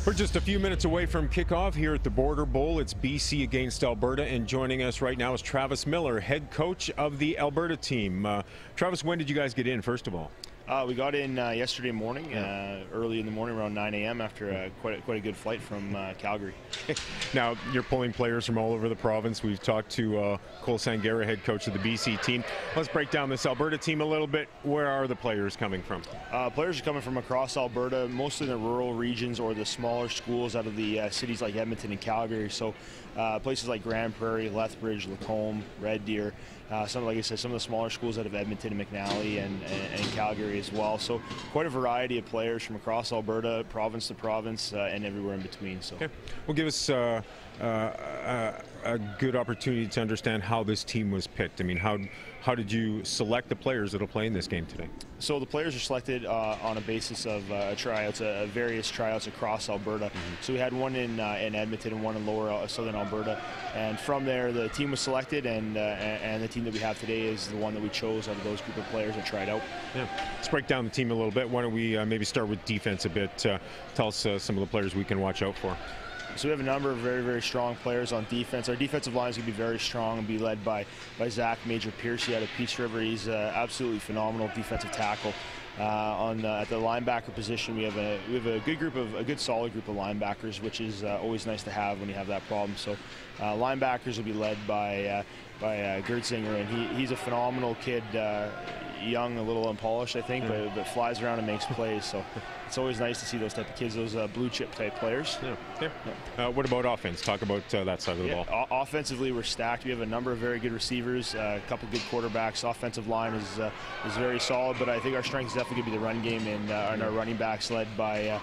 We're just a few minutes away from kickoff here at the Border Bowl. It's BC against Alberta, and joining us right now is Travis Miller, head coach of the Alberta team. Travis, when did you guys get in, first of all? We got in yesterday morning, early in the morning, around 9 a.m. after quite a good flight from Calgary. Now, you're pulling players from all over the province. We've talked to Cole Sangera, head coach of the BC team. Let's break down this Alberta team a little bit. Where are the players coming from? Players are coming from across Alberta, mostly in the rural regions or the smaller schools out of the cities like Edmonton and Calgary. So places like Grand Prairie, Lethbridge, Lacombe, Red Deer. Like I said, some of the smaller schools out of Edmonton and McNally and Calgary as well. So quite a variety of players from across Alberta, province to province, and everywhere in between. So, okay. Well, give us a good opportunity to understand how this team was picked. I mean, how did you select the players that will play in this game today? So the players are selected on a basis of tryouts, various tryouts across Alberta. Mm-hmm. So we had one in Edmonton and one in lower southern Alberta, and from there the team was selected, and the team that we have today is the one that we chose out of those group of players that tried out. Yeah. Let's break down the team a little bit. Why don't we maybe start with defense a bit? Tell us some of the players we can watch out for. So we have a number of very, very strong players on defense. Our defensive line is going to be very strong and be led by Zach Major Piercy out of Peace River. He's absolutely phenomenal defensive tackle. At the linebacker position, we have a good solid group of linebackers, which is always nice to have when you have that problem. So linebackers will be led by Gertzinger, and he's a phenomenal kid. Young, a little unpolished, I think, but flies around and makes plays. So it's always nice to see those type of kids, those blue chip type players. What about offense? Talk about that side of the ball. Offensively, we're stacked. We have a number of very good receivers, a couple good quarterbacks. Offensive line is very solid, but I think our strength is definitely going to be the run game, and our running backs led by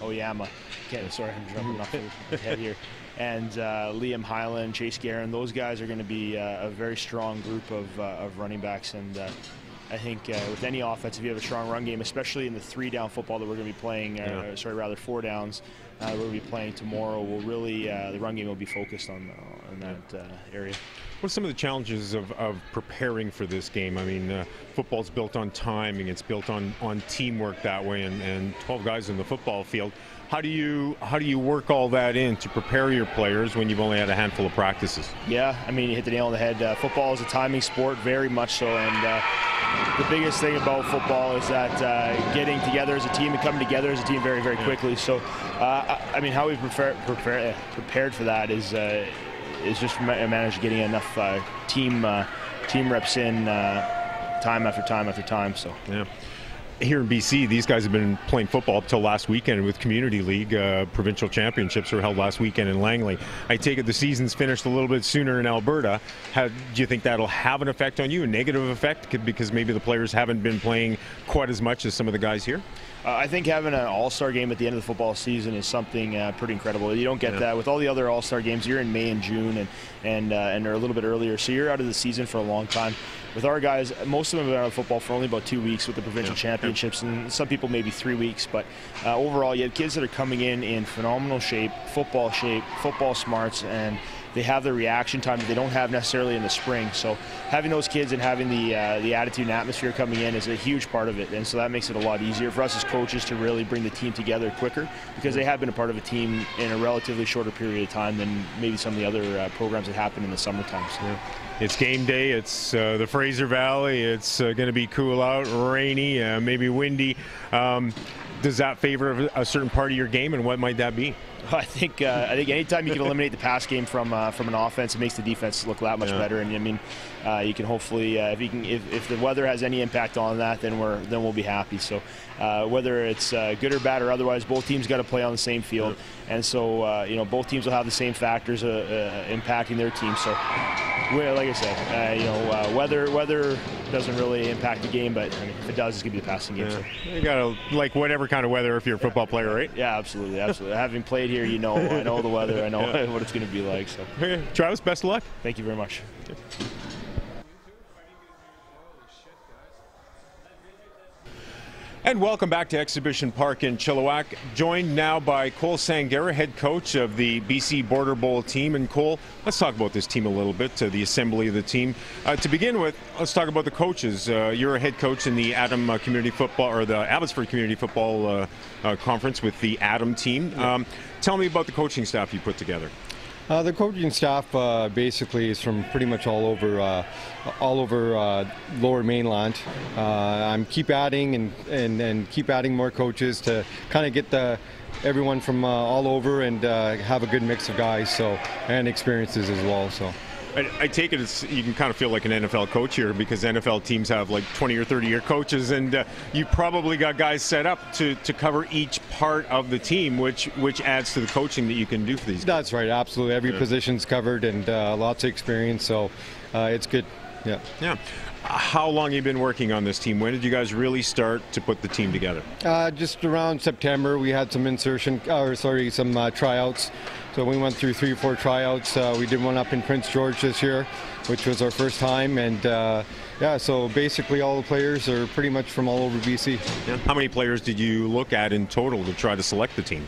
Oyama. Sorry, I'm jumping off the head here. And Liam Highland, Chase Guerin, those guys are going to be a very strong group of running backs. And I think with any offense, if you have a strong run game, especially in the 3-down football that we're going to be playing, 4 downs, we're going to be playing tomorrow, will really the run game will be focused on that area. What are some of the challenges of preparing for this game? I mean, football's built on timing, it's built on teamwork that way, and 12 guys in the football field. How do you work all that in to prepare your players when you've only had a handful of practices? Yeah, I mean, you hit the nail on the head. Football is a timing sport, very much so, and the biggest thing about football is that getting together as a team and coming together as a team very, very quickly. So, I mean, how we prepared for that is just managed getting enough team reps in time after time after time. So yeah. Here in BC, these guys have been playing football up till last weekend with Community League. Provincial championships were held last weekend in Langley. I take it the season's finished a little bit sooner in Alberta. Do you think that'll have an effect on you, a negative effect, because maybe the players haven't been playing quite as much as some of the guys here? I think having an all-star game at the end of the football season is something pretty incredible. You don't get that with all the other all-star games. You're in May and June and are a little bit earlier, so you're out of the season for a long time. With our guys, most of them have been out of football for only about 2 weeks with the provincial championships, and some people maybe 3 weeks. But overall, you have kids that are coming in phenomenal shape, football smarts, and they have the reaction time that they don't have necessarily in the spring. So having those kids and having the attitude and atmosphere coming in is a huge part of it, and so that makes it a lot easier for us as coaches to really bring the team together quicker, because they have been a part of a team in a relatively shorter period of time than maybe some of the other programs that happen in the summertime. So. It's game day. It's the Fraser Valley. It's going to be cool out, rainy, maybe windy. Does that favor a certain part of your game, and what might that be? I think anytime you can eliminate the pass game from an offense, it makes the defense look that much better. And I mean, you can hopefully if the weather has any impact on that, then we'll be happy. So whether it's good or bad or otherwise, both teams got to play on the same field, and so both teams will have the same factors impacting their team. So, like I said, weather doesn't really impact the game, but I mean, if it does, it's gonna be the passing game. So. You gotta like whatever kind of weather if you're a football player, right? Yeah, absolutely. Having played here, I know the weather, I know what it's gonna be like. So, Travis, best of luck. Thank you very much. And welcome back to Exhibition Park in Chilliwack. Joined now by Cole Sangera, head coach of the BC Border Bowl team. And Cole, let's talk about this team a little bit, the assembly of the team. To begin with, let's talk about the coaches. You're a head coach in the Adam Community Football, or the Abbotsford Community Football Conference with the Adam team. Tell me about the coaching staff you put together. The coaching staff basically is from pretty much all over Lower Mainland. I'm keep adding and keep adding more coaches to kind of get everyone from all over and have a good mix of guys and experiences as well. So. I take it you can kind of feel like an NFL coach here, because NFL teams have like 20 or 30-year coaches, and you probably got guys set up to cover each part of the team, which adds to the coaching that you can do for these guys. That's right, absolutely. Every position's covered and lots of experience, so it's good. Yeah. How long have you been working on this team? When did you guys really start to put the team together? Just around September. We had some some tryouts. So we went through 3 or 4 tryouts. We did one up in Prince George this year, which was our first time. And so basically all the players are pretty much from all over BC. Yeah. How many players did you look at in total to try to select the team?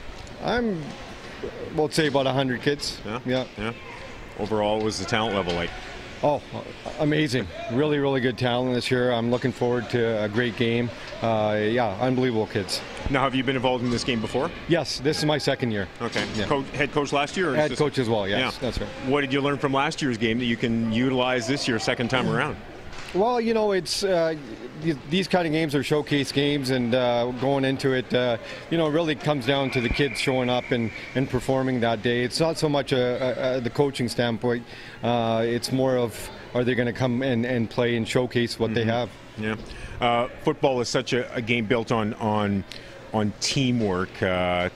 We'll say about 100 kids. Yeah. Overall, what was the talent level like? Oh, amazing. Really, really good talent this year. I'm looking forward to a great game. Unbelievable kids. Now, have you been involved in this game before? Yes, this is my second year. Okay. Yeah. Head coach last year? Or head coach as well, yes. Yeah. That's right. What did you learn from last year's game that you can utilize this year, second time around? Well, it's these kind of games are showcase games, and going into it, really comes down to the kids showing up and performing that day. It's not so much the coaching standpoint. It's more of, are they going to come and play and showcase what they have? Yeah. Football is such a game built on teamwork,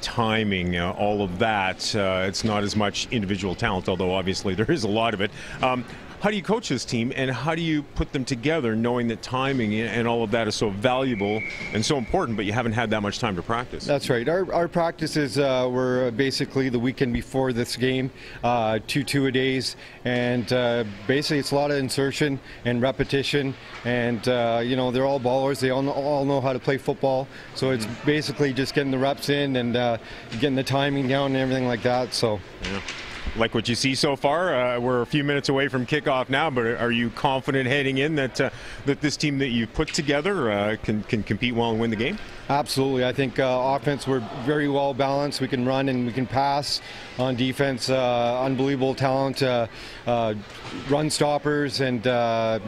timing, all of that. It's not as much individual talent, although obviously there is a lot of it. How do you coach this team, and how do you put them together, knowing that timing and all of that is so valuable and so important, but you haven't had that much time to practice? That's right. Our practices were basically the weekend before this game, 2-2-a-days, and basically it's a lot of insertion and repetition, and they're all ballers. They all know how to play football, so it's basically just getting the reps in and getting the timing down and everything like that. So. Yeah. Like what you see so far? We're a few minutes away from kickoff now, but are you confident heading in that this team that you've put together can compete well and win the game? Absolutely. I think offense, we're very well balanced. We can run and we can pass. On defense, unbelievable talent, run stoppers, and our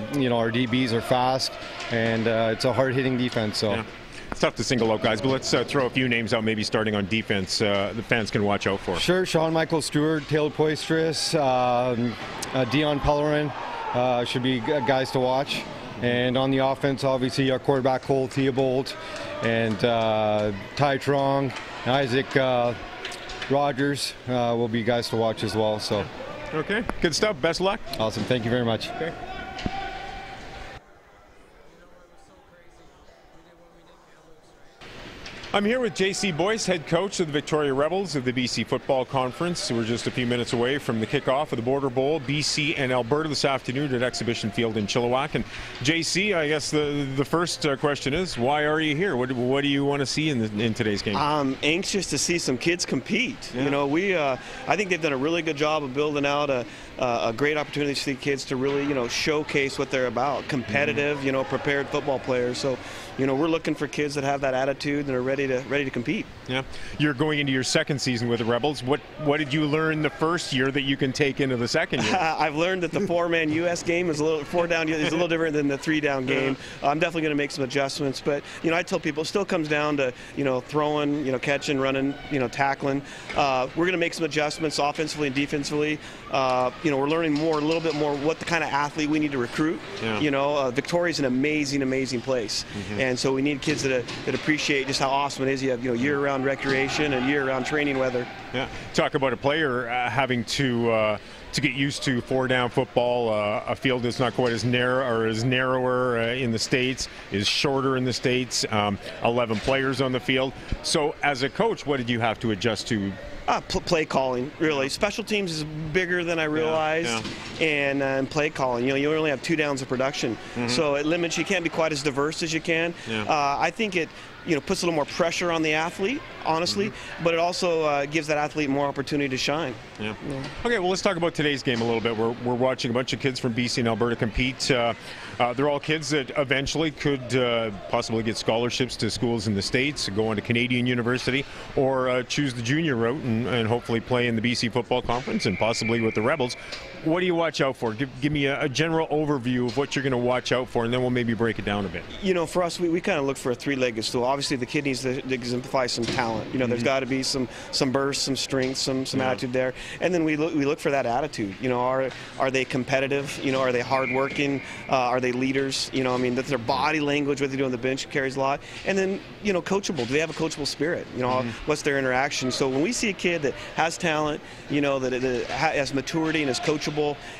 DBs are fast, and it's a hard-hitting defense. So. Yeah. It's tough to single out guys, but let's throw a few names out, maybe starting on defense, the fans can watch out for. Sure. Sean Michael Stewart, Taylor Poistras, Dion Pellerin should be guys to watch. And on the offense, obviously, our quarterback Cole Theobald and Ty Trong, Isaac Rogers will be guys to watch as well. So. Okay, good stuff. Best of luck. Awesome. Thank you very much. Okay. I'm here with J.C. Boyce, head coach of the Victoria Rebels of the BC Football Conference. We're just a few minutes away from the kickoff of the Border Bowl, BC and Alberta this afternoon at Exhibition Field in Chilliwack. And J.C., I guess the first question is, why are you here? What do you want to see in today's game? I'm anxious to see some kids compete. Yeah. I think they've done a really good job of building out a great opportunity to see kids to really, showcase what they're about. Competitive, prepared football players. So, we're looking for kids that have that attitude and are ready to compete. Yeah, you're going into your second season with the Rebels. What did you learn the first year that you can take into the second year? I've learned that the 4-man U.S. game is a little different than the 3-down game. I'm definitely going to make some adjustments, but I tell people it still comes down to throwing, catching, running, tackling. We're going to make some adjustments offensively and defensively. We're learning a little bit more what the kind of athlete we need to recruit. Yeah. Victoria's an amazing place. And so we need kids that appreciate just how awesome it is. You have year-round recreation and year-round training weather. Yeah. Talk about a player having to get used to 4-down football. A field that's not quite as narrow or as narrower in the States, is shorter in the States. 11 players on the field. So as a coach, what did you have to adjust to Play calling, really. Special teams is bigger than I realized, and play calling. You only have 2 downs of production, so it limits. You can't be quite as diverse as you can. I think it puts a little more pressure on the athlete, honestly, but it also gives that athlete more opportunity to shine. Okay, well, let's talk about today's game a little bit. We're watching a bunch of kids from BC and Alberta compete. They're all kids that eventually could possibly get scholarships to schools in the States, go on to Canadian University, or choose the junior route and hopefully play in the BC Football Conference and possibly with the Rebels. What do you watch out for? Give me a general overview of what you're going to watch out for, and then we'll maybe break it down a bit. For us, we kind of look for a 3-legged stool. Obviously, the kid needs to exemplify some talent. There's got to be some burst, some strength, some attitude there. And then we look for that attitude. Are they competitive? Are they hardworking? Are they leaders? That's their body language, what they do on the bench carries a lot. And then, coachable. Do they have a coachable spirit? What's their interaction? So when we see a kid that has talent, that has maturity and is coachable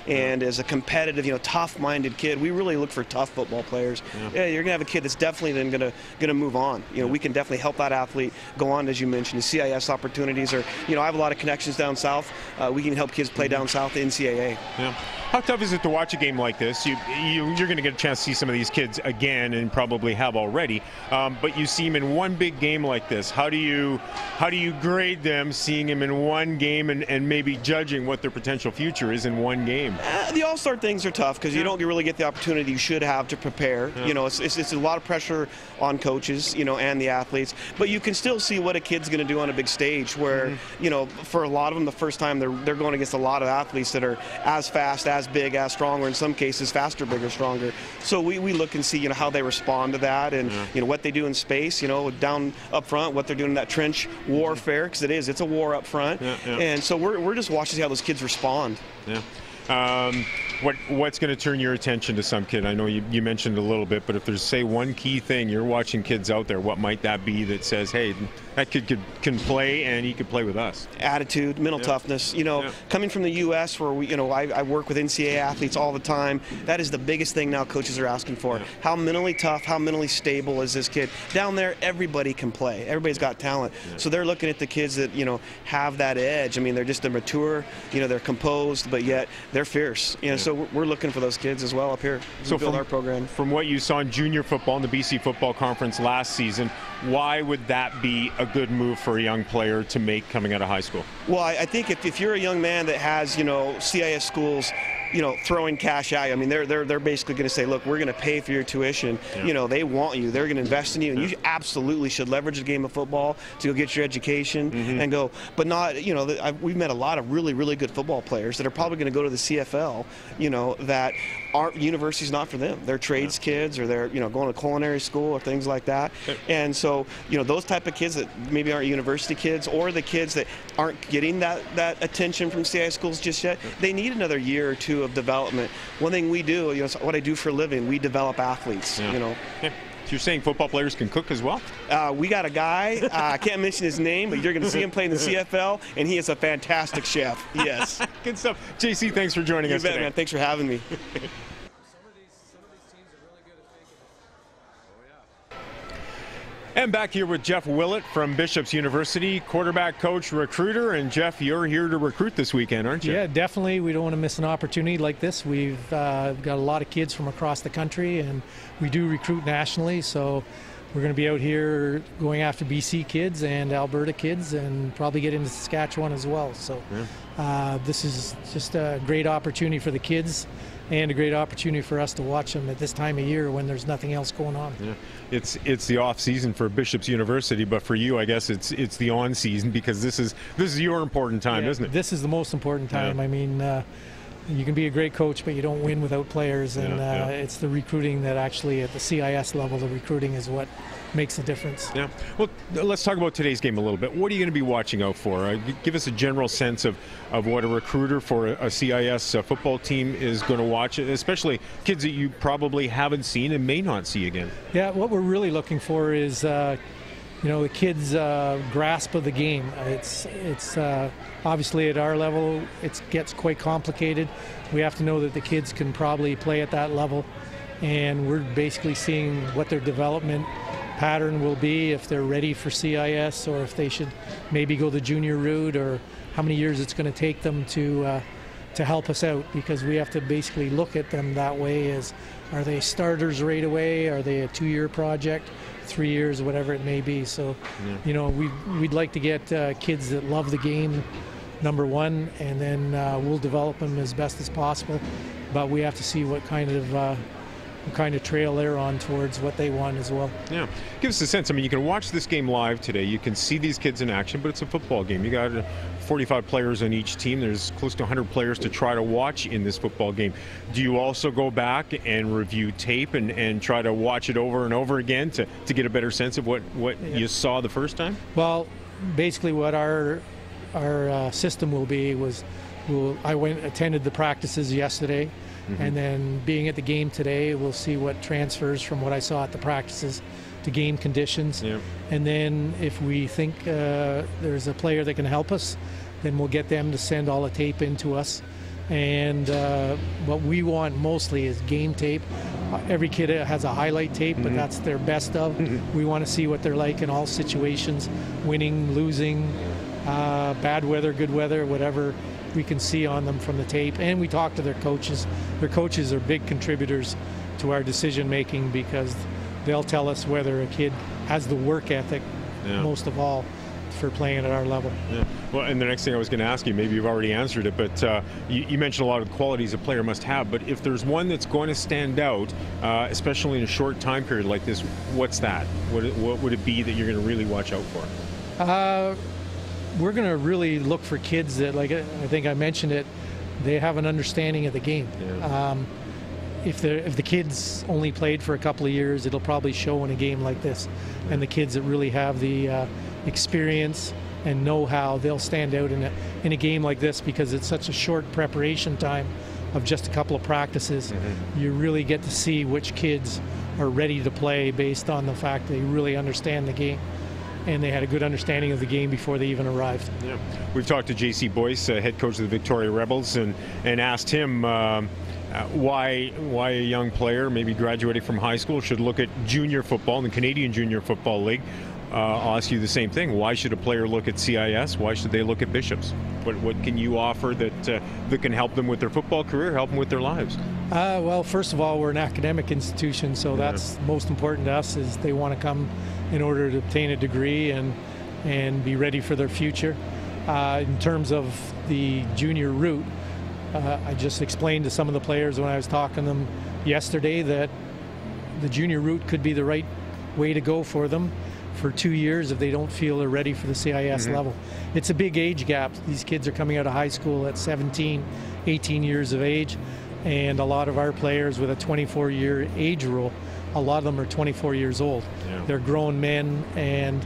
and is a competitive, tough-minded kid, we really look for tough football players. You're going to have a kid that's definitely then going to move on. We can definitely help that athlete go on, as you mentioned, the CIS opportunities. Or, I have a lot of connections down south. We can help kids play down south in NCAA. How tough is it to watch a game like this? You're going to get a chance to see some of these kids again, and probably have already. But you see them in one big game like this. How do you grade them, seeing them in one game and maybe judging what their potential future is in one game? The all-star things are tough because you don't really get the opportunity you should have to prepare. It's a lot of pressure on coaches, and the athletes. But you can still see what a kid's going to do on a big stage where, for a lot of them, the first time they're going against a lot of athletes that are as fast, as big, as strong, or in some cases faster, bigger, stronger. So we look and see, how they respond to that, and what they do in space, down up front, what they're doing in that trench warfare, because it's a war up front. And so we're just watching to see how those kids respond. What's going to turn your attention to some kid? I know you mentioned a little bit, but if there's, say, one key thing you're watching kids out there, what might that be that says, hey, that kid can play and he could play with us? Attitude, mental toughness. Coming from the U.S. where I work with NCAA athletes all the time, that is the biggest thing now coaches are asking for. How mentally tough, how mentally stable is this kid? Down there, everybody can play. Everybody's got talent. So they're looking at the kids that, have that edge. They're mature, they're composed, but yet they're fierce. So we're looking for those kids as well up here. So build our program. From what you saw in junior football in the BC Football Conference last season, why would that be a good move for a young player to make coming out of high school? Well, I think if you're a young man that has, CIS schools, throwing cash at you. They're basically going to say, look, we're going to pay for your tuition. They want you. They're going to invest in you, and you absolutely should leverage the game of football to go get your education and go. But not, we've met a lot of really, really good football players that are probably going to go to the CFL, that aren't, university's not for them. They're trades kids, or they're, going to culinary school or things like that. And so, those type of kids that maybe aren't university kids, or the kids that aren't getting that attention from CIS schools just yet, they need another year or two of development. One thing we do, what I do for a living, we develop athletes. So you're saying football players can cook as well? We got a guy, I can't mention his name, but you're going to see him play in the CFL, and he is a fantastic chef. Yes. Good stuff. JC, thanks for joining us today. Man. Thanks for having me. And back here with Jeff Willett from Bishop's University, quarterback coach, recruiter. And Jeff, you're here to recruit this weekend, aren't you? Yeah, definitely. We don't want to miss an opportunity like this. We've got a lot of kids from across the country, and we do recruit nationally. So we're going to be out here going after BC kids and Alberta kids, and probably get into Saskatchewan as well. So this is just a great opportunity for the kids, and a great opportunity for us to watch them at this time of year when there's nothing else going on. It's the off season for Bishop's University, but for you, I guess it's the on season, because this is your important time, isn't it? This is the most important time. You can be a great coach, but you don't win without players, and it's the recruiting that actually, at the CIS level, the recruiting is what makes a difference. Well, let's talk about today's game a little bit. What are you going to be watching out for? Give us a general sense of what a recruiter for a CIS football team is going to watch, especially kids that you probably haven't seen and may not see again. Yeah, what we're really looking for is the kids' grasp of the game. It's obviously at our level, it gets quite complicated. We have to know that the kids can probably play at that level, and we're basically seeing what their development pattern will be, if they're ready for CIS or if they should maybe go the junior route, or how many years it's going to take them to help us out, because we have to basically look at them that way as, are they starters right away? Are they a 2-year project, 3 years, whatever it may be? So, you know, we'd like to get kids that love the game, number one, and then we'll develop them as best as possible. But we have to see what kind of trail they're on towards what they want as well. Yeah, give us a sense. I mean, you can watch this game live today. You can see these kids in action, but it's a football game. You got 45 players on each team. There's close to 100 players to try to watch in this football game. Do you also go back and review tape and try to watch it over and over again to get a better sense of what you saw the first time? Well, basically what our system will be was, I attended the practices yesterday. And then being at the game today, we'll see what transfers from what I saw at the practices to game conditions. Yep. And then if we think there's a player that can help us, then we'll get them to send all the tape in to us. And what we want mostly is game tape. Every kid has a highlight tape, but that's their best of. We want to see what they're like in all situations, winning, losing, bad weather, good weather, whatever we can see on them from the tape. And we talk to their coaches. Their coaches are big contributors to our decision making, because they'll tell us whether a kid has the work ethic, most of all, for playing at our level. Yeah. Well, and the next thing I was going to ask you, maybe you've already answered it, but you mentioned a lot of the qualities a player must have, but if there's one that's going to stand out, especially in a short time period like this, what's that? What would it be that you're going to really watch out for? We're going to really look for kids that, like I think I mentioned it, they have an understanding of the game. Yeah. If the kids only played for a couple of years, it'll probably show in a game like this. Yeah. And the kids that really have the experience and know-how, they'll stand out in a game like this, because it's such a short preparation time of just a couple of practices. You really get to see which kids are ready to play based on the fact they really understand the game, and they had a good understanding of the game before they even arrived. Yeah. We've talked to J.C. Boyce, head coach of the Victoria Rebels, and asked him why a young player, maybe graduating from high school, should look at junior football in the Canadian Junior Football League. I'll ask you the same thing. Why should a player look at CIS? Why should they look at Bishops? What can you offer that can help them with their football career, help them with their lives? Well, first of all, we're an academic institution, so that's most important to us, is they want to come in order to obtain a degree and be ready for their future. In terms of the junior route, I just explained to some of the players when I was talking to them yesterday that the junior route could be the right way to go for them for 2 years if they don't feel they're ready for the CIS level. It's a big age gap. These kids are coming out of high school at 17, 18 years of age, and a lot of our players with a 24-year age rule, a lot of them are 24 years old. Yeah. They're grown men, and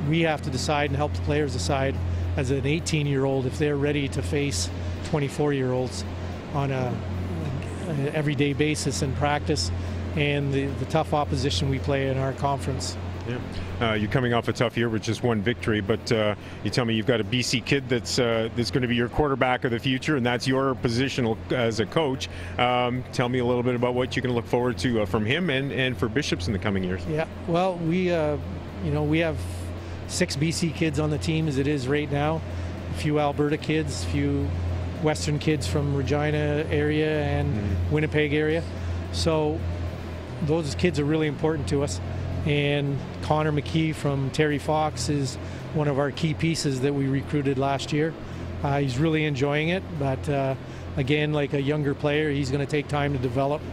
we have to decide and help the players decide as an 18-year-old if they're ready to face 24-year-olds on an everyday basis in practice and the tough opposition we play in our conference. Yeah. You're coming off a tough year with just one victory, but you tell me you've got a BC kid that's going to be your quarterback of the future, and that's your position as a coach. Tell me a little bit about what you can look forward to from him and for Bishops in the coming years. Yeah. Well, we have 6 BC kids on the team as it is right now. A few Alberta kids, a few Western kids from Regina area and Winnipeg area. So those kids are really important to us. And Connor McKee from Terry Fox is one of our key pieces that we recruited last year. He's really enjoying it, but again, like a younger player, he's going to take time to develop,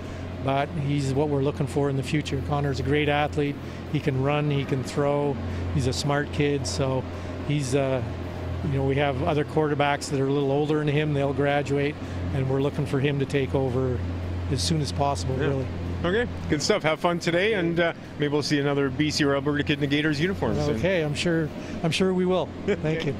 but he's what we're looking for in the future. Connor's a great athlete. He can run, he can throw, he's a smart kid, so he's we have other quarterbacks that are a little older than him. They'll graduate, and we're looking for him to take over as soon as possible, really. Okay, good stuff. Have fun today, and maybe we'll see another BC or Alberta kid in the Gators uniforms. Okay, I'm sure we will. Thank you.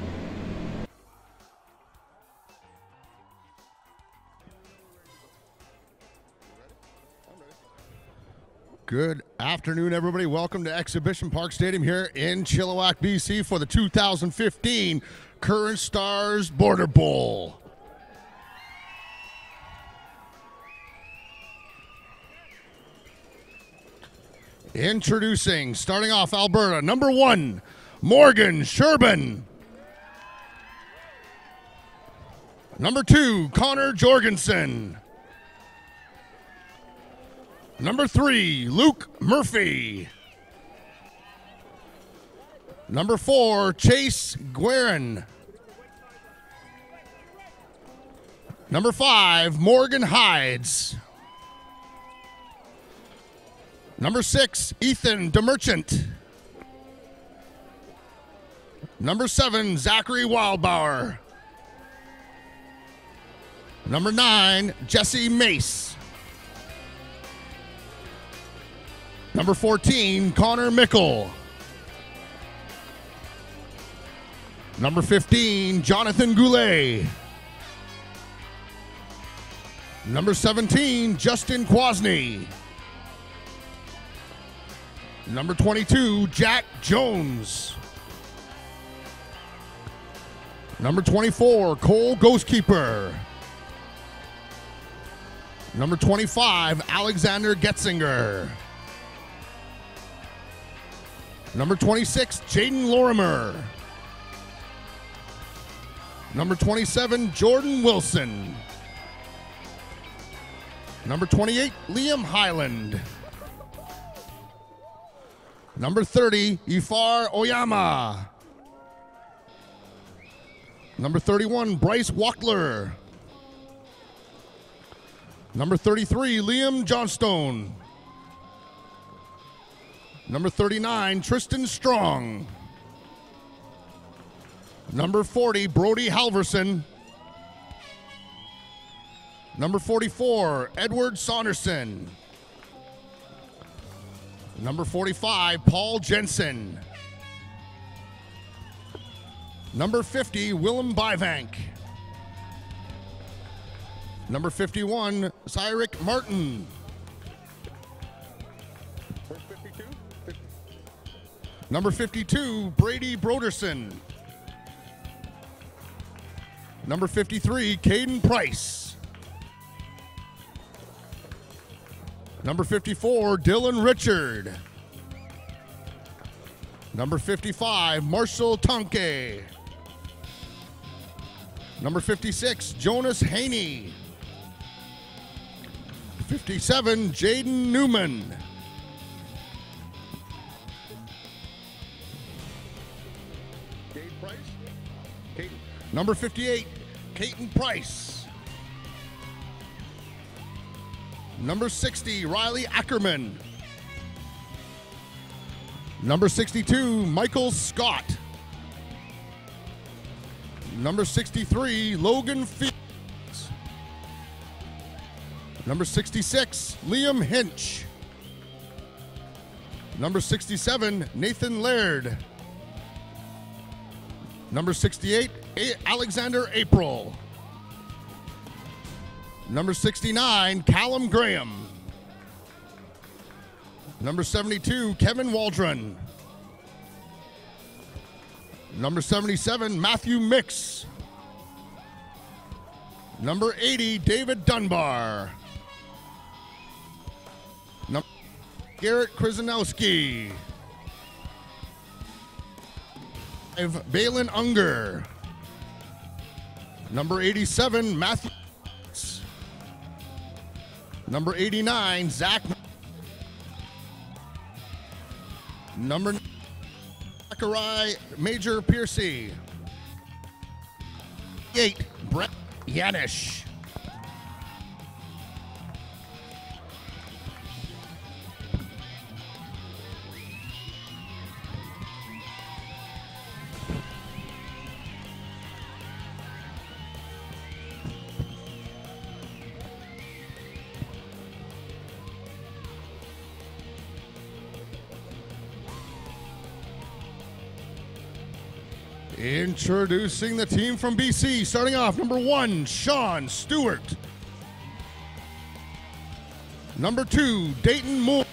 Good afternoon, everybody. Welcome to Exhibition Park Stadium here in Chilliwack, BC for the 2015 Current Stars Border Bowl. Introducing, starting off Alberta, number 1, Morgan Sherbin. Number 2, Connor Jorgensen. Number 3, Luke Murphy. Number 4, Chase Guerin. Number 5, Morgan Hides. Number 6, Ethan DeMerchant. Number 7, Zachary Wildbauer. Number 9, Jesse Mace. Number 14, Connor Mickle. Number 15, Jonathan Goulet. Number 17, Justin Kwasny. Number 22, Jack Jones. Number 24, Cole Ghostkeeper. Number 25, Alexander Getzinger. Number 26, Jaden Lorimer. Number 27, Jordan Wilson. Number 28, Liam Highland. Number 30, Ifar Oyama. Number 31, Bryce Wachtler. Number 33, Liam Johnstone. Number 39, Tristan Strong. Number 40, Brody Halverson. Number 44, Edward Saunderson. Number 45, Paul Jensen. Number 50, Willem Bivank. Number 51, Cyric Martin. Number 52, Brady Broderson. Number 53, Caden Price. Number 54, Dylan Richard. Number 55, Marshall Tonke. Number 56, Jonas Haney. 57, Jaden Newman. Number 58, Caden Price. Number 60, Riley Ackerman. Number 62, Michael Scott. Number 63, Logan Fields. Number 66, Liam Hinch. Number 67, Nathan Laird. Number 68, Alexander April. Number 69, Callum Graham. Number 72, Kevin Waldron. Number 77, Matthew Mix. Number 80, David Dunbar. Garrett Krzyzanowski. Balin Unger. Number 87, Matthew. Number 89, Zach. Number 9, Zachariah Major Piercy. 8, Brett Yanish. Introducing the team from BC, starting off, number 1, Sean Stewart. Number 2, Dayton Moore.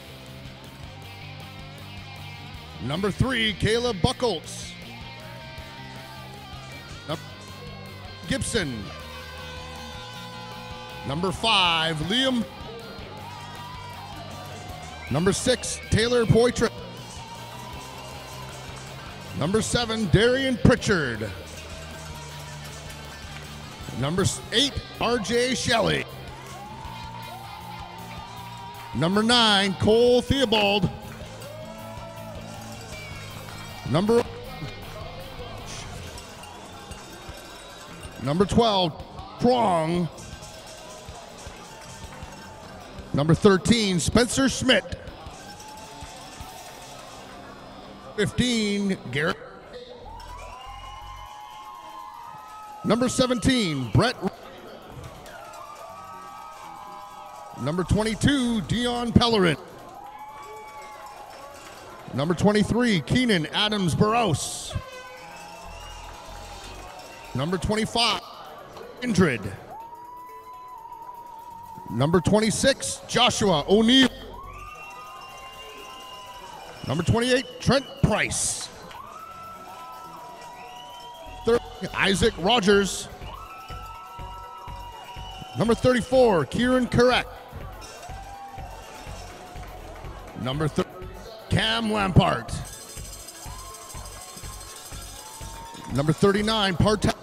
Number 3, Caleb Buckholtz. Gibson. Number 5, Liam. Number 6, Taylor Poitras. Number 7, Darian Pritchard. Number 8, RJ Shelley. Number 9, Cole Theobald. Number 12, Prong. Number 13, Spencer Schmidt. 15, Garrett. Number 17, Brett. Number 22, Dion Pellerin. Number 23, Keenan Adams Burrows. Number 25, Indrid. Number 26, Joshua O'Neill. Number 28, Trent Price. 30, Isaac Rogers. Number 34, Kieran Correct. Number 30, Cam Lampart. Number 39, Partak.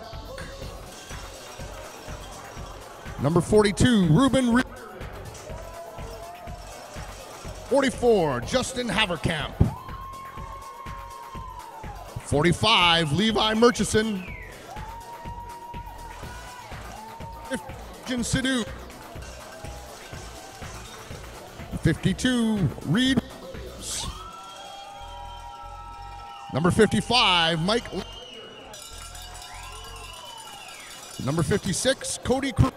Number 42, Ruben Reed. 44, Justin Haverkamp. 45, Levi Murchison. 50, Sidhu. 52, Reed. Number 55, Mike. Number 56, Cody Cruz.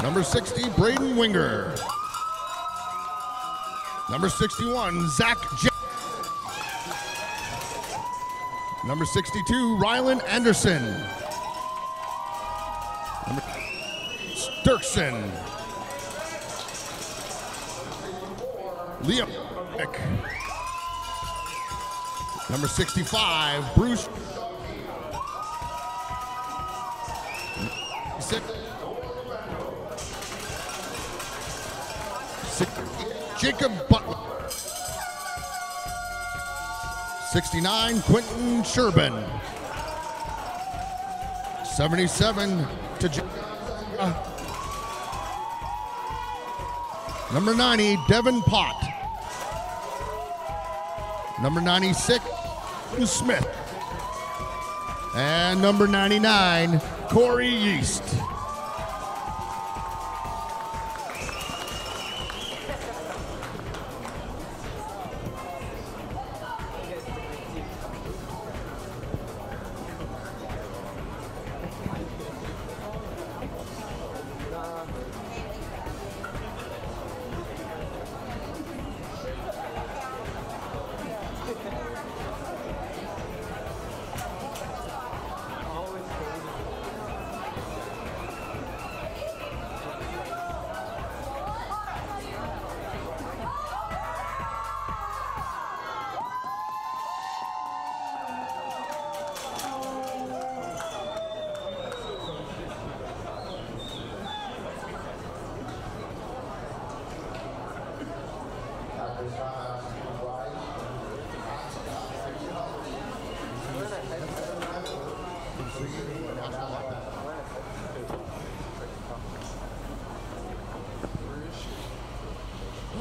Number 60, Braden Winger. Number 61, Zach J. Number 62, Rylan Anderson. Number Sturkson. Liam. Number 65, Bruce. Jacob Butler. 69, Quentin Sherbin. 77 to Number 90, Devin Pott. Number 96, Smith. And number 99, Corey Yeast.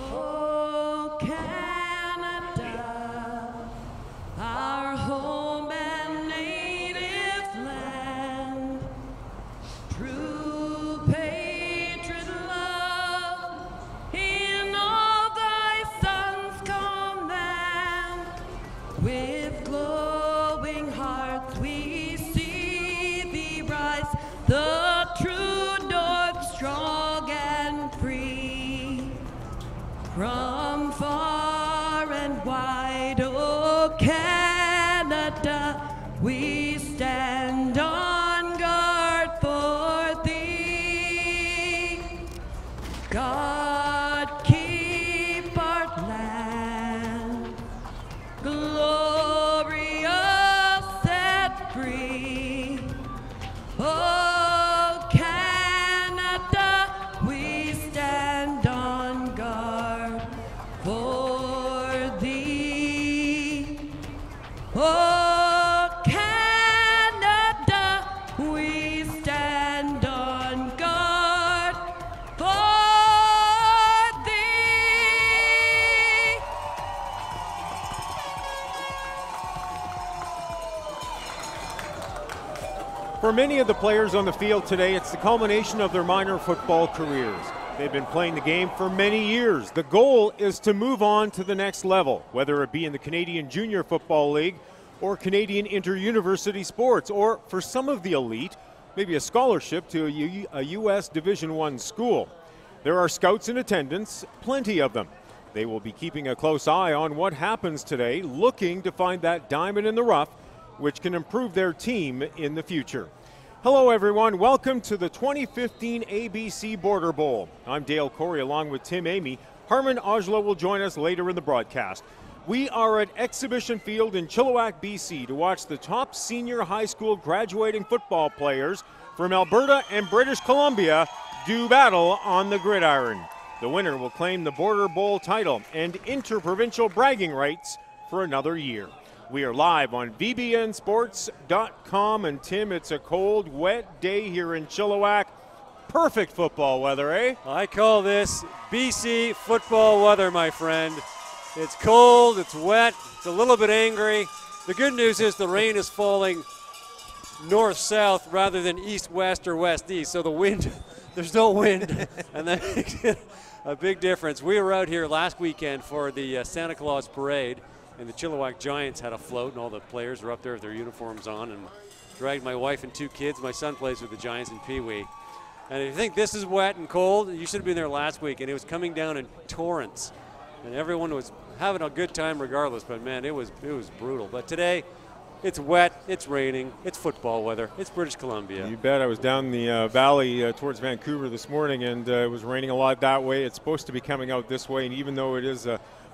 Oh, Canada, our home and native land, true patriot love in all thy sons' command. With glowing hearts we see thee rise, the true north strong and free. From far and wide, oh Canada, we stand on guard for thee. God keep our land glorious and free. Oh For many of the players on the field today, it's the culmination of their minor football careers. They've been playing the game for many years. The goal is to move on to the next level, whether it be in the Canadian Junior Football League or Canadian Inter-University Sports, or for some of the elite, maybe a scholarship to a U.S. Division I school. There are scouts in attendance, plenty of them. They will be keeping a close eye on what happens today, looking to find that diamond in the rough, which can improve their team in the future. Hello everyone, welcome to the 2015 ABC Border Bowl. I'm Dale Corey along with Tim Amy. Harmon Ojla will join us later in the broadcast. We are at Exhibition Field in Chilliwack, BC to watch the top senior high school graduating football players from Alberta and British Columbia do battle on the gridiron. The winner will claim the Border Bowl title and interprovincial bragging rights for another year. We are live on VBNSports.com, and Tim, it's a cold, wet day here in Chilliwack. Perfect football weather, eh? I call this BC football weather, my friend. It's cold, it's wet, it's a little bit angry. The good news is the rain is falling north-south rather than east-west or west-east, so the wind, there's no wind, and that makes it a big difference. We were out here last weekend for the Santa Claus Parade, and the Chilliwack Giants had a float, and all the players were up there with their uniforms on, and dragged my wife and 2 kids. My son plays with the Giants in Pee Wee. And if you think this is wet and cold, you should have been there last week, and it was coming down in torrents. And everyone was having a good time regardless, but man, it was brutal. But today, it's wet, it's raining, it's football weather, it's British Columbia. You bet. I was down the valley towards Vancouver this morning, and it was raining a lot that way. It's supposed to be coming out this way, and even though it is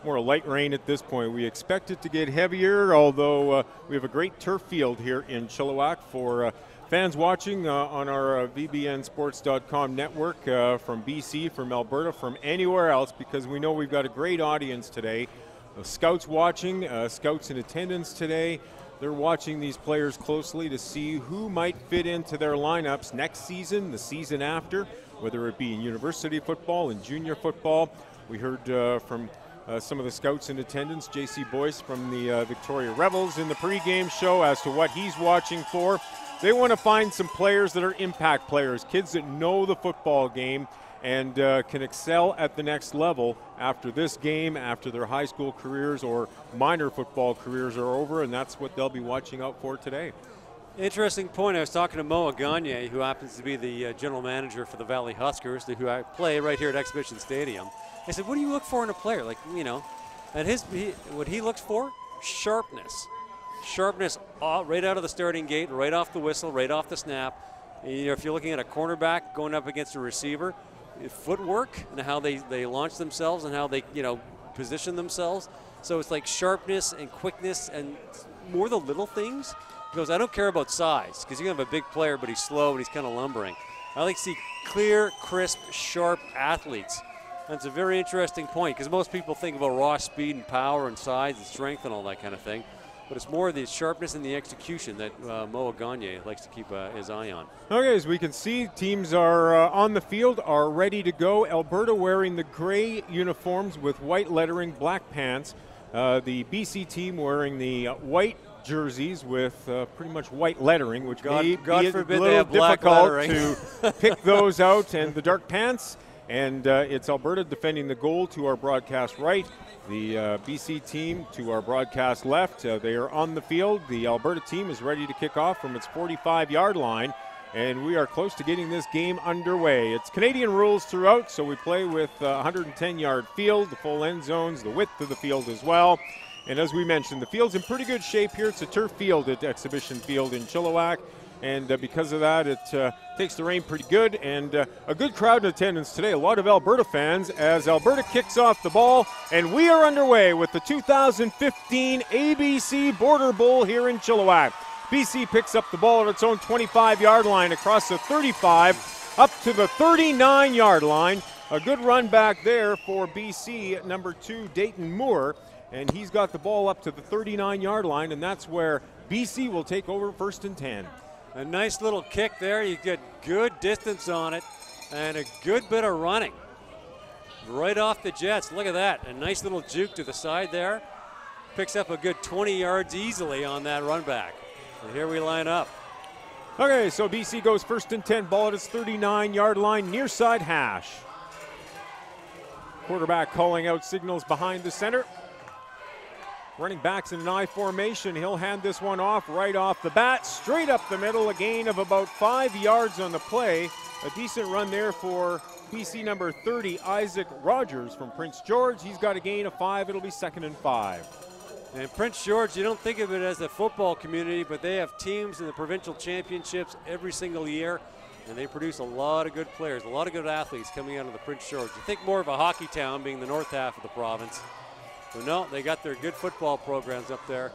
more light rain at this point, we expect it to get heavier, although we have a great turf field here in Chilliwack for fans watching on our VBNSports.com network from BC, from Alberta, from anywhere else, because we know we've got a great audience today. Scouts watching, scouts in attendance today. They're watching these players closely to see who might fit into their lineups next season, the season after, whether it be in university football and junior football. We heard from some of the scouts in attendance, J.C. Boyce from the Victoria Rebels in the pregame show as to what he's watching for. They want to find some players that are impact players, kids that know the football game and can excel at the next level after this game, after their high school careers or minor football careers are over, and that's what they'll be watching out for today. Interesting point. I was talking to Moa Gagne, who happens to be the general manager for the Valley Huskers, who I play right here at Exhibition Stadium. I said, what do you look for in a player? Like, you know, and what he looks for? Sharpness. Sharpness right out of the starting gate, right off the whistle, right off the snap. You know, if you're looking at a cornerback going up against a receiver, footwork and how they launch themselves and how they, you know, position themselves. So it's like sharpness and quickness and more the little things. He goes, I don't care about size, because you can have a big player, but he's slow and he's kind of lumbering. I like to see clear, crisp, sharp athletes. That's a very interesting point, because most people think about raw speed and power and size and strength and all that kind of thing. But it's more the sharpness and the execution that Moa Gagne likes to keep his eye on. Okay, as we can see, teams are on the field, are ready to go. Alberta wearing the gray uniforms with white lettering, black pants. The BC team wearing the white jerseys with pretty much white lettering, which God may be forbid a they little have black difficult lettering. to pick those out, and the dark pants. And it's Alberta defending the goal to our broadcast right. The BC team to our broadcast left. They are on the field. The Alberta team is ready to kick off from its 45-yard line, and we are close to getting this game underway. It's Canadian rules throughout, so we play with 110-yard field, the full end zones, the width of the field as well. And as we mentioned, the field's in pretty good shape here. It's a turf field at Exhibition Field in Chilliwack. And because of that, it takes the rain pretty good, and a good crowd in attendance today. A lot of Alberta fans as Alberta kicks off the ball, and we are underway with the 2015 ABC Border Bowl here in Chilliwack. BC picks up the ball at its own 25-yard line across the 35 up to the 39-yard line. A good run back there for BC, number 2, Dayton Moore, and he's got the ball up to the 39-yard line, and that's where BC will take over 1st and 10. A nice little kick there. You get good distance on it and a good bit of running. Right off the jets. Look at that. A nice little juke to the side there. Picks up a good 20 yards easily on that run back. And here we line up. Okay, so BC goes 1st and 10, ball at its 39-yard line, near side hash. Quarterback calling out signals behind the center. Running backs in an I formation. He'll hand this one off right off the bat, straight up the middle, a gain of about 5 yards on the play. A decent run there for BC number 30, Isaac Rogers from Prince George. He's got a gain of 5. It'll be 2nd and 5. And Prince George, you don't think of it as a football community, but they have teams in the provincial championships every single year, and they produce a lot of good players, a lot of good athletes coming out of the Prince George. You think more of a hockey town being the north half of the province. But no, they got their good football programs up there.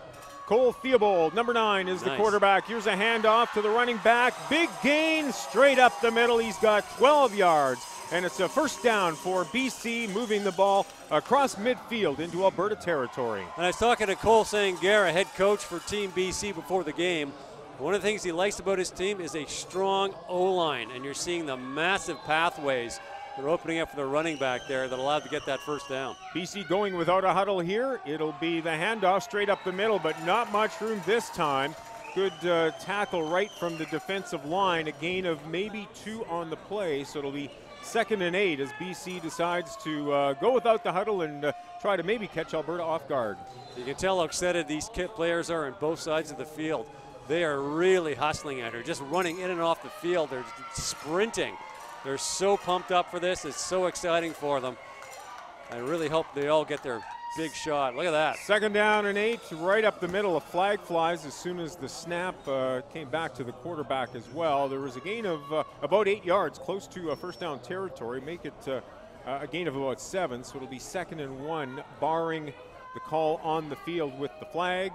Cole Theobald, number 9, is the quarterback. Here's a handoff to the running back. Big gain straight up the middle. He's got 12 yards. And it's a 1st down for BC, moving the ball across midfield into Alberta territory. And I was talking to Cole Sangera, head coach for Team BC, before the game. One of the things he likes about his team is a strong O-line, and you're seeing the massive pathways that are opening up for the running back there that allowed to get that 1st down. BC going without a huddle here. It'll be the handoff straight up the middle, but not much room this time. Good tackle right from the defensive line, a gain of maybe 2 on the play, so it'll be 2nd and 8 as BC decides to go without the huddle and try to maybe catch Alberta off guard. You can tell how excited these players are on both sides of the field. They are really hustling at her, just running in and off the field. They're sprinting. They're so pumped up for this. It's so exciting for them. I really hope they all get their big shot. Look at that. 2nd down and 8, right up the middle. A flag flies as soon as the snap came back to the quarterback as well. There was a gain of about 8 yards, close to 1st down territory. Make it a gain of about 7, so it'll be 2nd and 1, barring the call on the field with the flag.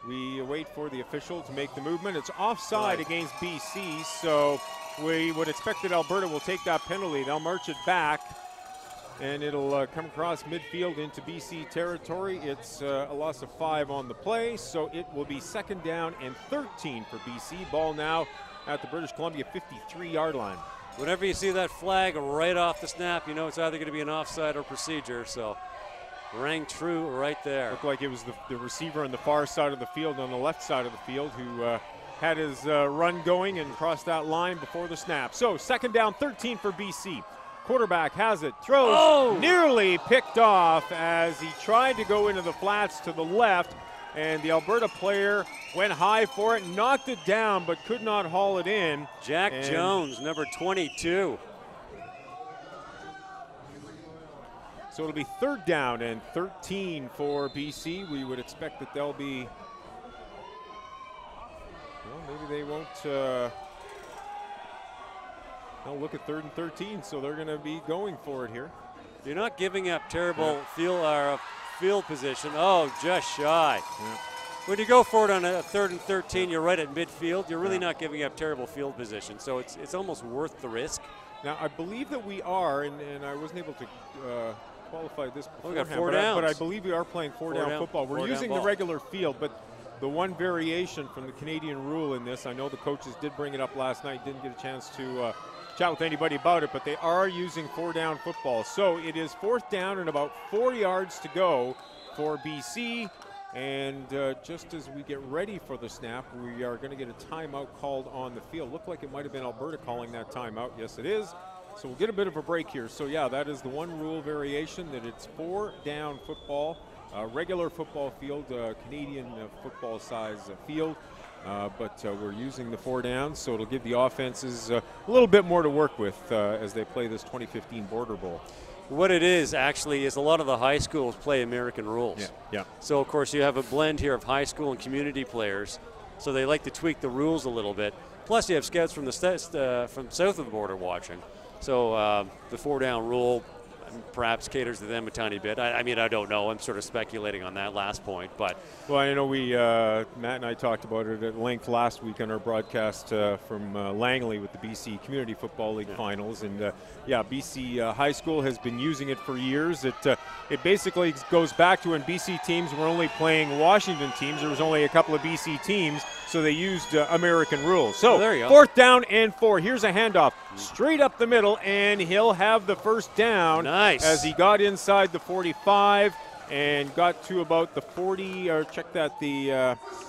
We wait for the official to make the movement. It's offside against BC, so we would expect that Alberta will take that penalty. They'll march it back, and it'll come across midfield into BC territory. It's a loss of 5 on the play, so it will be 2nd down and 13 for BC. Ball now at the British Columbia 53-yard line. Whenever you see that flag right off the snap, you know it's either going to be an offside or procedure, so rang true right there. Looked like it was the receiver on the far side of the field, on the left side of the field, who had his run going and crossed that line before the snap. So 2nd down, 13 for BC. Quarterback has it, throws, nearly picked off as he tried to go into the flats to the left, and the Alberta player went high for it, knocked it down, but could not haul it in. Jack Jones, number 22. So it'll be 3rd down and 13 for BC. We would expect that they'll be, well, maybe they won't, they'll look at 3rd and 13, so they're going to be going for it here. You're not giving up terrible field position. Oh, just shy. Yeah. When you go for it on a 3rd and 13, you're right at midfield. You're really not giving up terrible field position, so it's almost worth the risk. Now, I believe that we are, and I wasn't able to qualify this beforehand, we got 4 downs. but I believe we are playing four down football. We're using the regular field, but the one variation from the Canadian rule in this, I know the coaches did bring it up last night, didn't get a chance to chat with anybody about it, but they are using 4 down football. So it is 4th down and about 4 yards to go for BC. And just as we get ready for the snap, we are going to get a timeout called on the field. Looked like it might have been Alberta calling that timeout. Yes, it is. So we'll get a bit of a break here. So, yeah, that is the one rule variation, that it's 4 down football, regular football field, Canadian football size field. But we're using the 4 downs, so it'll give the offenses a little bit more to work with as they play this 2015 Border Bowl. What it is actually is a lot of the high schools play American rules. Yeah. So of course you have a blend here of high school and community players. So they like to tweak the rules a little bit. Plus you have scouts from from south of the border watching. So the 4 down rule perhaps caters to them a tiny bit. I mean, I don't know. I'm sort of speculating on that last point, but. Well, I know Matt and I talked about it at length last week on our broadcast from Langley with the BC Community Football League Finals, and BC High School has been using it for years. It basically goes back to when BC teams were only playing Washington teams. There was only a couple of BC teams, so they used American rules. So there you go. 4th down and 4. Here's a handoff straight up the middle, and he'll have the 1st down. Nice. As he got inside the 45 and got to about the 40, or check that, the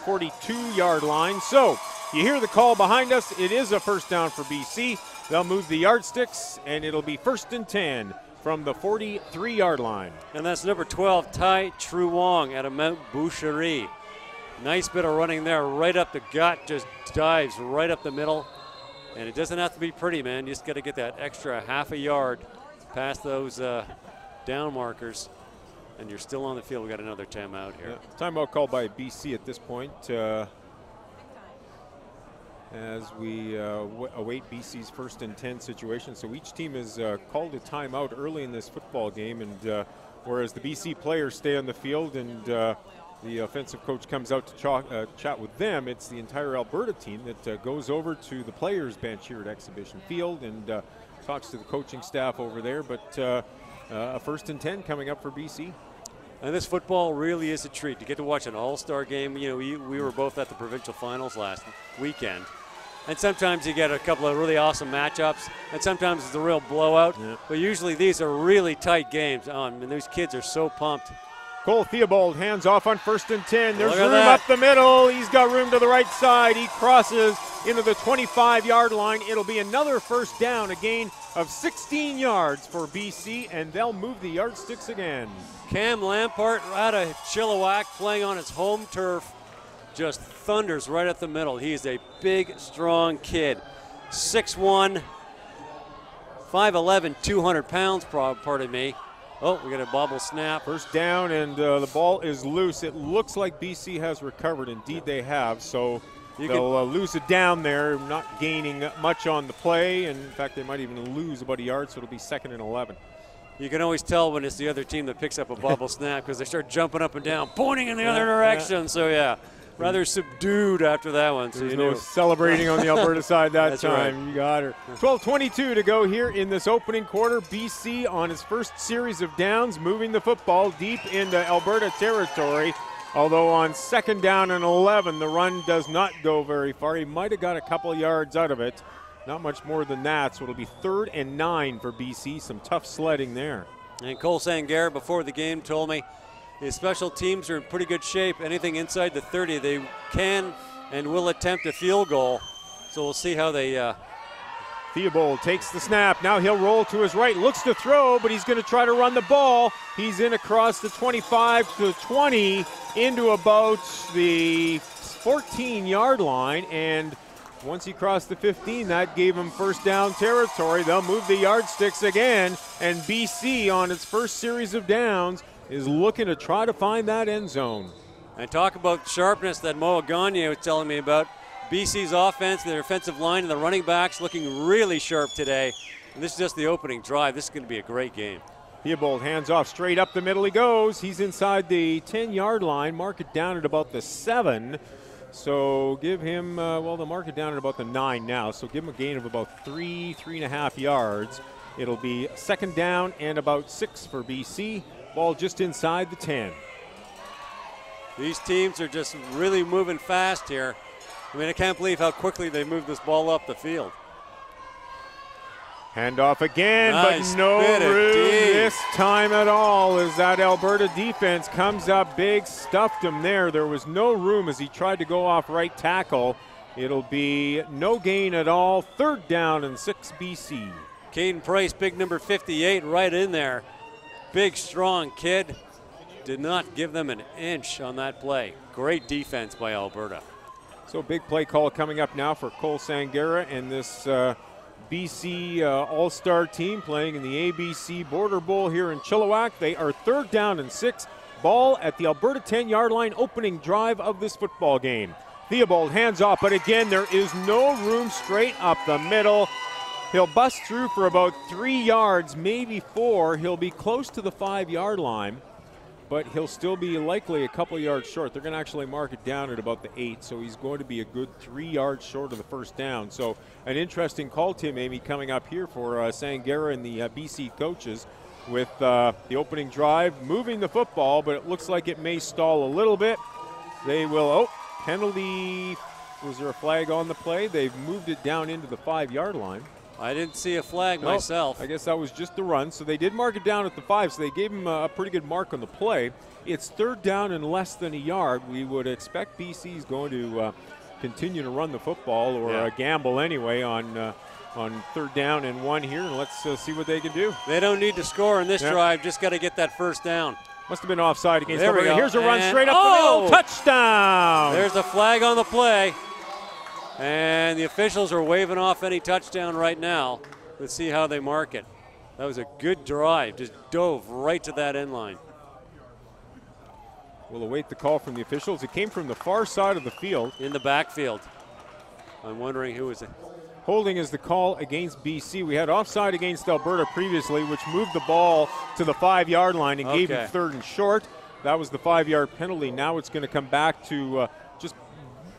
42-yard line. So you hear the call behind us. It is a first down for BC. They'll move the yardsticks, and it'll be 1st and 10 from the 43-yard line. And that's number 12, Tai Truong out of Mount Boucherie. Nice bit of running there, right up the gut, just dives right up the middle. And it doesn't have to be pretty, man. You just got to get that extra half a yard past those down markers, and you're still on the field. We got another timeout here. Yeah, timeout called by BC at this point as we await BC's 1st and 10 situation. So each team has called a timeout early in this football game, and whereas the BC players stay on the field and the offensive coach comes out to chat with them, it's the entire Alberta team that goes over to the players' bench here at Exhibition Field and talks to the coaching staff over there. But a 1st and 10 coming up for BC. And this football really is a treat. To get to watch an all-star game. You know, we were both at the provincial finals last weekend. And sometimes you get a couple of really awesome matchups, and sometimes it's a real blowout. Yeah. But usually these are really tight games, and these kids are so pumped. Cole Theobald hands off on 1st and 10. There's Look at room that. up the middle. He's got room to the right side. He crosses into the 25-yard line. It'll be another first down, a gain of 16 yards for BC, and they'll move the yardsticks again. Cam Lampart out of Chilliwack, playing on his home turf, just thunders right at the middle. He is a big, strong kid. 6'1", 5'11", 200 pounds, pardon me. Oh, we got a bobble snap. First down, and the ball is loose. It looks like BC has recovered. Indeed, they have. So they'll lose it down there, not gaining much on the play. And in fact, they might even lose about a yard, so it'll be 2nd and 11. You can always tell when it's the other team that picks up a bobble snap because they start jumping up and down, pointing in the other direction. So, yeah, rather subdued after that one. So There's you no knew. celebrating on the Alberta side that That's time. right. You got her. 12:22 to go here in this opening quarter. BC on its first series of downs, moving the football deep into Alberta territory. Although on 2nd down and 11, the run does not go very far. He might have got a couple yards out of it. Not much more than that. So it'll be 3rd and 9 for BC. Some tough sledding there. And Cole Sangare before the game told me his special teams are in pretty good shape. Anything inside the 30, they can and will attempt a field goal. So we'll see how they. Theobald takes the snap. Now he'll roll to his right, looks to throw, but he's going to try to run the ball. He's in across the 25 to 20 into about the 14-yard line, and once he crossed the 15, that gave him first down territory. They'll move the yardsticks again, and BC on its first series of downs is looking to try to find that end zone. And talk about sharpness that Moa Gagne was telling me about. BC's offense, their offensive line, and the running backs looking really sharp today. And this is just the opening drive. This is going to be a great game. Theobald hands off straight up the middle he goes. He's inside the 10-yard line. Mark it down at about the 7. So give him, well, they'll mark it down at about the 9 now. So give him a gain of about 3.5 yards. It'll be 2nd down and about 6 for BC. Ball just inside the 10. These teams are just really moving fast here. I mean, I can't believe how quickly they moved this ball up the field. Handoff again, Nice but no bit of room D. this time at all as that Alberta defense comes up big, stuffed him there. There was no room as he tried to go off right tackle. It'll be no gain at all. 3rd down and 6 BC. Caden Price, big number 58, right in there. Big, strong kid. Did not give them an inch on that play. Great defense by Alberta. So big play call coming up now for Cole Sangara and this BC All-Star team playing in the ABC Border Bowl here in Chilliwack. They are 3rd down and 6. Ball at the Alberta 10-yard line, opening drive of this football game. Theobald hands off, but again, there is no room straight up the middle. He'll bust through for about 3 yards, maybe 4. He'll be close to the 5-yard line, but he'll still be likely a couple yards short. They're going to actually mark it down at about the 8, so he's going to be a good 3 yards short of the first down. So an interesting call, Tim Amy, coming up here for Sangara and the BC coaches with the opening drive, moving the football, but it looks like it may stall a little bit. They will, penalty. Was there a flag on the play? They've moved it down into the 5-yard line. I didn't see a flag myself. I guess that was just the run. So they did mark it down at the 5, so they gave him a pretty good mark on the play. It's 3rd down and less than a yard. We would expect BC is going to continue to run the football or gamble anyway on 3rd down and 1 here, and let's see what they can do. They don't need to score in this drive, just got to get that 1st down. Must have been offside against There we Alberta. go. Here's a run And- straight up the middle. Touchdown! There's the flag on the play. And the officials are waving off any touchdown right now. Let's see how they mark it. That was a good drive. Just dove right to that end line. We'll await the call from the officials. It came from the far side of the field. In the backfield. I'm wondering who was it. Holding is the call against BC. We had offside against Alberta previously, which moved the ball to the 5-yard line and gave him 3rd and short. That was the 5-yard penalty. Now it's going to come back to just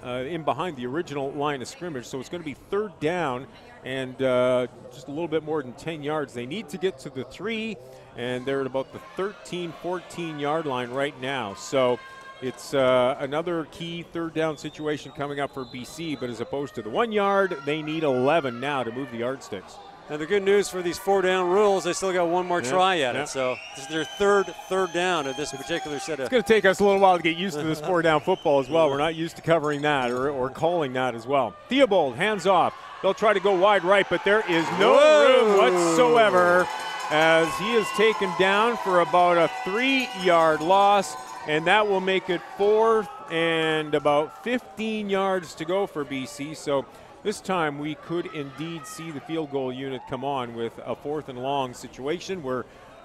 in behind the original line of scrimmage. So it's going to be 3rd down and just a little bit more than 10 yards. They need to get to the 3, and they're at about the 13, 14-yard line right now. So it's another key 3rd down situation coming up for BC, but as opposed to the 1 yard, they need 11 now to move the yardsticks. And the good news for these 4-down rules, they still got one more try at it. So this is their third down at this particular set of. It's going to take us a little while to get used to this 4-down football as well. We're not used to covering that or calling that as well. Theobald, hands off. They'll try to go wide right, but there is no room whatsoever as he is taken down for about a 3-yard loss, and that will make it 4th and about 15 yards to go for BC. So this time we could indeed see the field goal unit come on with a 4th and long situation. We're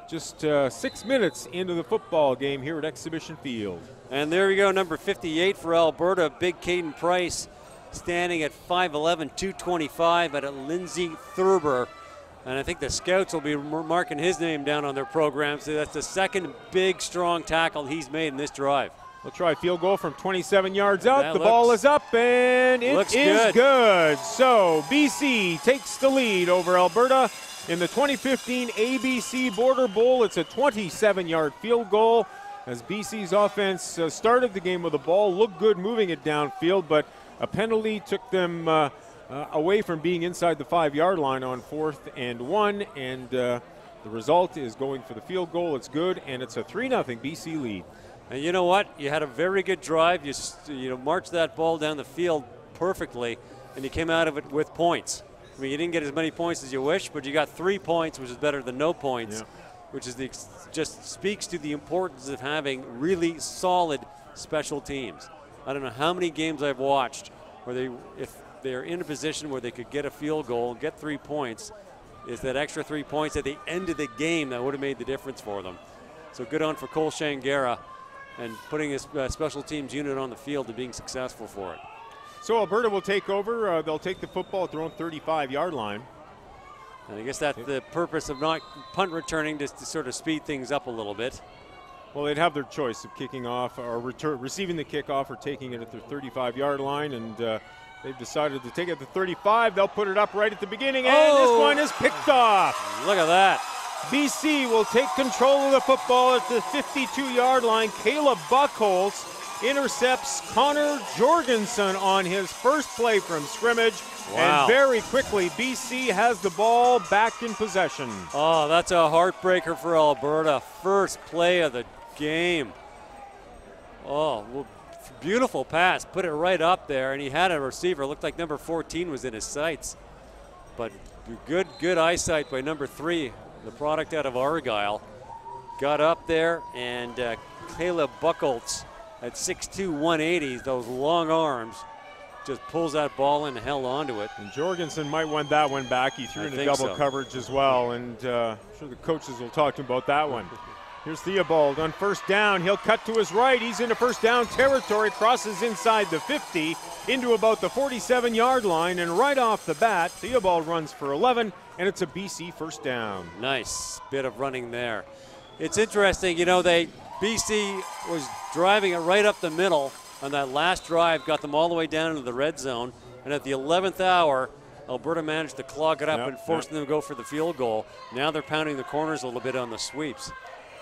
just 6 minutes into the football game here at Exhibition Field. And there we go, number 58 for Alberta, Big Caden Price, standing at 5'11", 225 at Lindsay Thurber. And I think the scouts will be marking his name down on their program. So that's the 2nd big, strong tackle he's made in this drive. We'll try a field goal from 27 yards out. That The ball is up, and it is good. So BC takes the lead over Alberta in the 2015 ABC Border Bowl. It's a 27-yard field goal as BC's offense started the game with the ball, looked good moving it downfield, but a penalty took them away from being inside the 5-yard line on 4th and 1, and the result is going for the field goal. It's good, and it's a 3-0 BC lead. And you know what? You had a very good drive. You marched that ball down the field perfectly, and you came out of it with points. I mean, you didn't get as many points as you wish, but you got 3 points, which is better than no points, which is just speaks to the importance of having really solid special teams. I don't know how many games I've watched where if they're in a position where they could get a field goal, get 3 points, is that extra 3 points at the end of the game that would have made the difference for them. So good on for Cole Shangara and putting his special teams unit on the field and being successful for it. So Alberta will take over. They'll take the football at their own 35-yard line. And I guess that's the purpose of not punt returning, just to sort of speed things up a little bit. Well, they'd have their choice of kicking off or receiving the kickoff or taking it at their 35-yard line, and they've decided to take it at the 35. They'll put it up right at the beginning, and this one is picked off. Look at that. BC will take control of the football at the 52-yard line. Caleb Buckholz intercepts Connor Jorgensen on his first play from scrimmage. Wow. And very quickly, BC has the ball back in possession. Oh, that's a heartbreaker for Alberta. First play of the game. Oh, well, beautiful pass. Put it right up there, and he had a receiver. Looked like number 14 was in his sights. But good eyesight by number 3, the product out of Argyle. Got up there, and Caleb Buckholz at 6'2", 180, those long arms, just pulls that ball in and held onto it. And Jorgensen might want that one back. He threw into double coverage as well, and I'm sure the coaches will talk to him about that one. Here's Theobald on first down. He'll cut to his right. He's into first down territory, crosses inside the 50 into about the 47-yard line, and right off the bat, Theobald runs for 11, and it's a BC first down. Nice bit of running there. It's interesting, BC was driving it right up the middle on that last drive, got them all the way down into the red zone, and at the 11th hour, Alberta managed to clog it up and force them to go for the field goal. Now they're pounding the corners a little bit on the sweeps.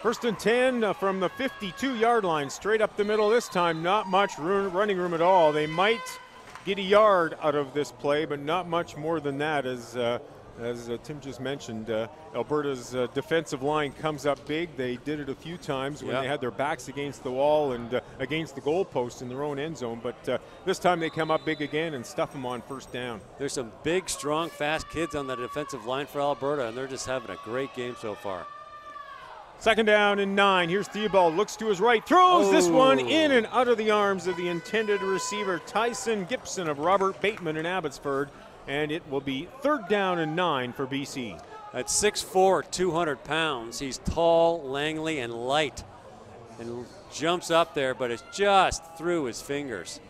First and 10 from the 52-yard line, straight up the middle this time. Not much running room at all. They might get a yard out of this play, but not much more than that as As Tim just mentioned, Alberta's defensive line comes up big. They did it a few times when they had their backs against the wall and against the goalpost in their own end zone, but this time they come up big again and stuff them on first down. There's some big, strong, fast kids on the defensive line for Alberta, and they're just having a great game so far. 2nd down and 9. Here's Theobald, looks to his right, throws this one in and out of the arms of the intended receiver, Tyson Gibson of Robert Bateman in Abbotsford. And it will be 3rd down and 9 for BC. At 6'4", 200 pounds, he's tall, Langley, and light. And jumps up there, but it's just through his fingers.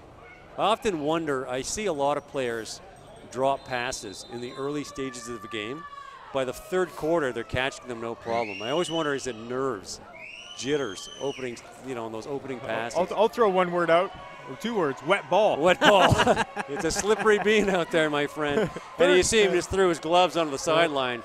I often wonder, I see a lot of players drop passes in the early stages of the game. By the 3rd quarter, they're catching them no problem. I always wonder, is it nerves, jitters, opening, on those opening passes? I'll throw one word out. Or 2 words, wet ball. Wet ball. It's a slippery bean out there, my friend. And you see him just threw his gloves onto the sideline.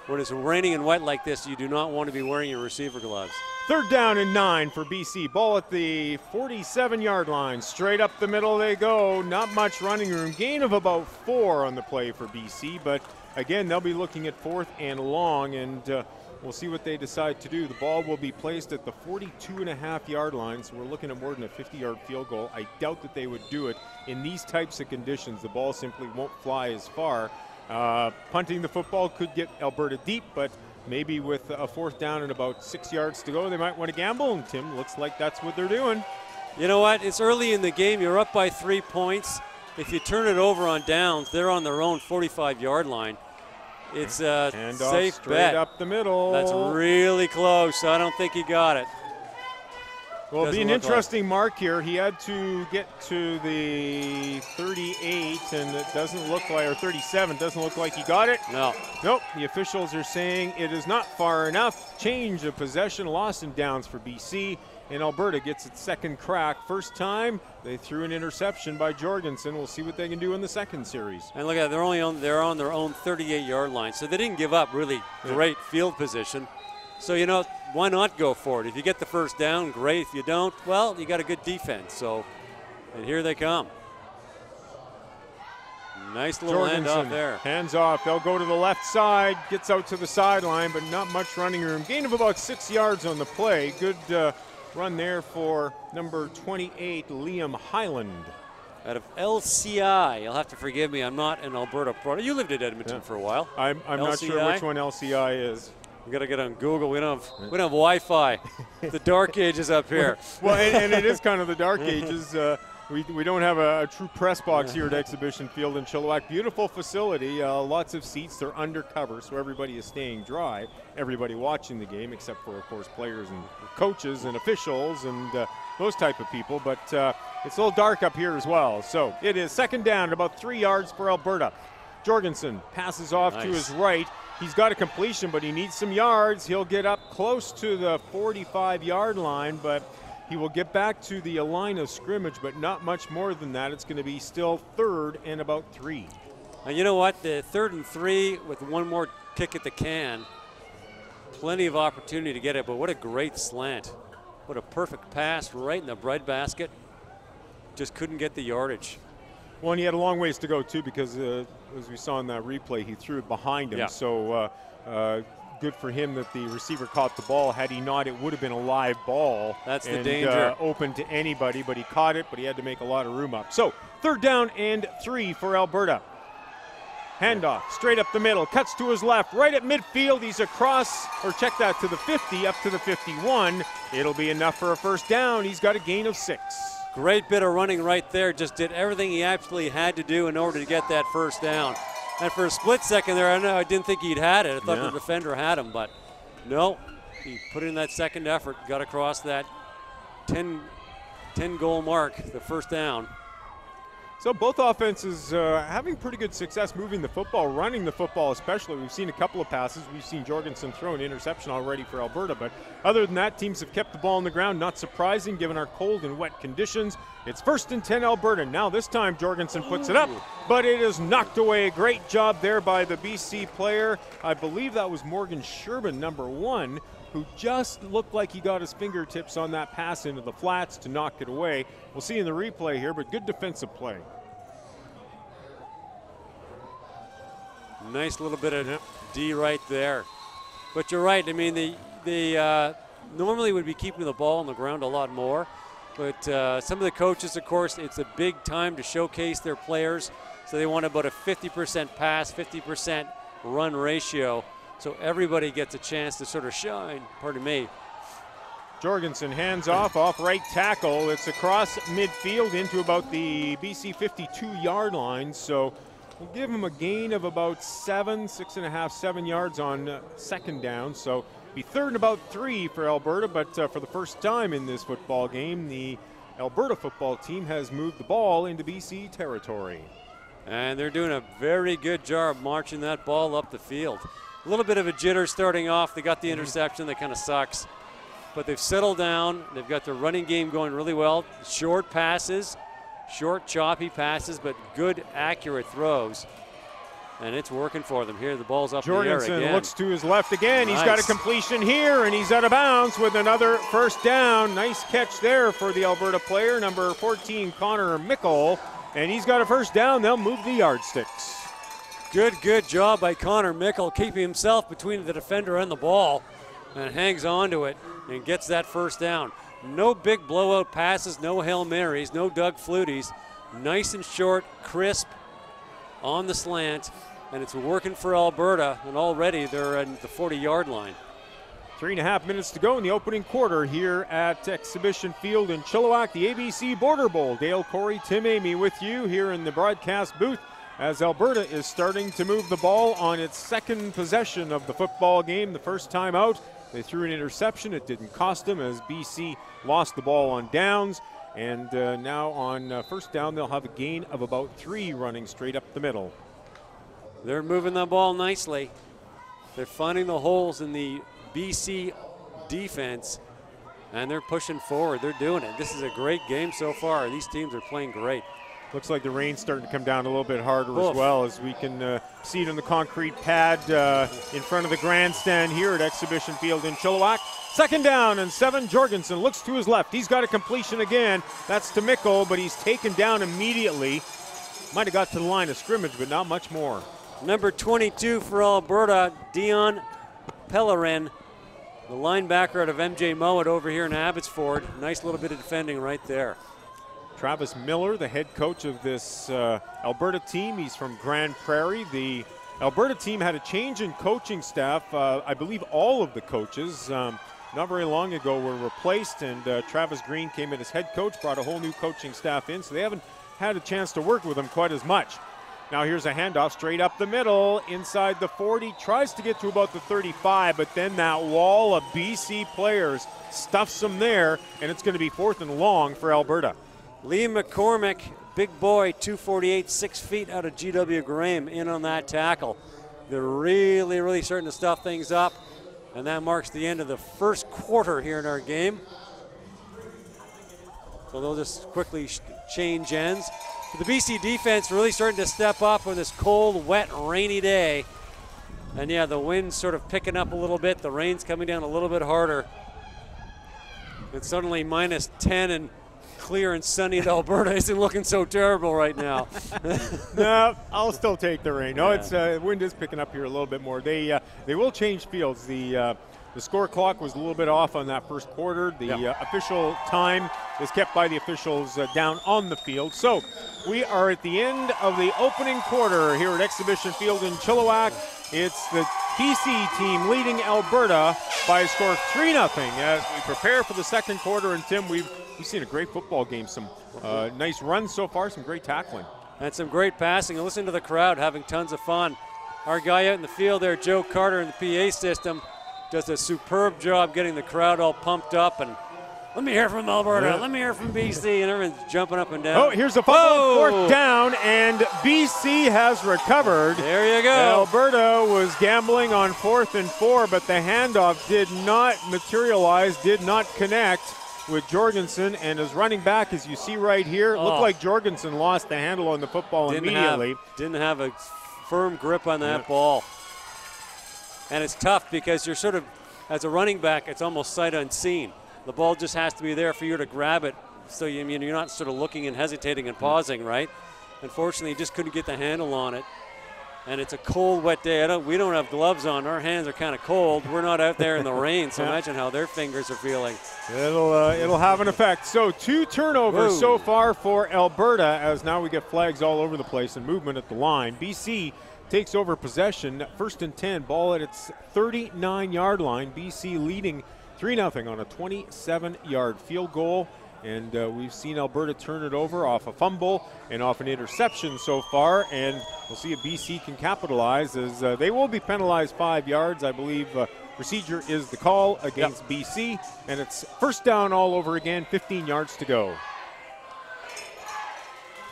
When it's raining and wet like this, you do not want to be wearing your receiver gloves. 3rd down and 9 for BC. Ball at the 47-yard line. Straight up the middle they go. Not much running room. Gain of about 4 on the play for BC. But, again, they'll be looking at 4th and long, and we'll see what they decide to do. The ball will be placed at the 42.5-yard line, so we're looking at more than a 50-yard field goal. I doubt that they would do it in these types of conditions. The ball simply won't fly as far. Punting the football could get Alberta deep, but maybe with a 4th down and about 6 yards to go, they might want to gamble, and Tim, looks like that's what they're doing. You know what? It's early in the game. You're up by 3 points. If you turn it over on downs, they're on their own 45-yard line. It's a safe straight bet. Up the middle. That's really close. I don't think he got it. Well, it'll be an interesting mark here. He had to get to the 38, and it doesn't look like, or 37, doesn't look like he got it. No. Nope. The officials are saying it is not far enough. Change of possession, loss and downs for BC. And Alberta gets its 2nd crack. First time they threw an interception by Jorgensen. We'll see what they can do in the 2nd series. And look at it, they're on their own 38-yard line, so they didn't give up really great field position. So why not go for it? If you get the 1st down, great. If you don't, well, you got a good defense. So, and here they come. Nice little handoff there. Hands off. They'll go to the left side. Gets out to the sideline, but not much running room. Gain of about 6 yards on the play. Good run there for number 28, Liam Highland. Out of LCI. You'll have to forgive me. I'm not an Alberta product. You lived in Edmonton for a while. I'm not sure which one LCI is. We got to get on Google. We don't have Wi-Fi. The dark ages up here. Well, and it is kind of the dark ages. We don't have a true press box here at Exhibition Field in Chilliwack. Beautiful facility, lots of seats. They're undercover, so everybody is staying dry. Everybody watching the game, except for, of course, players and coaches and officials and those type of people. But it's a little dark up here as well. So it is 2nd down, about 3 yards for Alberta. Jorgensen passes off to his right. He's got a completion, but he needs some yards. He'll get up close to the 45-yard line, but he will get back to the line of scrimmage, but not much more than that. It's going to be still 3rd and about 3. And you know what? The 3rd and 3 with one more kick at the can. Plenty of opportunity to get it, but what a great slant. What a perfect pass right in the breadbasket. Just couldn't get the yardage. Well, and he had a long ways to go, too, because as we saw in that replay, he threw it behind him. Yeah. So good for him that the receiver caught the ball. Had he not, it would have been a live ball. That's the danger. Open to anybody, but he caught it, but he had to make a lot of room up. So 3rd down and 3 for Alberta. Handoff, straight up the middle, cuts to his left, right at midfield. He's across, or check that, to the 50, up to the 51. It'll be enough for a 1st down. He's got a gain of 6. Great bit of running right there. Just did everything he absolutely had to do in order to get that 1st down. And for a split second there, I didn't think he'd had it. I thought the defender had him, but no. He put in that 2nd effort, got across that 10-goal mark, the 1st down. So both offenses having pretty good success moving the football, running the football especially. We've seen a couple of passes. We've seen Jorgensen throw an interception already for Alberta. But other than that, teams have kept the ball on the ground. Not surprising given our cold and wet conditions. It's 1st and 10 Alberta. Now this time Jorgensen puts it up, but it is knocked away. Great job there by the BC player. I believe that was Morgan Sherman, number 1, who just looked like he got his fingertips on that pass into the flats to knock it away. We'll see in the replay here, but good defensive play. Nice little bit of D right there. But you're right. I mean, they normally would be keeping the ball on the ground a lot more. But some of the coaches, of course, it's a big time to showcase their players. So they want about a 50% pass, 50% run ratio. So everybody gets a chance to sort of shine, pardon me. Jorgensen hands off right tackle. It's across midfield into about the BC 52-yard line. So we'll give him a gain of about 6.5, 7 yards on second down. So be third and about 3 for Alberta, but for the first time in this football game, the Alberta football team has moved the ball into BC territory. And they're doing a very good job marching that ball up the field. A little bit of a jitter starting off. They got the interception. That kind of sucks. But they've settled down. They've got their running game going really well. Short passes, short choppy passes, but good accurate throws. And it's working for them here. The ball's up in the air again. Jorgensen looks to his left again. Nice. He's got a completion here, and he's out of bounds with another first down. Nice catch there for the Alberta player, number 14, Connor Mickle. And he's got a first down. They'll move the yardsticks. Good job by Connor Mickle, keeping himself between the defender and the ball, and hangs on to it and gets that first down. No big blowout passes, no Hail Marys, no Doug Fluties. Nice and short, crisp on the slant, and it's working for Alberta, and already they're at the 40-yard line. 3.5 minutes to go in the opening quarter here at Exhibition Field in Chilliwack, the ABC Border Bowl. Dale Corey, Tim Amy with you here in the broadcast booth as Alberta is starting to move the ball on its second possession of the football game. The first time out, they threw an interception. It didn't cost them as BC lost the ball on downs. And now on first down, they'll have a gain of about 3 running straight up the middle. They're moving the ball nicely. They're finding the holes in the BC defense, and they're pushing forward. They're doing it. This is a great game so far. These teams are playing great. Looks like the rain's starting to come down a little bit harder as well, as we can see it on the concrete pad in front of the grandstand here at Exhibition Field in Chilliwack. Second down and 7. Jorgensen looks to his left. He's got a completion again. That's to Mickle, but he's taken down immediately. Might have got to the line of scrimmage, but not much more. Number 22 for Alberta, Dion Pellerin, the linebacker out of MJ Mowat over here in Abbotsford. Nice little bit of defending right there. Travis Miller, the head coach of this Alberta team. He's from Grand Prairie. The Alberta team had a change in coaching staff. I believe all of the coaches not very long ago were replaced, and Travis Green came in as head coach, brought a whole new coaching staff in, so they haven't had a chance to work with him quite as much. Now here's a handoff straight up the middle, inside the 40, tries to get to about the 35, but then that wall of BC players stuffs them there, and it's going to be 4th and long for Alberta. Lee McCormick, big boy, 248, 6 feet out of GW Graham in on that tackle. They're really starting to stuff things up, and that marks the end of the first quarter here in our game. So they'll just quickly change ends. But the BC defense really starting to step up on this cold, wet, rainy day. And yeah, the wind's sort of picking up a little bit. The rain's coming down a little bit harder. It's suddenly minus 10 and clear and sunny at Alberta isn't looking so terrible right now. No, I'll still take the rain. No, it's wind is picking up here a little bit more. They will change fields. The score clock was a little bit off on that first quarter. The official time is kept by the officials down on the field. So we are at the end of the opening quarter here at Exhibition Field in Chilliwack. It's the BC team leading Alberta by a score of 3-0 as we prepare for the second quarter. And Tim, we've seen a great football game. Some nice runs so far, some great tackling. And some great passing. And listen to the crowd having tons of fun. Our guy out in the field there, Joe Carter, in the PA system, does a superb job getting the crowd all pumped up. And let me hear from Alberta, let me hear from BC, and everyone's jumping up and down. Oh, here's a fumble, 4th down, and BC has recovered. There you go. Alberta was gambling on 4th and 4, but the handoff did not materialize, did not connect with Jorgensen, and his running back, as you see right here, looked like Jorgensen lost the handle on the football immediately. Didn't have a firm grip on that ball. And it's tough because you're sort of, as a running back, it's almost sight unseen. The ball just has to be there for you to grab it. So you're not sort of looking and hesitating and pausing, right? Unfortunately, he just couldn't get the handle on it. and it's a cold, wet day. We don't have gloves on. Our hands are kind of cold. We're not out there in the rain, so imagine how their fingers are feeling. It'll have an effect. So 2 turnovers so far for Alberta, as now we get flags all over the place and movement at the line. BC takes over possession, 1st and 10, ball at its 39-yard line. BC leading 3-0 on a 27-yard field goal. And we've seen Alberta turn it over off a fumble and off an interception so far. And we'll see if BC can capitalize, as they will be penalized 5 yards. I believe procedure is the call against BC. And it's 1st down all over again, 15 yards to go.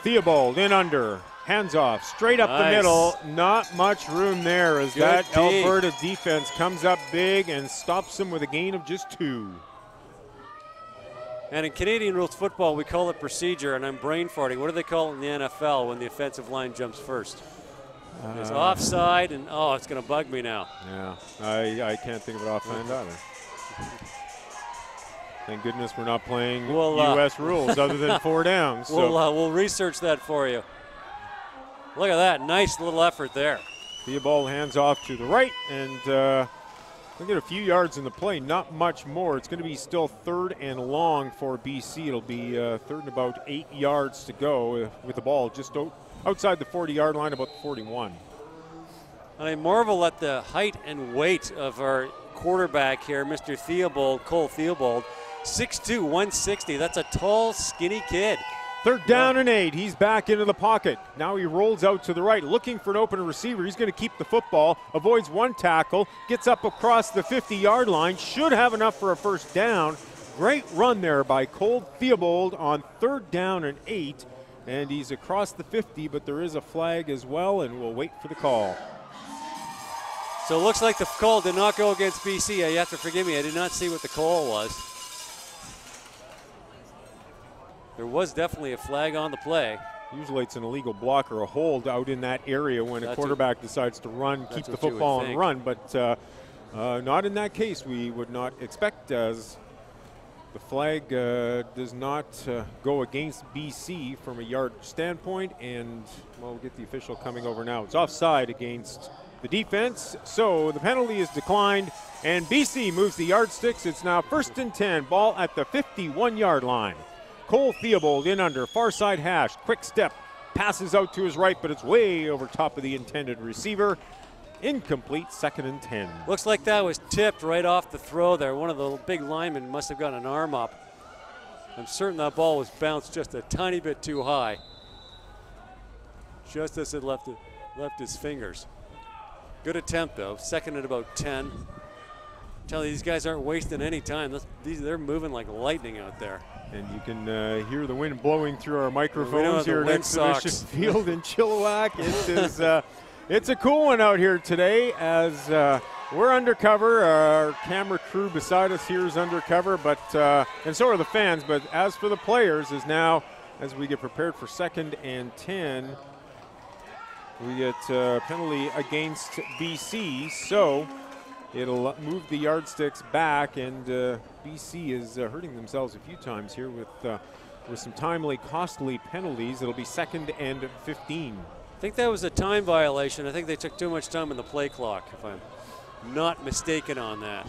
Theobald in under, hands off, straight up the middle. Not much room there, as that Alberta defense comes up big and stops them with a gain of just 2. And in Canadian rules football, we call it procedure, and I'm brain farting. What do they call it in the NFL when the offensive line jumps first? It's offside, and it's going to bug me now. Yeah, I can't think of it offhand either. Thank goodness we're not playing U.S. rules other than 4 downs. So. We'll research that for you. Look at that, nice little effort there. Theobald hands off to the right, and we'll get a few yards in the play, not much more. It's going to be still 3rd and long for BC. It'll be 3rd and about 8 yards to go with the ball just outside the 40-yard line, about the 41. I marvel at the height and weight of our quarterback here, Mr. Theobald, Cole Theobald. 6'2", 160. That's a tall, skinny kid. 3rd down and 8. He's back into the pocket. Now he rolls out to the right, looking for an open receiver. He's going to keep the football, avoids 1 tackle, gets up across the 50-yard line, should have enough for a 1st down. Great run there by Cole Theobald on 3rd down and 8. And he's across the 50, but there is a flag as well, and we'll wait for the call. So it looks like the call did not go against BC. You have to forgive me. I did not see what the call was. There was definitely a flag on the play. Usually it's an illegal block or a hold out in that area when a quarterback decides to run, keep the football on the run, but not in that case. We would not expect, as the flag does not go against BC from a yard standpoint, and we'll get the official coming over now. It's offside against the defense, so the penalty is declined, and BC moves the yardsticks. It's now 1st and 10, ball at the 51-yard line. Cole Theobald in under, far side hash, quick step, passes out to his right, but it's way over top of the intended receiver. Incomplete, 2nd and 10. Looks like that was tipped right off the throw there. One of the big linemen must have got an arm up. I'm certain that ball was bounced just a tiny bit too high, just as it left his fingers. Good attempt, though. 2nd and about 10. I'm telling you, these guys aren't wasting any time. They're moving like lightning out there. And you can hear the wind blowing through our microphones here at Exhibition Field in Chilliwack. It's a cool one out here today, as we're undercover. Our camera crew beside us here is undercover, but and so are the fans. But as for the players, is now, as we get prepared for 2nd and 10, we get penalty against BC. So it'll move the yardsticks back, and BC is hurting themselves a few times here with some timely, costly penalties. It'll be 2nd and 15. I think that was a time violation. I think they took too much time on the play clock, if I'm not mistaken on that.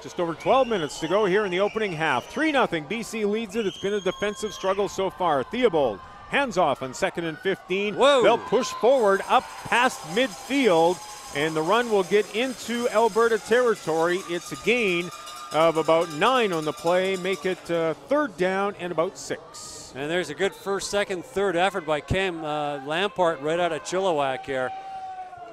Just over 12 minutes to go here in the opening half. 3-0, BC leads it. It's been a defensive struggle so far. Theobald hands off on 2nd and 15. Whoa. They'll push forward up past midfield, and the run will get into Alberta territory. It's a gain of about 9 on the play, make it 3rd down and about 6. And there's a good 1st, 2nd, 3rd effort by Cam Lampart right out of Chilliwack here.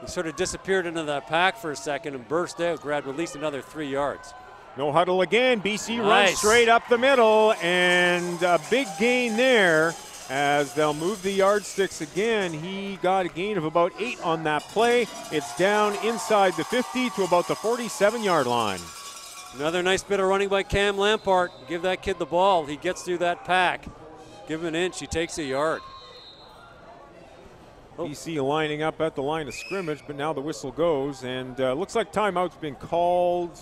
He sort of disappeared into that pack for a second and burst out, grabbed at least another 3 yards. No huddle again. BC runs straight up the middle, and a big gain there as they'll move the yardsticks again. He got a gain of about 8 on that play. It's down inside the 50 to about the 47-yard line. Another nice bit of running by Cam Lampart. Give that kid the ball. He gets through that pack. Give him an inch. He takes a yard. BC lining up at the line of scrimmage, but now the whistle goes, and looks like timeout's been called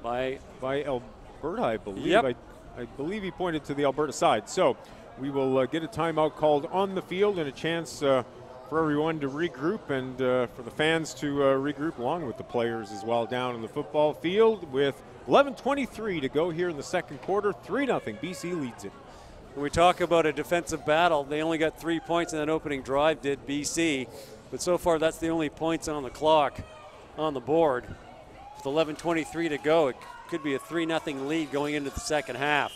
by Alberta, I believe. Yep. I believe he pointed to the Alberta side. So we will get a timeout called on the field and a chance for everyone to regroup and for the fans to regroup along with the players as well down in the football field with 11:23 to go here in the second quarter. 3-0 BC leads it. When we talk about a defensive battle, they only got 3 points in that opening drive, did BC. But so far, that's the only points on the clock on the board. With 11:23 to go, it could be a 3-0 lead going into the second half.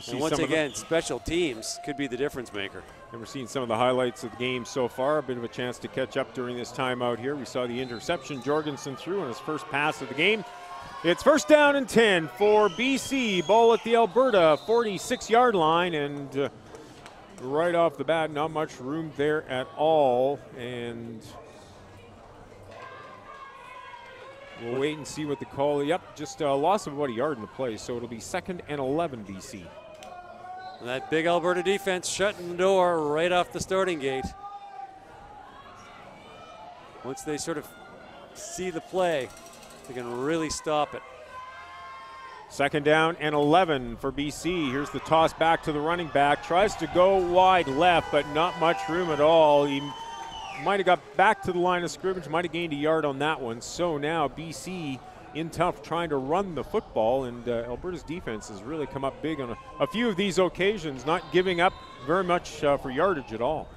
And once again, special teams could be the difference maker. And we're seeing some of the highlights of the game so far. A bit of a chance to catch up during this timeout here. We saw the interception Jorgensen threw on his first pass of the game. It's first down and 10 for BC. Ball at the Alberta 46-yard line, and right off the bat, not much room there at all. And we'll wait and see what the call. Yep, just a loss of about a yard in the play, so it'll be 2nd and 11 BC. And that big Alberta defense shutting the door right off the starting gate. Once they sort of see the play, they can really stop it. 2nd down and 11 for BC. Here's the toss back to the running back. Tries to go wide left, but not much room at all. He might have got back to the line of scrimmage, might have gained a yard on that one. So now BC in tough trying to run the football, and Alberta's defense has really come up big on a few of these occasions, not giving up very much for yardage at all.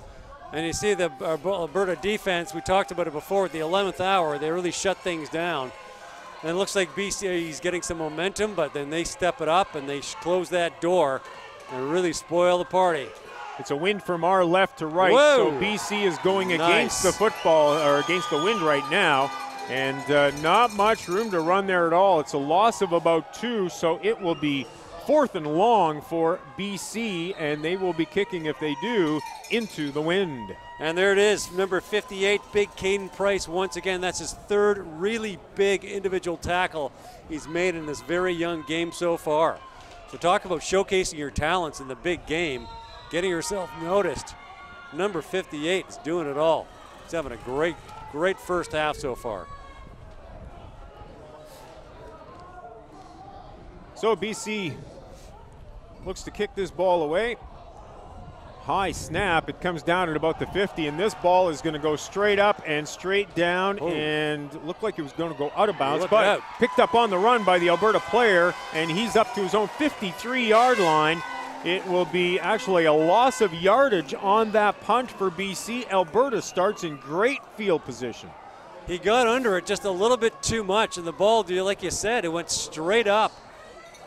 And you see the Alberta defense, we talked about it before, at the 11th hour, they really shut things down. And it looks like BC is getting some momentum, but then they step it up and they close that door and really spoil the party. It's a wind from our left to right, Whoa. so BC is going against the football, or against the wind right now, and not much room to run there at all. It's a loss of about 2, so it will be 4th and long for BC, and they will be kicking, if they do, into the wind. And there it is, number 58, big Caden Price. Once again, that's his 3rd really big individual tackle he's made in this very young game so far. So talk about showcasing your talents in the big game, getting yourself noticed. Number 58 is doing it all. He's having a great first half so far. So BC looks to kick this ball away. High snap, it comes down at about the 50, and this ball is going to go straight up and straight down, and looked like it was going to go out of bounds, but picked up on the run by the Alberta player, and he's up to his own 53-yard line. It will be actually a loss of yardage on that punt for BC. Alberta starts in great field position. He got under it just a little bit too much, and the ball, like you said, it went straight up,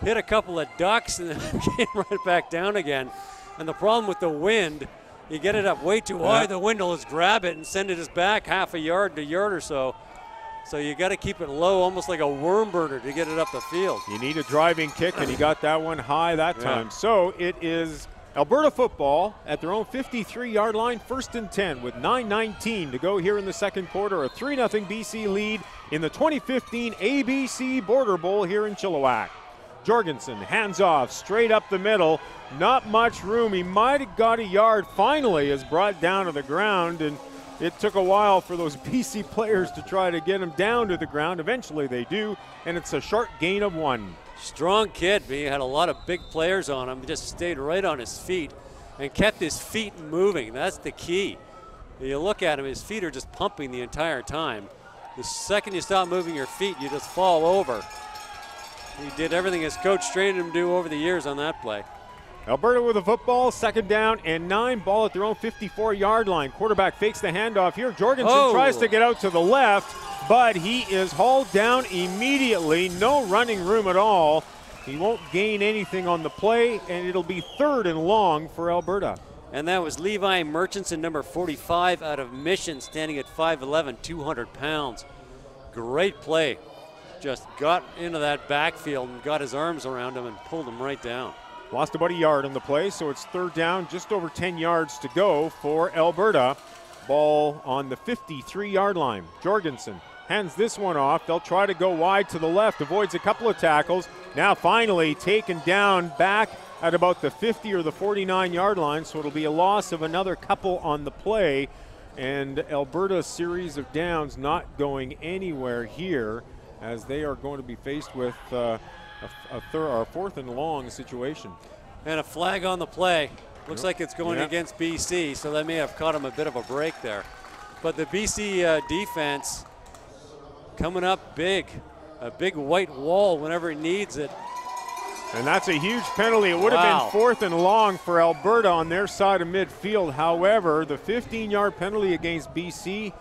hit a couple of ducks, and then came right back down again. And the problem with the wind, you get it up way too high, the wind will just grab it and send it back half a yard to a yard or so. So you got to keep it low, almost like a worm burner, to get it up the field. You need a driving kick, and he got that one high that time. So it is Alberta football at their own 53-yard line, 1st and 10 with 9:19 to go here in the second quarter. A 3-0 BC lead in the 2015 ABC Border Bowl here in Chilliwack. Jorgensen, hands off, straight up the middle. Not much room. He might have got a yard. Finally is brought down to the ground, and it took a while for those BC players to try to get him down to the ground. Eventually they do, and it's a short gain of 1. Strong kid, but he had a lot of big players on him. He just stayed right on his feet and kept his feet moving. That's the key. You look at him, his feet are just pumping the entire time. The second you stop moving your feet, you just fall over. He did everything his coach trained him to do over the years on that play. Alberta with the football, 2nd down and 9, ball at their own 54-yard line. Quarterback fakes the handoff here. Jorgensen tries to get out to the left, but he is hauled down immediately. No running room at all. He won't gain anything on the play, and it'll be 3rd and long for Alberta. And that was Levi Murchison, number 45, out of Mission, standing at 5'11", 200 pounds. Great play. Just got into that backfield and got his arms around him and pulled him right down. Lost about a yard on the play, so it's 3rd down, just over 10 yards to go for Alberta. Ball on the 53-yard line. Jorgensen hands this one off. They'll try to go wide to the left, avoids a couple of tackles. Now finally taken down back at about the 50 or the 49-yard line, so it'll be a loss of another couple on the play. And Alberta's series of downs not going anywhere here, as they are going to be faced with a 4th and long situation. And a flag on the play. Looks like it's going against BC, so they may have caught him a bit of a break there. But the BC defense coming up big. A big white wall whenever it needs it. And that's a huge penalty. It would have been 4th and long for Alberta on their side of midfield. However, the 15-yard penalty against BC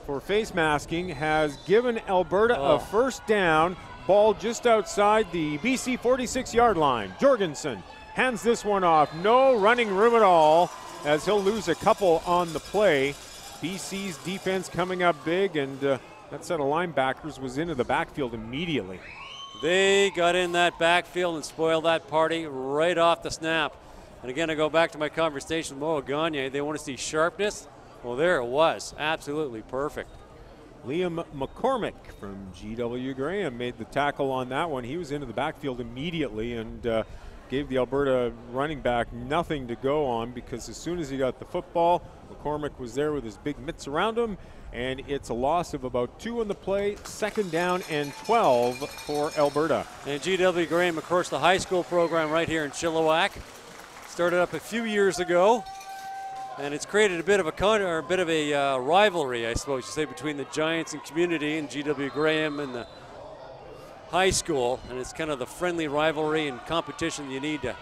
for face masking has given Alberta a first down. Ball just outside the BC 46-yard line. Jorgensen hands this one off. No running room at all, as he'll lose a couple on the play. BC's defense coming up big, and that set of linebackers was into the backfield immediately. They got in that backfield and spoiled that party right off the snap. And again, I go back to my conversation with Moa Gagne. They want to see sharpness. Well, there it was. Absolutely perfect. Liam McCormick from GW Graham made the tackle on that one. He was into the backfield immediately and gave the Alberta running back nothing to go on, because as soon as he got the football, McCormick was there with his big mitts around him, and it's a loss of about 2 on the play. 2nd down and 12 for Alberta. And GW Graham, of course, the high school program right here in Chilliwack. Started up a few years ago, and it's created a bit of a rivalry, I suppose you say, between the Giants and community and GW Graham and the high school. And it's kind of the friendly rivalry and competition you need to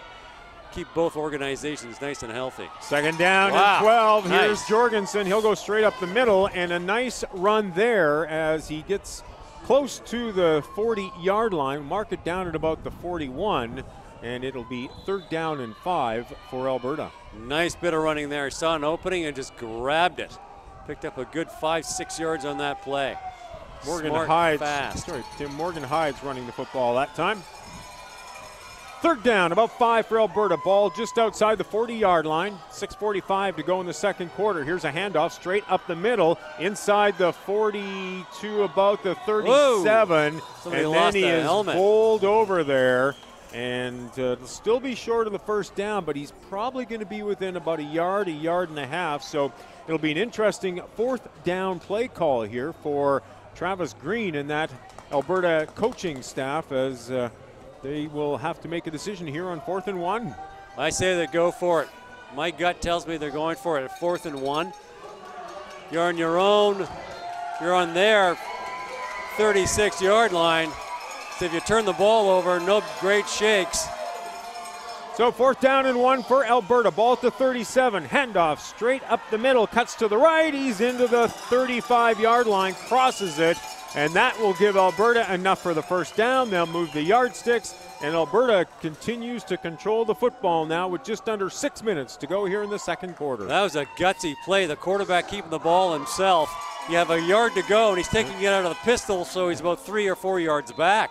keep both organizations nice and healthy. 2nd down and 12. Here's Jorgensen. He'll go straight up the middle, and a nice run there as he gets close to the 40-yard line. Mark it down at about the 41, and it'll be 3rd down and 5 for Alberta. Nice bit of running there. Saw an opening and just grabbed it. Picked up a good 5-6 yards on that play. Morgan Smart, Hyde's, fast. sorry, Tim Morgan Hyde's running the football that time. 3rd down, about 5 for Alberta. Ball just outside the 40-yard line. 6:45 to go in the 2nd quarter. Here's a handoff straight up the middle, inside the 42, about the 37. Somebody and lost then he a is helmet. bowled over there. And it'll still be short of the 1st down, but he's probably going to be within about a yard and a half. So it'll be an interesting 4th down play call here for Travis Green and that Alberta coaching staff, as they will have to make a decision here on 4th and 1. I say they go for it. My gut tells me they're going for it at 4th and 1. You're on your own. You're on their 36-yard line. So if you turn the ball over, no great shakes. So 4th down and 1 for Alberta. Ball to 37. Handoff straight up the middle. Cuts to the right. He's into the 35-yard line. Crosses it. And that will give Alberta enough for the 1st down. They'll move the yardsticks. And Alberta continues to control the football now with just under 6 minutes to go here in the 2nd quarter. That was a gutsy play. The quarterback keeping the ball himself. You have a yard to go, and he's taking it out of the pistol, so he's about 3 or 4 yards back.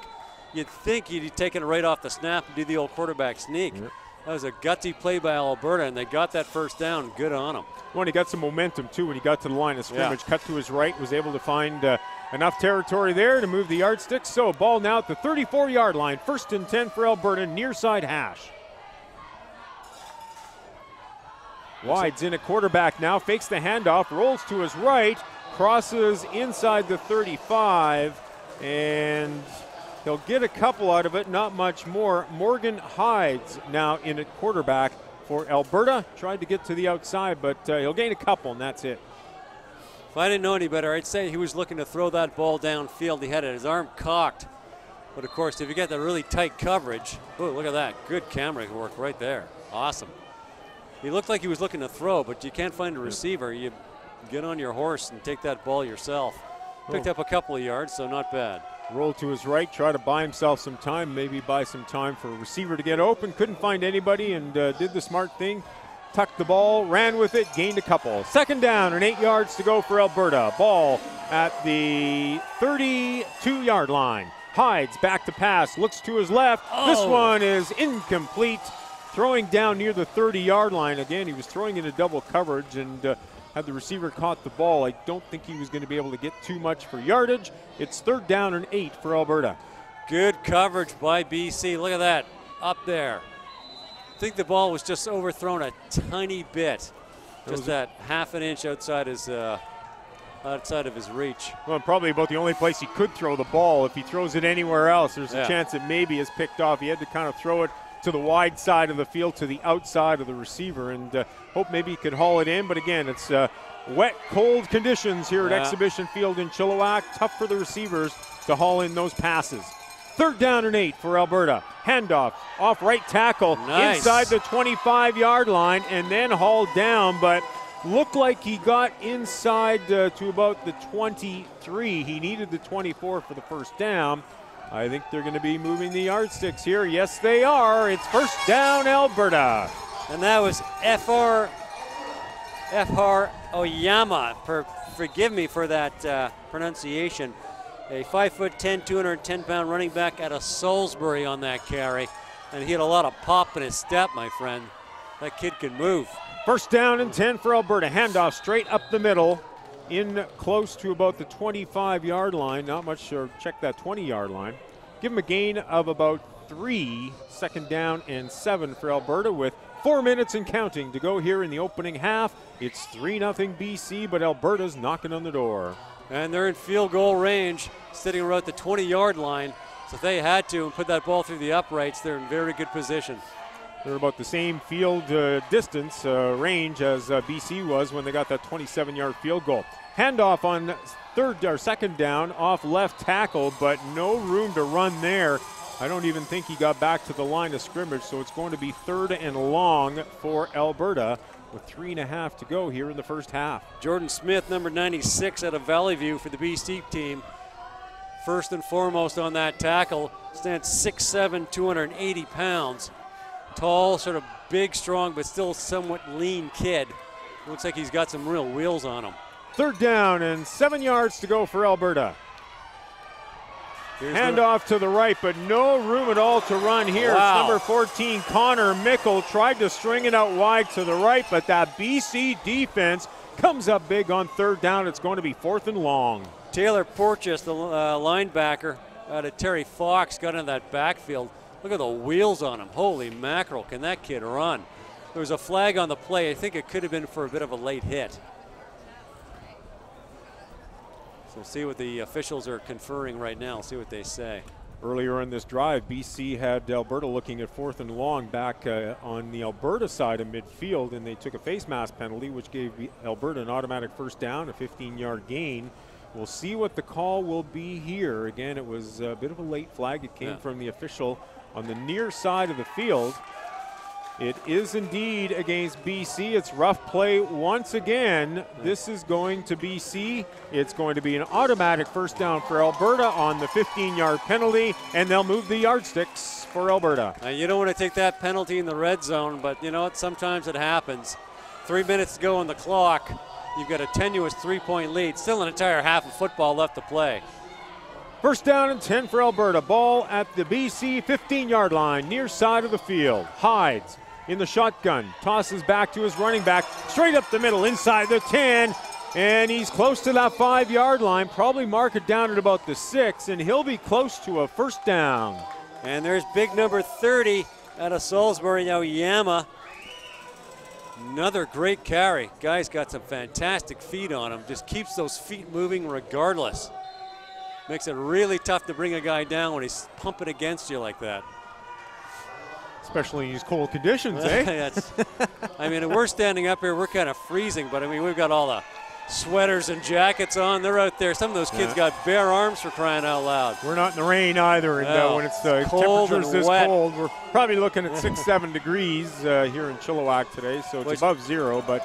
You'd think he'd taken it right off the snap and do the old quarterback sneak. Yep. That was a gutsy play by Alberta, and they got that 1st down. Good on him. When he got some momentum, too, when he got to the line of scrimmage, cut to his right, was able to find enough territory there to move the yardsticks. So ball now at the 34-yard line. 1st and 10 for Alberta, near side hash. Wide's in a quarterback now, fakes the handoff, rolls to his right, crosses inside the 35, and he'll get a couple out of it, not much more. Morgan Hyde's now in at quarterback for Alberta. Tried to get to the outside, but he'll gain a couple, and that's it. If I didn't know any better, I'd say he was looking to throw that ball downfield. He had his arm cocked. But, of course, if you get that really tight coverage, oh, look at that. Good camera work right there. Awesome. He looked like he was looking to throw, but you can't find a receiver. You get on your horse and take that ball yourself. Picked up a couple of yards, so not bad. Roll to his right, try to buy himself some time, maybe buy some time for a receiver to get open. Couldn't find anybody and did the smart thing. Tucked the ball, ran with it, gained a couple. 2nd down and 8 yards to go for Alberta. Ball at the 32-yard line. Hyde's back to pass, looks to his left. This one is incomplete. Throwing down near the 30-yard line. Again, he was throwing into double coverage, and had the receiver caught the ball, I don't think he was going to be able to get too much for yardage. It's 3rd down and 8 for Alberta. Good coverage by BC. Look at that, up there. I think the ball was just overthrown a tiny bit. Just that half an inch outside of his reach. Well, probably about the only place he could throw the ball. If he throws it anywhere else, there's a chance it maybe is picked off. He had to kind of throw it to the wide side of the field, to the outside of the receiver, and hope maybe he could haul it in. But again, it's wet, cold conditions here at Exhibition Field in Chilliwack. Tough for the receivers to haul in those passes. 3rd down and 8 for Alberta. Handoff off right tackle inside the 25-yard line and then hauled down, but looked like he got inside to about the 23. He needed the 24 for the first down. I think they're going to be moving the yardsticks here. Yes, they are. It's 1st down, Alberta. And that was F.R. Oyama. Forgive me for that pronunciation. A 5'10", 210-pound running back out of Salisbury on that carry. And he had a lot of pop in his step, my friend. That kid can move. 1st down and 10 for Alberta. Handoff straight up the middle, in close to about the 25-yard line. Not much, or check that 20-yard line. Give him a gain of about 3. 2nd down and 7 for Alberta with 4 minutes and counting to go here in the opening half. It's 3-0 BC, but Alberta's knocking on the door. And they're in field goal range, sitting around the 20-yard line. So if they had to and put that ball through the uprights, they're in very good position. They're about the same field distance range as BC was when they got that 27-yard field goal. Handoff on 2nd down off left tackle, but no room to run there. I don't even think he got back to the line of scrimmage, so it's going to be 3rd and long for Alberta with 3.5 to go here in the first half. Jordan Smith, number 96 out of Valley View for the BC team. First and foremost on that tackle, stands 6'7", 280 pounds. Tall, sort of big, strong, but still somewhat lean kid. Looks like he's got some real wheels on him. 3rd down and 7 yards to go for Alberta. Handoff to the right, but no room at all to run here. Wow. It's number 14, Connor Mickle, tried to string it out wide to the right, but that BC defense comes up big on 3rd down. It's going to be 4th and long. Taylor Porteous, the linebacker out of Terry Fox, got into that backfield. Look at the wheels on him. Holy mackerel, can that kid run? There was a flag on the play. I think it could have been for a bit of a late hit. So we'll see what the officials are conferring right now. See what they say. Earlier in this drive, BC had Alberta looking at 4th and long back on the Alberta side of midfield, and they took a face mask penalty, which gave Alberta an automatic 1st down, a 15-yard gain. We'll see what the call will be here. Again, it was a bit of a late flag. It came from the official on the near side of the field. It is indeed against BC. It's rough play once again. This is going to BC. It's going to be an automatic 1st down for Alberta on the 15-yard penalty, and they'll move the yardsticks for Alberta. You don't want to take that penalty in the red zone, but you know what? Sometimes it happens. 3 minutes to go on the clock. You've got a tenuous 3-point lead. Still an entire half of football left to play. 1st down and 10 for Alberta. Ball at the BC 15-yard line, near side of the field. Hides in the shotgun, tosses back to his running back, straight up the middle, inside the 10, and he's close to that 5-yard line. Probably mark it down at about the 6, and he'll be close to a 1st down. And there's big number 30 out of Salisbury, Oyama. Another great carry. Guy's got some fantastic feet on him. Just keeps those feet moving regardless. Makes it really tough to bring a guy down when he's pumping against you like that. Especially in these cold conditions, eh? I mean, we're standing up here, we're kind of freezing, but I mean, we've got all the sweaters and jackets on. They're out there. Some of those kids got bare arms for crying out loud. We're not in the rain either, and when it's temperatures this cold, we're probably looking at 6-7 degrees here in Chilliwack today, so it's above 0, but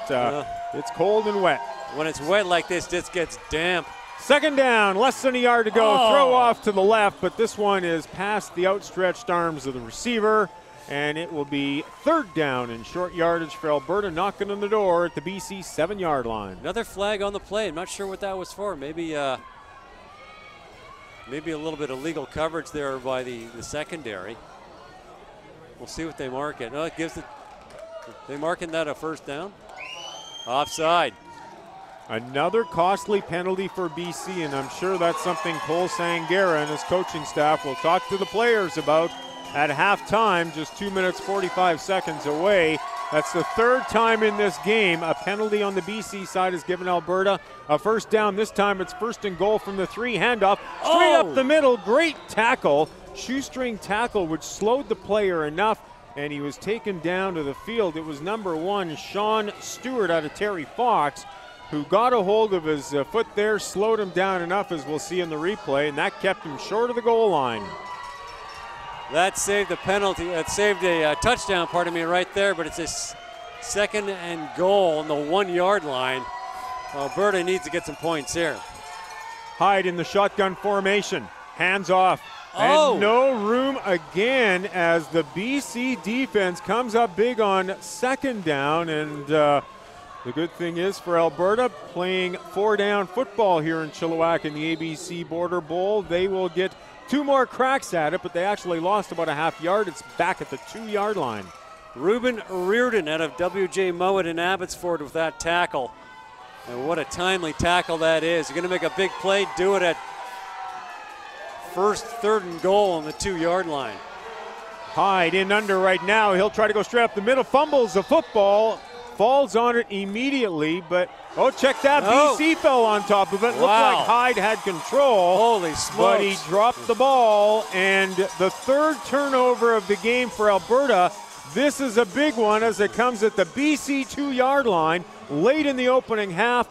it's cold and wet. When it's wet like this, it gets damp. 2nd down, less than a yard to go. Throw off to the left, but this one is past the outstretched arms of the receiver. And it will be 3rd down and short yardage for Alberta, knocking on the door at the BC 7-yard line. Another flag on the play. I'm not sure what that was for. Maybe a little bit of legal coverage there by the secondary. We'll see what they mark it. No, it gives it. They marking that a 1st down? Offside. Another costly penalty for BC, and I'm sure that's something Cole Sangera and his coaching staff will talk to the players about at halftime, just 2 minutes, 45 seconds away. That's the 3rd time in this game a penalty on the BC side has given Alberta a 1st down. This time it's 1st and goal from the 3, handoff straight up the middle. Great tackle, shoestring tackle, which slowed the player enough and he was taken down to the field. It was number 1, Sean Stewart out of Terry Fox, who got a hold of his foot there, slowed him down enough, as we'll see in the replay, and that kept him short of the goal line. That saved the penalty. That saved a touchdown, pardon me, right there, but it's a second and goal on the 1-yard line. Alberta needs to get some points here. Hyde in the shotgun formation, hands off. And no room again as the BC defense comes up big on second down. And the good thing is for Alberta, playing 4-down football here in Chilliwack in the ABC Border Bowl, they will get 2 more cracks at it, but they actually lost about a half yard. It's back at the 2-yard line. Reuben Reardon out of W.J. Mowat in Abbotsford with that tackle. And what a timely tackle that is. You're going to make a big play, do it at first, 3rd and goal on the 2-yard line. Hyde in under right now. He'll try to go straight up the middle, fumbles the football, falls on it immediately, but check that. BC fell on top of it. Looked like Hyde had control. Holy smokes. But he dropped the ball, and the 3rd turnover of the game for Alberta. This is a big one as it comes at the BC 2-yard line late in the opening half.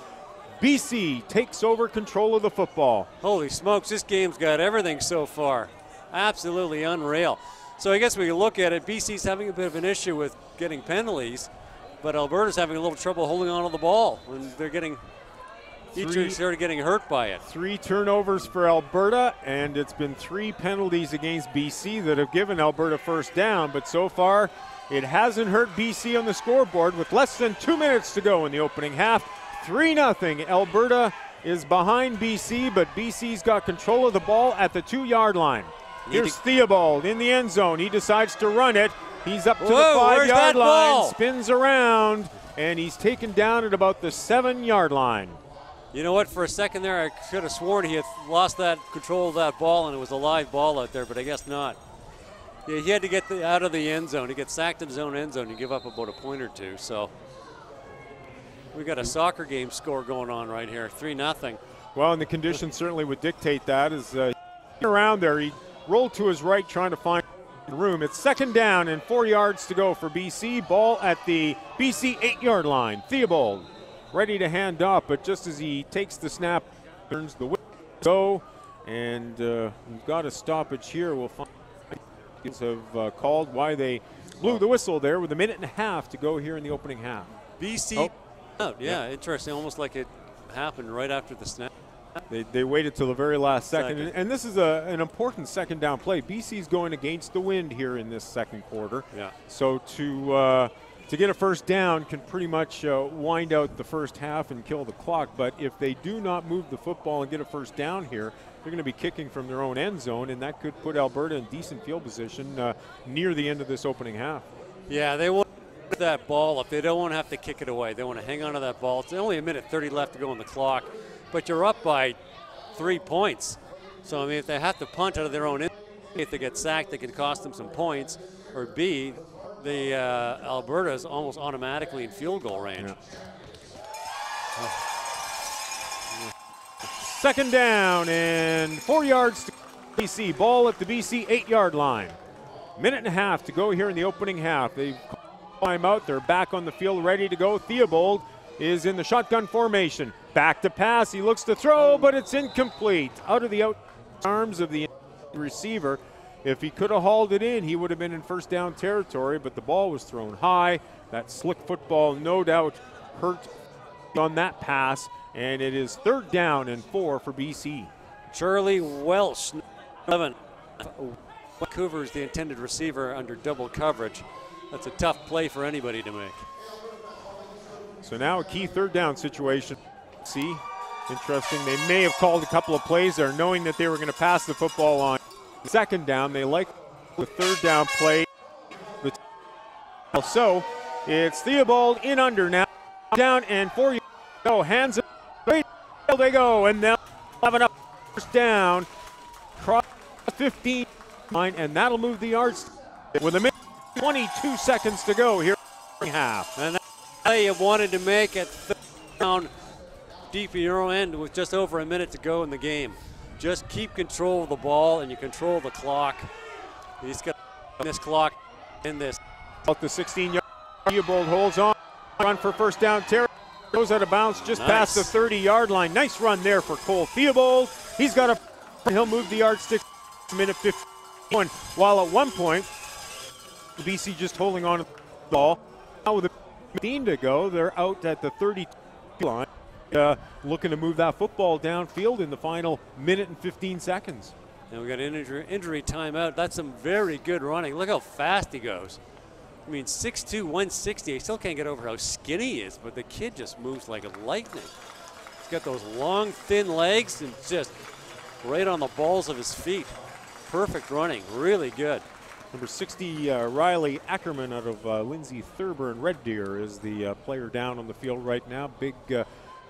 BC takes over control of the football. Holy smokes, this game's got everything so far. Absolutely unreal. So I guess we can look at it. BC's having a bit of an issue with getting penalties, but Alberta's having a little trouble holding on to the ball when they're getting started getting hurt by it. 3 turnovers for Alberta, and it's been 3 penalties against BC that have given Alberta first down, but so far it hasn't hurt BC on the scoreboard with less than 2 minutes to go in the opening half. 3-0. Alberta is behind BC, but BC's got control of the ball at the 2-yard line. Here's Theobald in the end zone. He decides to run it. He's up to the 5-yard line, spins around, and he's taken down at about the 7-yard line. You know what? For a second there, I should have sworn he had lost that control of that ball, and it was a live ball out there, but I guess not. Yeah, he had to get out of the end zone. He gets sacked in his own end zone. You give up about a point or two. So we got a soccer game score going on right here, 3-0. Well, and the conditions certainly would dictate that. As around there, he rolled to his right trying to find room. It's 2nd down and 4 yards to go for BC. Ball at the BC 8-yard line. Theobald ready to hand off, but just as he takes the snap, turns the whistle, go, and we've got a stoppage here. We'll find have called why they blew the whistle there with 1.5 minutes to go here in the opening half. BC out, interesting, almost like it happened right after the snap. They waited till the very last second. And this is an important 2nd down play. BC's going against the wind here in this 2nd quarter. Yeah. So to get a first down can pretty much wind out the first half and kill the clock. But if they do not move the football and get a first down here, they're going to be kicking from their own end zone, and that could put Alberta in decent field position near the end of this opening half. Yeah, they want that ball up. They don't want to have to kick it away. They want to hang on to that ball. It's only 1:30 left to go on the clock, but you're up by 3 points. So, I mean, if they have to punt out of their own end, if they get sacked, they could cost them some points, or B, the Alberta is almost automatically in field goal range. Yeah. 2nd down and 4 yards to BC. Ball at the BC 8-yard line. 1.5 minutes to go here in the opening half. They've climb out. They're back on the field ready to go. Theobald is in the shotgun formation. Back to pass. He looks to throw, but it's incomplete. Out of the arms of the receiver. If he could have hauled it in, he would have been in first down territory, but the ball was thrown high. That slick football no doubt hurt on that pass, and it is 3rd down and 4 for BC. Charlie Welsh, 11. Vancouver is the intended receiver under double coverage. That's a tough play for anybody to make. So now a key 3rd down situation. See, interesting. They may have called a couple of plays there knowing that they were going to pass the football on 2nd down. They like the 3rd down play. So it's Theobald in under now. Down and 4 go. Hands up. They go, and they'll have enough first down. Cross 15 line, and that'll move the yards with 22 seconds to go here in half. And that play you wanted to make at 3rd down deep in your own end with just over a minute to go in the game. Just keep control of the ball and you control the clock. You just got this clock in this Out the 16-yard. Theobald holds on. Run for first down. Terry goes out of bounds just past the 30-yard line. Nice run there for Cole Theobald. He's got a. He'll move the yardstick. Minute 51. While at one point, BC just holding on to the ball. Now with 15 to go, they're out at the 32 line, looking to move that football downfield in the final minute and 15 seconds. And we got an injury timeout. That's some very good running. Look how fast he goes. I mean, 6'2", 160. I still can't get over how skinny he is, but the kid just moves like lightning. He's got those long, thin legs and just right on the balls of his feet. Perfect running, really good. Number 60, Riley Ackerman out of Lindsay Thurber Red Deer is the player down on the field right now. Big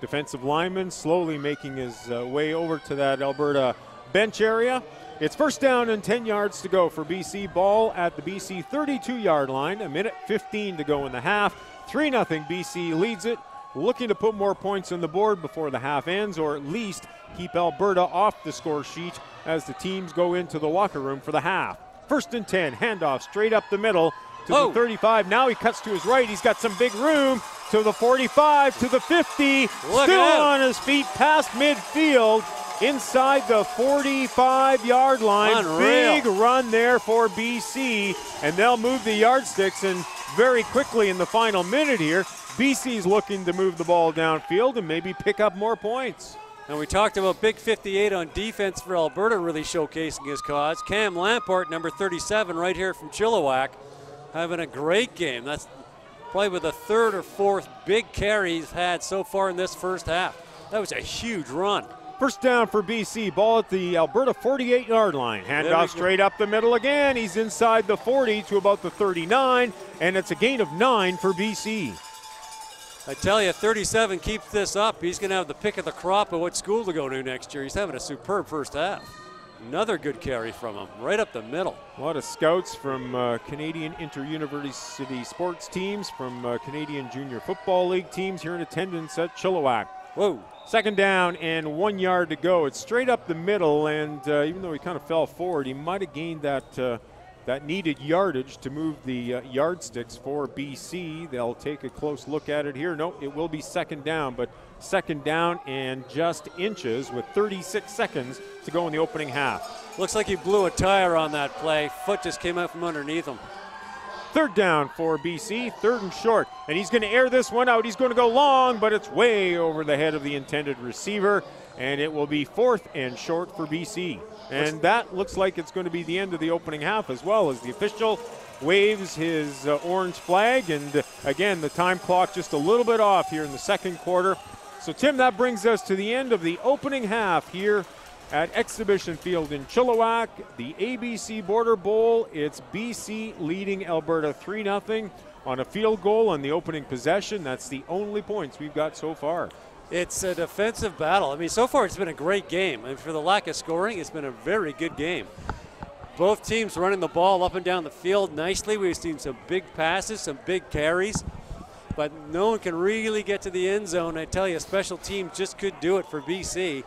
defensive lineman slowly making his way over to that Alberta bench area. It's first down and 10 yards to go for BC. Ball at the BC 32-yard line. A minute 15 to go in the half. 3-0 BC leads it. Looking to put more points on the board before the half ends, or at least keep Alberta off the score sheet as the teams go into the locker room for the half. First and 10, handoff straight up the middle to the 35. Now he cuts to his right. He's got some big room to the 45, to the 50. Still on his feet past midfield inside the 45-yard line. Unreal. Big run there for BC, and they'll move the yardsticks. And very quickly in the final minute here, BC's looking to move the ball downfield and maybe pick up more points. And we talked about Big 58 on defense for Alberta really showcasing his cause. Cam Lamport, number 37, right here from Chilliwack, having a great game. That's probably with the third or fourth big carry he's had so far in this first half. That was a huge run. First down for BC. Ball at the Alberta 48-yard line. Handoff straight up the middle again. He's inside the 40 to about the 39, and it's a gain of 9 for BC. I tell you, 37 keeps this up. He's going to have the pick of the crop of what school to go to next year. He's having a superb first half. Another good carry from him, right up the middle. A lot of scouts from Canadian inter-university sports teams, from Canadian Junior Football League teams here in attendance at Chilliwack. Whoa. Second down and 1 yard to go. It's straight up the middle, and even though he kind of fell forward, he might have gained that needed yardage to move the yardsticks for BC. They'll take a close look at it here. No, it will be second down, but second down and just inches with 36 seconds to go in the opening half. Looks like he blew a tire on that play. Foot just came out from underneath him. Third down for BC, third and short. And he's going to air this one out. He's going to go long, but it's way over the head of the intended receiver. And it will be fourth and short for BC. And that looks like it's going to be the end of the opening half, as well as the official waves his orange flag. And again, the time clock just a little bit off here in the second quarter. So Tim, that brings us to the end of the opening half here at Exhibition Field in Chilliwack, the ABC Border Bowl. It's BC leading Alberta 3-0 on a field goal on the opening possession. That's the only points we've got so far. It's a defensive battle. I mean, so far it's been a great game. And for the lack of scoring, it's been a very good game. Both teams running the ball up and down the field nicely. We've seen some big passes, some big carries. But no one can really get to the end zone. I tell you, special team just could do it for BC.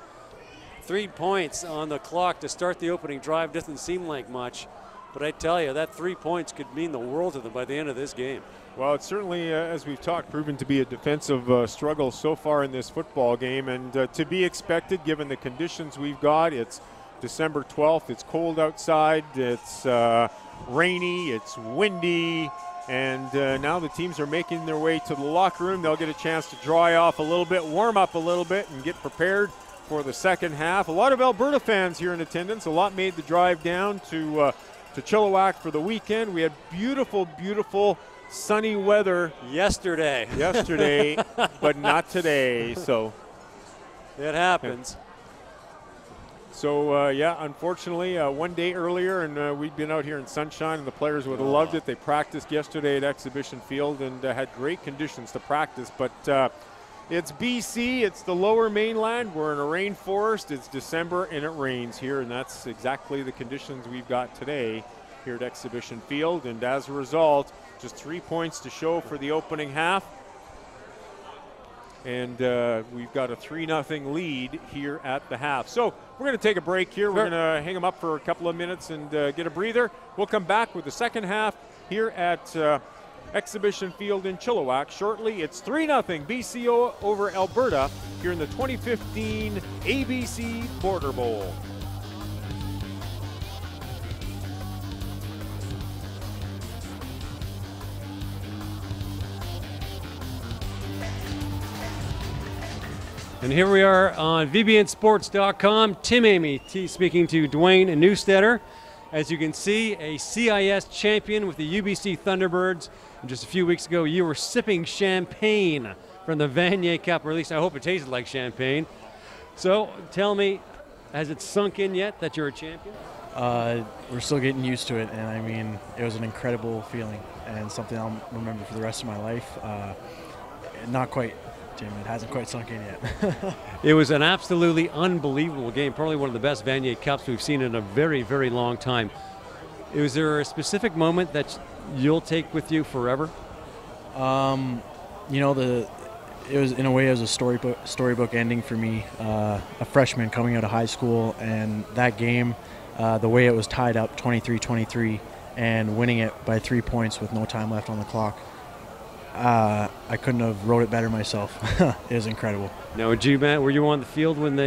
3 points on the clock to start the opening drive doesn't seem like much. But I tell you, that 3 points could mean the world to them by the end of this game. Well, it's certainly, as we've talked, proven to be a defensive struggle so far in this football game, and to be expected given the conditions we've got. It's December 12th. It's cold outside. It's rainy. It's windy. And now the teams are making their way to the locker room. They'll get a chance to dry off a little bit, warm up a little bit, and get prepared for the second half. A lot of Alberta fans here in attendance. A lot made the drive down to Chilliwack for the weekend. We had beautiful, beautiful sunny weather yesterday, but not today. So it happens. So yeah, unfortunately, 1 day earlier, and we'd been out here in sunshine, and the players would have loved it. They practiced yesterday at Exhibition Field and had great conditions to practice. But it's BC, it's the lower mainland. We're in a rainforest. It's December and it rains here, and that's exactly the conditions we've got today here at Exhibition Field. And as a result, just 3 points to show for the opening half. And we've got a 3-0 lead here at the half. So we're going to take a break here. We're going to hang them up for a couple of minutes and get a breather. We'll come back with the second half here at Exhibition Field in Chilliwack. Shortly, it's 3-0 BCO over Alberta here in the 2015 ABC Border Bowl. And here we are on VBNSports.com. Tim Amy speaking to Dwayne Newstetter. As you can see, a CIS champion with the UBC Thunderbirds. And just a few weeks ago, you were sipping champagne from the Vanier Cup, or at least I hope it tasted like champagne. So tell me, has it sunk in yet that you're a champion? We're still getting used to it, and I mean, it was an incredible feeling and something I'll remember for the rest of my life. Not quite, Tim, it hasn't quite sunk in yet. It was an absolutely unbelievable game, probably one of the best Vanier Cups we've seen in a very, very long time. Was there a specific moment that you'll take with you forever? You know, it was, in a way, it was a storybook ending for me. A freshman coming out of high school, and that game, the way it was tied up 23-23 and winning it by 3 points with no time left on the clock. I couldn't have wrote it better myself. It was incredible. Now, were you on the field when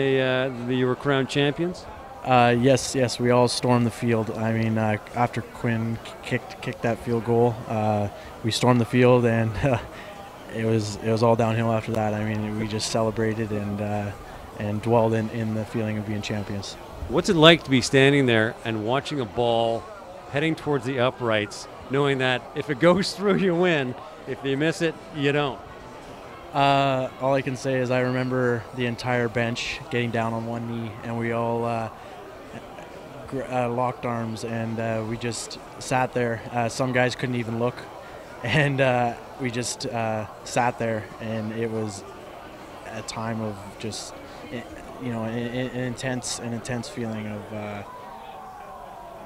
you were crowned champions? Yes, we all stormed the field. I mean, after Quinn kicked that field goal, we stormed the field, and it was all downhill after that. I mean, we just celebrated and dwelled in the feeling of being champions. What's it like to be standing there and watching a ball heading towards the uprights, knowing that if it goes through, you win. If you miss it, you don't? All I can say is I remember the entire bench getting down on one knee, and we all locked arms, and we just sat there. Some guys couldn't even look, and we just sat there, and it was a time of just, you know, an intense feeling of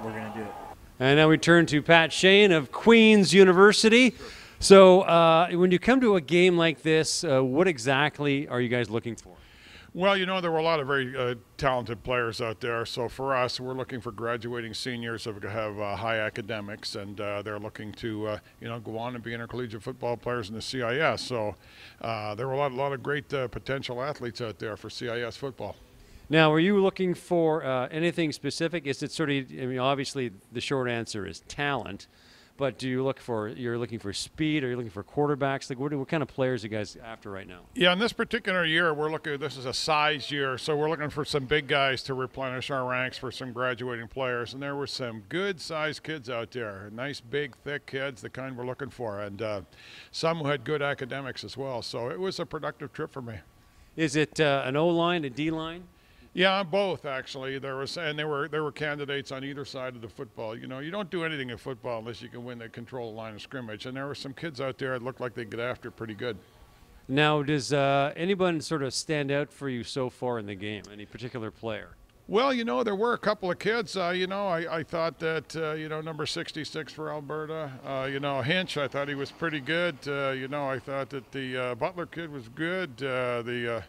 we're going to do it. And now we turn to Pat Shane of Queen's University. So when you come to a game like this, what exactly are you guys looking for? Well, you know, there were a lot of very talented players out there. So for us, we're looking for graduating seniors who have high academics, and they're looking to, you know, go on and be intercollegiate football players in the CIS. So there were a lot of great potential athletes out there for CIS football. Now, are you looking for anything specific? Is it sort of, I mean, obviously the short answer is talent. But you're looking for speed, or you're looking for quarterbacks? Like, what kind of players are you guys after right now? Yeah, in this particular year, this is a size year, so we're looking for some big guys to replenish our ranks for some graduating players. And there were some good-sized kids out there, nice, big, thick kids, the kind we're looking for, and some who had good academics as well. So it was a productive trip for me. Is it an O-line, a D-line? Yeah, both actually. There were candidates on either side of the football. You know, you don't do anything in football unless you can win the control line of scrimmage. And there were some kids out there that looked like they'd get after it pretty good. Now, does anyone sort of stand out for you so far in the game? Any particular player? Well, you know, there were a couple of kids. You know, I thought that, you know, number 66 for Alberta, you know, Hinch, I thought he was pretty good. You know, I thought that the Butler kid was good. The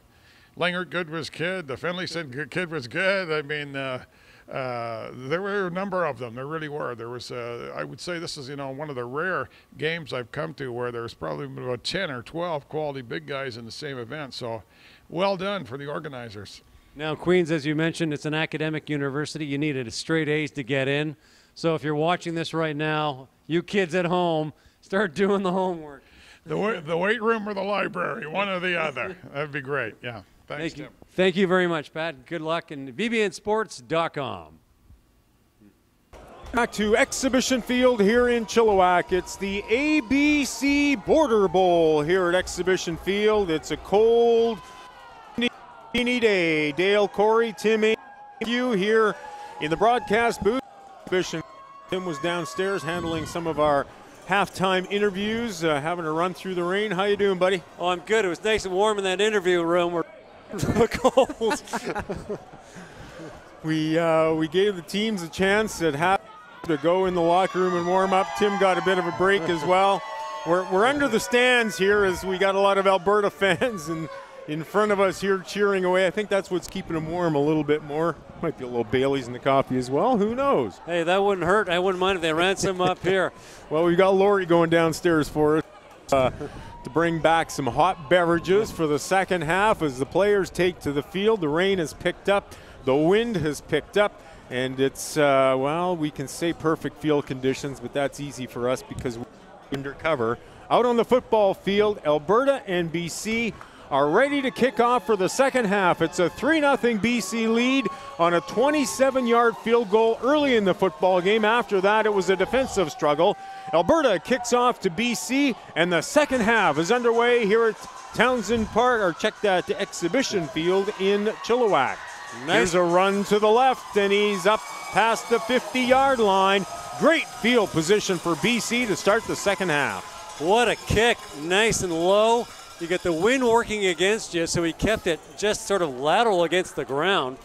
Langert kid was good. The Finlayson kid was good. I mean, there were a number of them. There really were. There was, I would say this is, you know, one of the rare games I've come to where there's probably about 10 or 12 quality big guys in the same event. So well done for the organizers. Now, Queens, as you mentioned, it's an academic university. You needed a straight A's to get in. So if you're watching this right now, you kids at home, start doing the homework. The weight room or the library, one or the other. That'd be great, yeah. Thanks, Tim. Thank you very much, Pat. Good luck, and VBNSports.com. Back to Exhibition Field here in Chilliwack. It's the ABC Border Bowl here at Exhibition Field. It's a cold, rainy day. Dale Corey, Tim, you here in the broadcast booth. Tim was downstairs handling some of our halftime interviews, having to run through the rain. How you doing, buddy? Oh, I'm good. It was nice and warm in that interview room. We're cold. We gave the teams a chance at half to go in the locker room and warm up. Tim got a bit of a break as well. We're under the stands here as we got a lot of Alberta fans, and in front of us here cheering away. I think that's what's keeping them warm a little bit more. Might be a little Bailey's in the coffee as well. Who knows? Hey, that wouldn't hurt. I wouldn't mind if they ran some up here. Well, we've got Lori going downstairs for us to bring back some hot beverages for the second half as the players take to the field. The rain has picked up. The wind has picked up. And it's, well, we can say perfect field conditions, but that's easy for us because we're undercover. Out on the football field, Alberta and BC are ready to kick off for the second half. It's a 3-0 BC lead on a 27-yard field goal early in the football game. After that, it was a defensive struggle. Alberta kicks off to BC, and the second half is underway here at Townsend Park, or check that, exhibition field in Chilliwack. Nice. Here's a run to the left, and he's up past the 50-yard line. Great field position for BC to start the second half. What a kick, nice and low. You get the wind working against you, so he kept it just sort of lateral against the ground.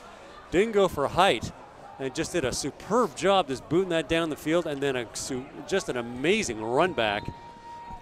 Didn't go for height, and just did a superb job just booting that down the field, and then just an amazing run back.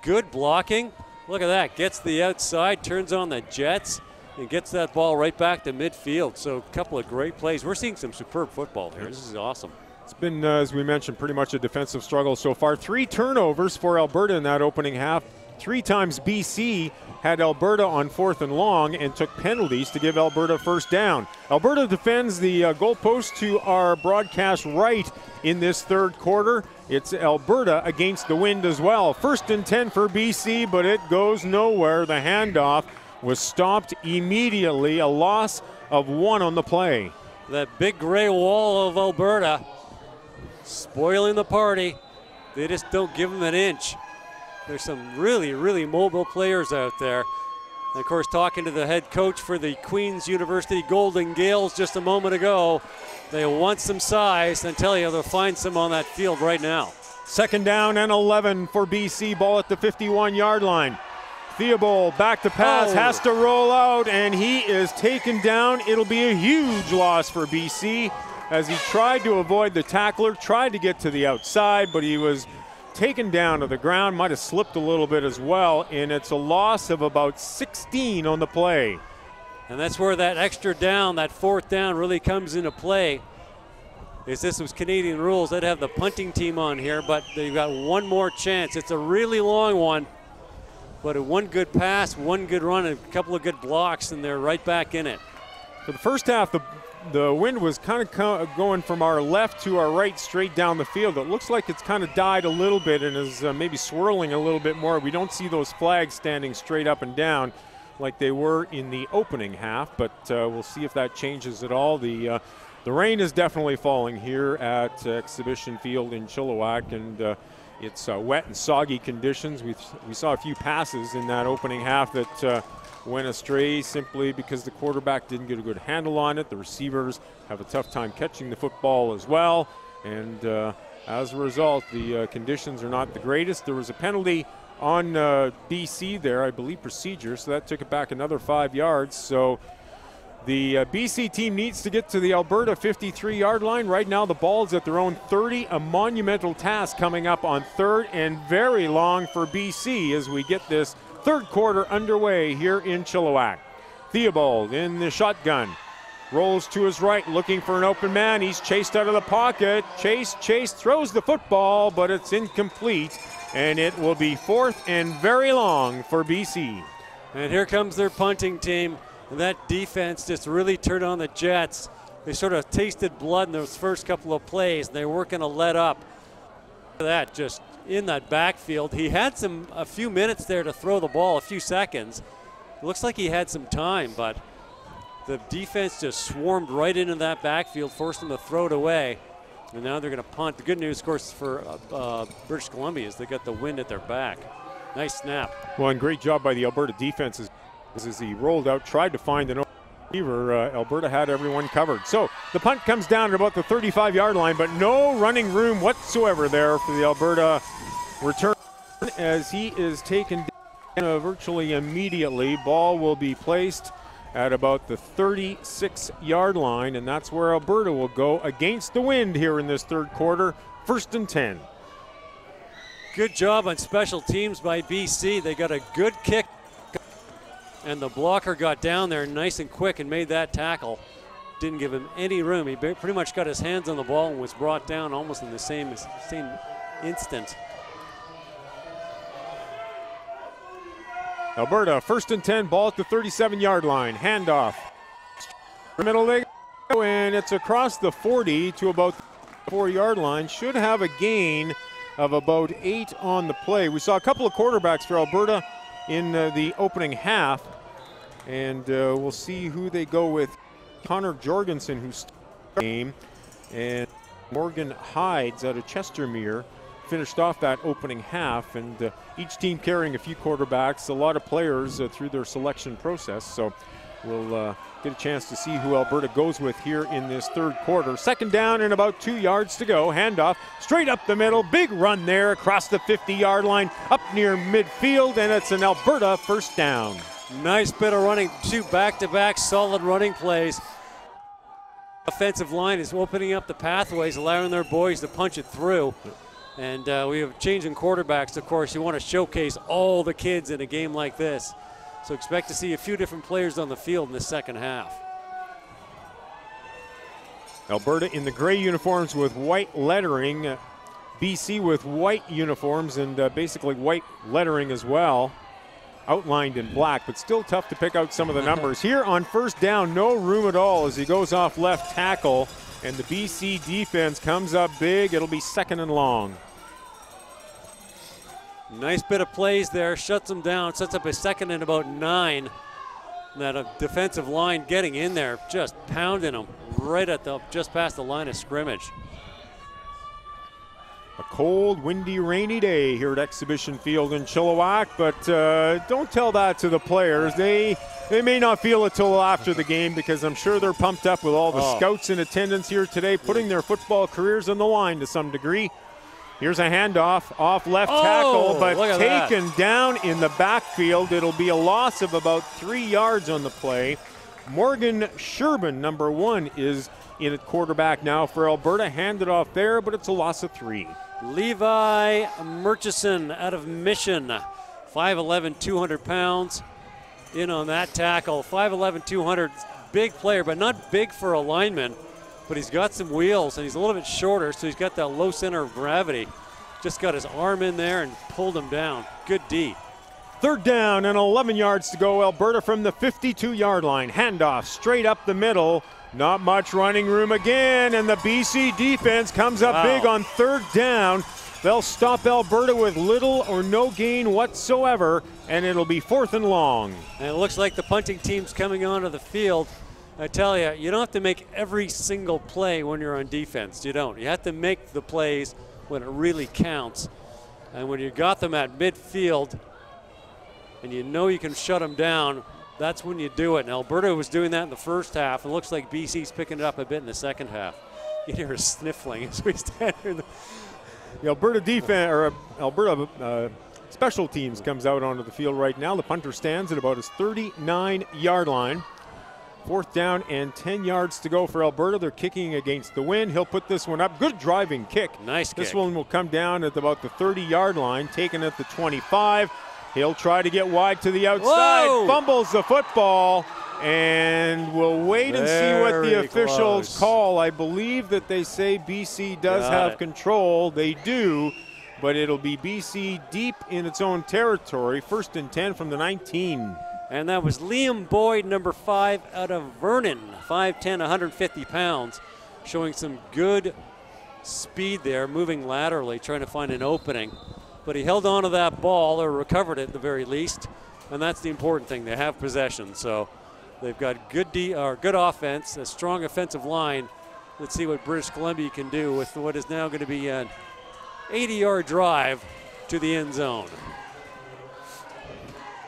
Good blocking. Look at that, gets the outside, turns on the jets, and gets that ball right back to midfield. So a couple of great plays. We're seeing some superb football here. This is awesome. It's been, as we mentioned, pretty much a defensive struggle so far. 3 turnovers for Alberta in that opening half. 3 times BC had Alberta on 4th and long and took penalties to give Alberta first down. Alberta defends the goalpost to our broadcast right in this third quarter. It's Alberta against the wind as well. 1st and 10 for BC, but it goes nowhere. The handoff was stopped immediately. A loss of 1 on the play. That big gray wall of Alberta spoiling the party. They just don't give them an inch. There's some really, really mobile players out there. And of course, talking to the head coach for the Queen's University Golden Gales just a moment ago, they want some size, and tell you they'll find some on that field right now. 2nd down and 11 for BC. Ball at the 51-yard line. Theobald back to pass, has to roll out, and he is taken down. It'll be a huge loss for BC as he tried to avoid the tackler, tried to get to the outside, but he was taken down to the ground, might have slipped a little bit as well, and it's a loss of about 16 on the play. And that's where that extra down, that 4th down, really comes into play. If this was Canadian rules, they'd have the punting team on here, but they've got one more chance. It's a really long one, but one good pass, one good run, and a couple of good blocks, and they're right back in it. For the first half, the wind was kind of going from our left to our right straight down the field. It looks like it's kind of died a little bit and is maybe swirling a little bit more. We don't see those flags standing straight up and down like they were in the opening half, but we'll see if that changes at all. The rain is definitely falling here at Exhibition Field in Chilliwack, and it's wet and soggy conditions. We saw a few passes in that opening half that went astray simply because the quarterback didn't get a good handle on it. The receivers have a tough time catching the football as well, and as a result, the conditions are not the greatest. There was a penalty on BC there, I believe procedure, so that took it back another 5 yards. So the BC team needs to get to the Alberta 53-yard line. Right now the ball is at their own 30, a monumental task coming up on 3rd and very long for BC as we get this third quarter underway here in Chilliwack. Theobald in the shotgun. Rolls to his right, looking for an open man. He's chased out of the pocket. Chase throws the football, but it's incomplete. And it will be 4th and very long for BC. And here comes their punting team. And that defense just really turned on the Jets. They sort of tasted blood in those first couple of plays, and they weren't going to let up. That just in that backfield. He had a few minutes there to throw the ball, a few seconds. It looks like he had some time, but the defense just swarmed right into that backfield, forced them to throw it away. And now they're going to punt. The good news, of course, for British Columbia is they got the wind at their back. Nice snap. Well, and great job by the Alberta defense as he rolled out, tried to find an receiver. Alberta had everyone covered. So the punt comes down at about the 35-yard line, but no running room whatsoever there for the Alberta return as he is taken down virtually immediately. Ball will be placed at about the 36-yard line, and that's where Alberta will go against the wind here in this third quarter. 1st and 10. Good job on special teams by BC. They got a good kick. And the blocker got down there nice and quick and made that tackle. Didn't give him any room. He pretty much got his hands on the ball and was brought down almost in the same instant. Alberta, 1st and 10, ball at the 37-yard line. Handoff. Middle leg, and it's across the 40 to about the 4-yard line. Should have a gain of about 8 on the play. We saw a couple of quarterbacks for Alberta in the opening half, and we'll see who they go with. Connor Jorgensen, who started the game, and Morgan Hides out of Chestermere finished off that opening half, and each team carrying a few quarterbacks, a lot of players through their selection process. So we'll get a chance to see who Alberta goes with here in this third quarter. 2nd down and about 2 yards to go. Handoff straight up the middle. Big run there across the 50-yard line up near midfield, and it's an Alberta 1st down. Nice bit of running, 2 back-to-back solid running plays. Offensive line is opening up the pathways, allowing their boys to punch it through. And we have changing quarterbacks, of course. You want to showcase all the kids in a game like this. So expect to see a few different players on the field in the second half. Alberta in the gray uniforms with white lettering. BC with white uniforms and basically white lettering as well. Outlined in black, but still tough to pick out some of the numbers. Here on 1st down, no room at all as he goes off left tackle. And the BC defense comes up big. It'll be 2nd and long. Nice bit of plays there, shuts them down, sets up a 2nd and about 9. That defensive line getting in there, just pounding them right at just past the line of scrimmage. A cold, windy, rainy day here at Exhibition Field in Chilliwack, but don't tell that to the players. They may not feel it till after the game, because I'm sure they're pumped up with all the scouts in attendance here today, putting their football careers on the line to some degree. Here's a handoff off left tackle, but taken down in the backfield. It'll be a loss of about 3 yards on the play. Morgan Sherman, number 1, is in at quarterback now for Alberta. Handed off there, but it's a loss of 3. Levi Murchison out of Mission, 5'11", 200 pounds, in on that tackle. 5'11", 200, big player, but not big for a lineman. But he's got some wheels, and he's a little bit shorter, so he's got that low center of gravity. Just got his arm in there and pulled him down. Good D. 3rd down and 11 yards to go. Alberta from the 52-yard line. Handoff straight up the middle. Not much running room again, and the BC defense comes up big on 3rd down. They'll stop Alberta with little or no gain whatsoever, and it'll be 4th and long. And it looks like the punting team's coming onto the field. I tell you, you don't have to make every single play when you're on defense. You don't. You have to make the plays when it really counts. And when you got them at midfield and you know you can shut them down, that's when you do it. And Alberta was doing that in the first half. It looks like BC's picking it up a bit in the second half. You hear her sniffling as we stand here. The Alberta defense, or Alberta special teams comes out onto the field right now. The punter stands at about his 39-yard line. 4th down and 10 yards to go for Alberta. They're kicking against the wind. He'll put this one up. Good driving kick. Nice kick. This one will come down at about the 30-yard line, taken at the 25. He'll try to get wide to the outside. Whoa! Fumbles the football, and we'll wait and see what the officials call. I believe that they say BC does have control. They do, but it'll be BC deep in its own territory. 1st and 10 from the 19. And that was Liam Boyd, number 5, out of Vernon, 5'10", 150 pounds, showing some good speed there, moving laterally, trying to find an opening. But he held on to that ball, or recovered it at the very least, and that's the important thing. They have possession, so they've got good offense, a strong offensive line. Let's see what British Columbia can do with what is now going to be an 80-yard drive to the end zone.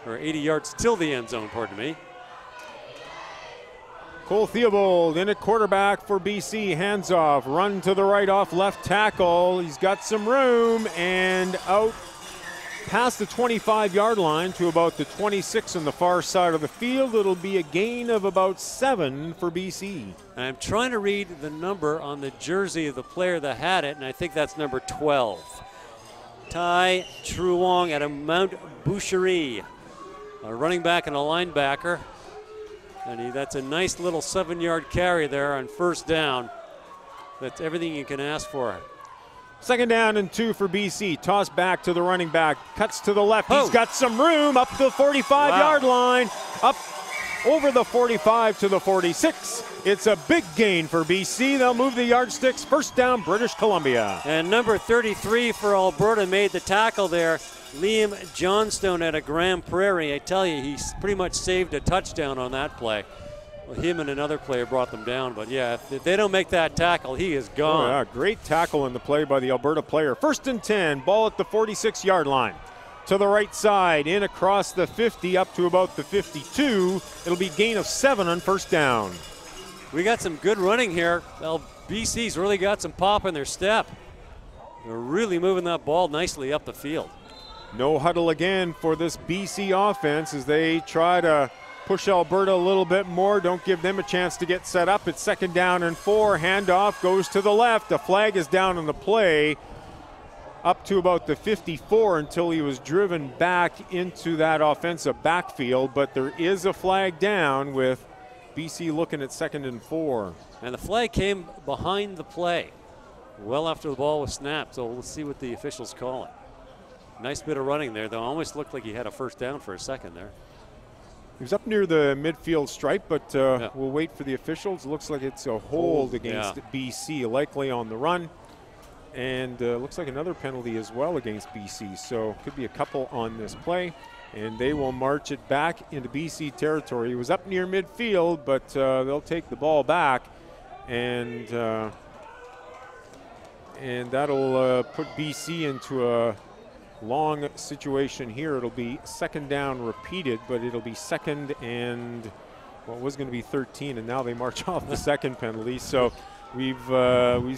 Or 80 yards till the end zone, pardon me. Cole Theobald in at quarterback for BC. Hands off, run to the right off left tackle. He's got some room, and out past the 25-yard line to about the 26 on the far side of the field. It'll be a gain of about 7 for BC. I'm trying to read the number on the jersey of the player that had it, and I think that's number 12. Tai Truong out of Mount Boucherie. A running back and a linebacker. And that's a nice little 7-yard carry there on first down. That's everything you can ask for. 2nd down and 2 for BC. Toss back to the running back. Cuts to the left. Oh. He's got some room up the 45-yard line. Up over the 45 to the 46. It's a big gain for BC. They'll move the yardsticks. First down, British Columbia. And number 33 for Alberta made the tackle there. Liam Johnstone at a Grand Prairie. I tell you, he's pretty much saved a touchdown on that play. Well, him and another player brought them down. But yeah, if they don't make that tackle, he is gone. Oh, yeah, great tackle in the play by the Alberta player. 1st and 10, ball at the 46-yard line. To the right side, in across the 50, up to about the 52. It'll be gain of 7 on first down. We got some good running here. Well, BC's really got some pop in their step. They're really moving that ball nicely up the field. No huddle again for this BC offense as they try to push Alberta a little bit more. Don't give them a chance to get set up. It's 2nd down and 4. Handoff goes to the left. The flag is down on the play up to about the 54 until he was driven back into that offensive backfield. But there is a flag down with BC looking at 2nd and 4. And the flag came behind the play, well after the ball was snapped. So we'll see what the officials call it. Nice bit of running there, though. Almost looked like he had a first down for a second there. He was up near the midfield stripe, but we'll wait for the officials. Looks like it's a hold against BC, likely on the run. And looks like another penalty as well against BC. So could be a couple on this play. And they will march it back into BC territory. It was up near midfield, but they'll take the ball back. And that'll put BC into a long situation here. It'll be 2nd down repeated, but it'll be 2nd and what was going to be 13, and now they march off the 2nd penalty. So we've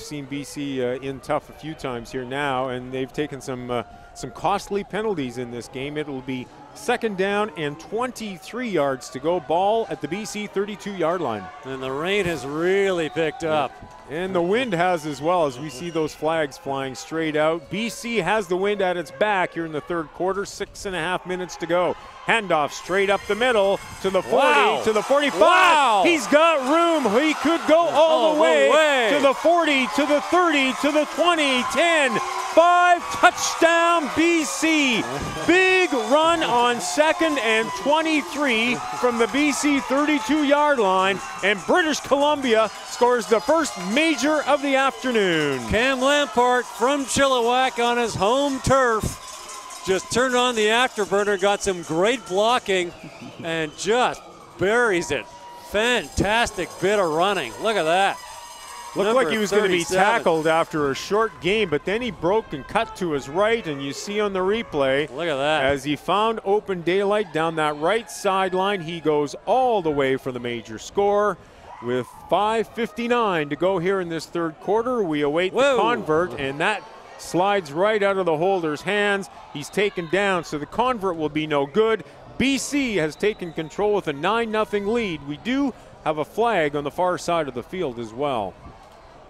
seen BC in tough a few times here now, and they've taken some costly penalties in this game. It'll be 2nd down and 23 yards to go. Ball at the BC 32-yard line. And the rain has really picked up. And the wind has as well, as we see those flags flying straight out. BC has the wind at its back here in the 3rd quarter. 6.5 minutes to go. Handoff straight up the middle to the 40, to the 45. Wow. He's got room. He could go all the way to the 40, to the 30, to the 20, 10, 5. Touchdown BC. Big run on 2nd and 23 from the BC 32-yard line. And British Columbia scores the first major of the afternoon. Cam Lampart from Chilliwack on his home turf just turned on the afterburner, got some great blocking, and just buries it. Fantastic bit of running. Look at that. Looked like he was going to be tackled after a short game, but then he broke and cut to his right, and you see on the replay, look at that. As he found open daylight down that right sideline, he goes all the way for the major score. With 5:59 to go here in this 3rd quarter, we await the convert, and that slides right out of the holder's hands. He's taken down, so the convert will be no good. BC has taken control with a 9-0 lead. We do have a flag on the far side of the field as well.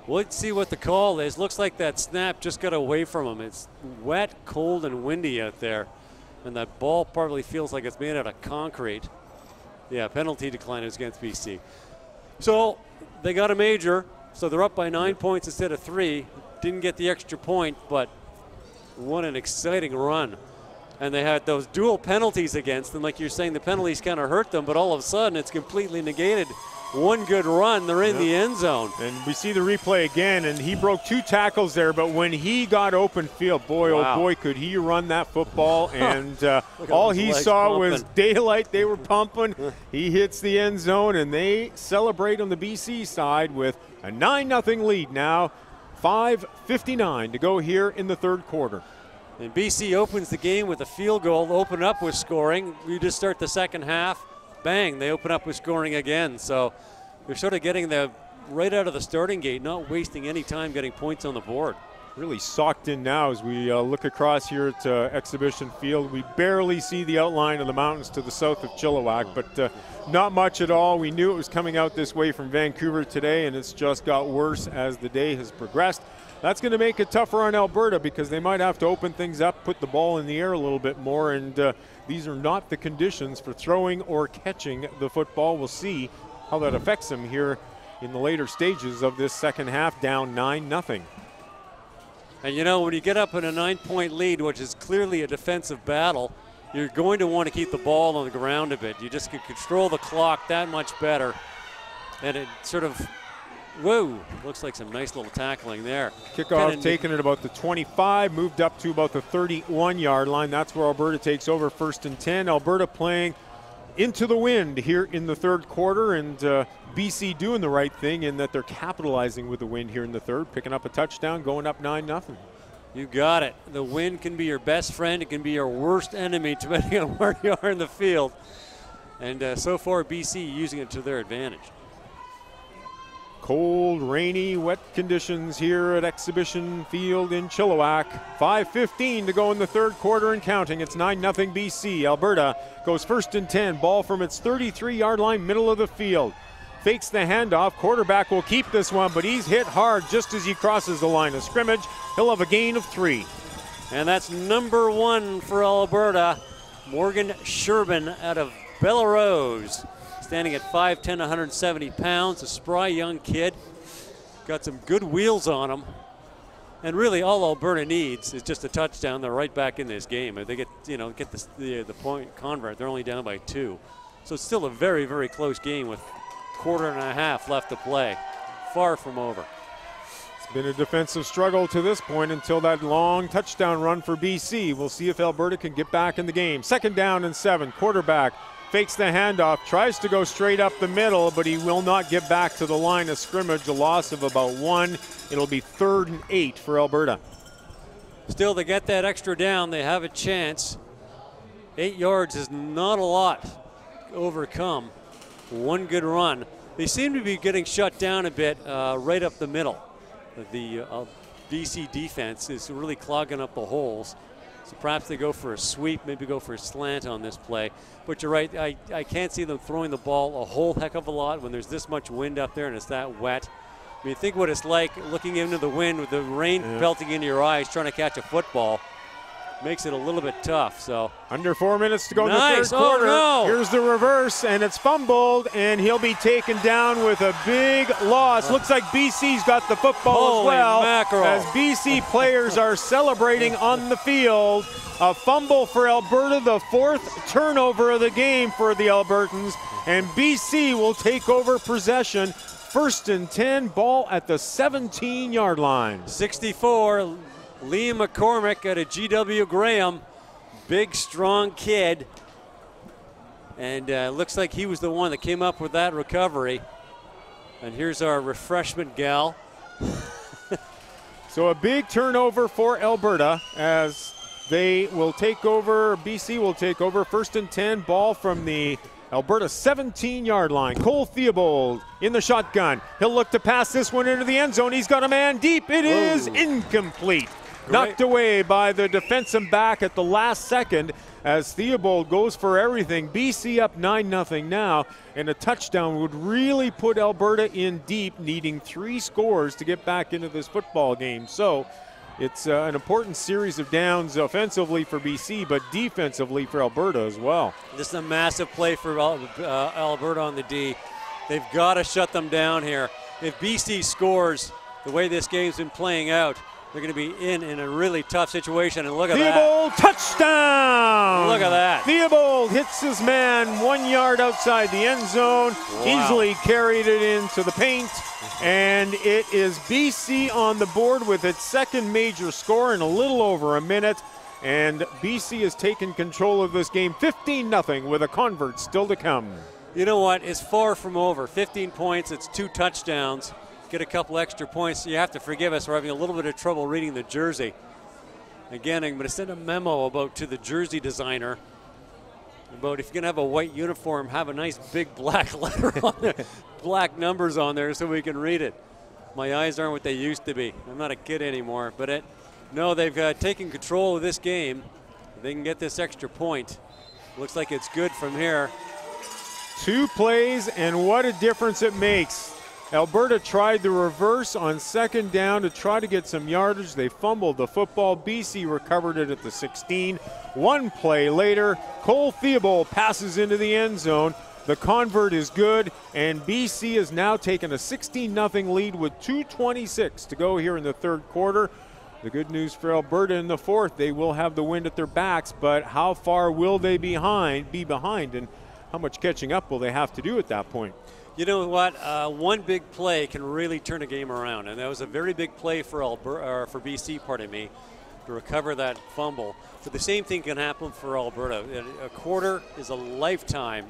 Let's see what the call is. Looks like that snap just got away from him. It's wet, cold, and windy out there, and that ball probably feels like it's made out of concrete. Yeah, penalty decline is against BC. So they got a major, so they're up by 9 points instead of 3. Didn't get the extra point, but what an exciting run. And they had those dual penalties against them. Like you're saying, the penalties kind of hurt them, but all of a sudden it's completely negated. One good run, they're in the end zone. And we see the replay again, and he broke 2 tackles there, but when he got open field, boy, oh boy, could he run that football. And all he saw was daylight. They were pumping. He hits the end zone, and they celebrate on the BC side with a 9-0 lead now. 5:59 to go here in the 3rd quarter. And BC opens the game with a field goal, open up with scoring. We just start the 2nd half. Bang, they open up with scoring again. So they're sort of getting the right out of the starting gate, not wasting any time getting points on the board. Really socked in now as we look across here at Exhibition Field. We barely see the outline of the mountains to the south of Chilliwack, but not much at all. We knew it was coming out this way from Vancouver today, and it's just got worse as the day has progressed. That's going to make it tougher on Alberta because they might have to open things up, put the ball in the air a little bit more, and these are not the conditions for throwing or catching the football. We'll see how that affects them here in the later stages of this second half, down 9-0. And you know, when you get up in a 9-point lead, which is clearly a defensive battle, you're going to want to keep the ball on the ground a bit. You just can control the clock that much better. And it sort of, whoa, looks like some nice little tackling there. Kickoff taken at about the 25, moved up to about the 31-yard line. That's where Alberta takes over, 1st and 10. Alberta playing into the wind here in the third quarter, and BC doing the right thing in that they're capitalizing with the wind here in the third, picking up a touchdown, going up 9-0. You got it. The wind can be your best friend. It can be your worst enemy, depending on where you are in the field. And so far, BC using it to their advantage. Cold, rainy, wet conditions here at Exhibition Field in Chilliwack. 5:15 to go in the third quarter and counting. It's 9-0 BC. Alberta goes 1st and 10. Ball from its 33-yard line, middle of the field. Fakes the handoff. Quarterback will keep this one, but he's hit hard just as he crosses the line of scrimmage. He'll have a gain of 3. And that's number 1 for Alberta, Morgan Sherbin out of Belarus. Standing at 5'10", 170 pounds, a spry young kid. Got some good wheels on him. And really all Alberta needs is just a touchdown. They're right back in this game. If they get the point convert, they're only down by 2. So it's still a very, very close game with quarter and a half left to play. Far from over. It's been a defensive struggle to this point until that long touchdown run for BC. We'll see if Alberta can get back in the game. 2nd down and 7. Quarterback fakes the handoff, tries to go straight up the middle, but he will not get back to the line of scrimmage, a loss of about 1. It'll be 3rd and 8 for Alberta. Still, to get that extra down, they have a chance. 8 yards is not a lot to overcome. 1 good run. They seem to be getting shut down a bit right up the middle. The BC defense is really clogging up the holes. So perhaps they go for a sweep, maybe go for a slant on this play. But you're right, I can't see them throwing the ball a whole heck of a lot when there's this much wind up there and it's that wet. I mean, think what it's like looking into the wind with the rain pelting into your eyes trying to catch a football. Makes it a little bit tough. So under 4 minutes to go in nice. the third quarter. Oh, no. Here's the reverse, and it's fumbled, and he'll be taken down with a big loss. Looks like BC's got the football Holy as well. mackerel. As BC players are celebrating on the field. A fumble for Alberta, the 4th turnover of the game for the Albertans, and BC will take over possession. 1st and 10, ball at the 17-yard line. 64. Liam McCormick out of GW Graham, big, strong kid. And looks like he was the one that came up with that recovery. And here's our refreshment gal. So a big turnover for Alberta as they will take over, BC will take over. 1st and 10, ball from the Alberta 17-yard line. Cole Theobald in the shotgun. He'll look to pass this one into the end zone. He's got a man deep. It is incomplete. Great. Knocked away by the defensive back at the last second as Theobald goes for everything. BC up 9-0 now, and a touchdown would really put Alberta in deep, needing 3 scores to get back into this football game. So it's an important series of downs offensively for BC, but defensively for Alberta as well. This is a massive play for Alberta on the D. They've got to shut them down here. If BC scores the way this game's been playing out, they're going to be in a really tough situation. And look at Theobald, touchdown! Look at that. Theobald hits his man 1 yard outside the end zone. Wow. Easily carried it into the paint. And it is BC on the board with its 2nd major score in a little over a minute. And BC has taken control of this game 15-0 with a convert still to come. You know what? It's far from over. 15 points. It's 2 touchdowns. Get a couple extra points. You have to forgive us. We're having a little bit of trouble reading the jersey. Again, I'm going to send a memo to the jersey designer about if you're going to have a white uniform, have a nice big black letter on there, black numbers on there so we can read it. My eyes aren't what they used to be. I'm not a kid anymore. But no, they've taken control of this game. They can get this extra point. Looks like it's good from here. 2 plays, and what a difference it makes. Alberta tried the reverse on second down to try to get some yardage. They fumbled the football. BC recovered it at the 16. One play later, Cole Theobald passes into the end zone. The convert is good, and BC has now taken a 16-0 lead with 2:26 to go here in the third quarter. The good news for Alberta in the fourth, they will have the wind at their backs, but how far will they be behind, and how much catching up will they have to do at that point? You know what? One big play can really turn a game around, and that was a very big play for BC, to recover that fumble. But the same thing can happen for Alberta. A quarter is a lifetime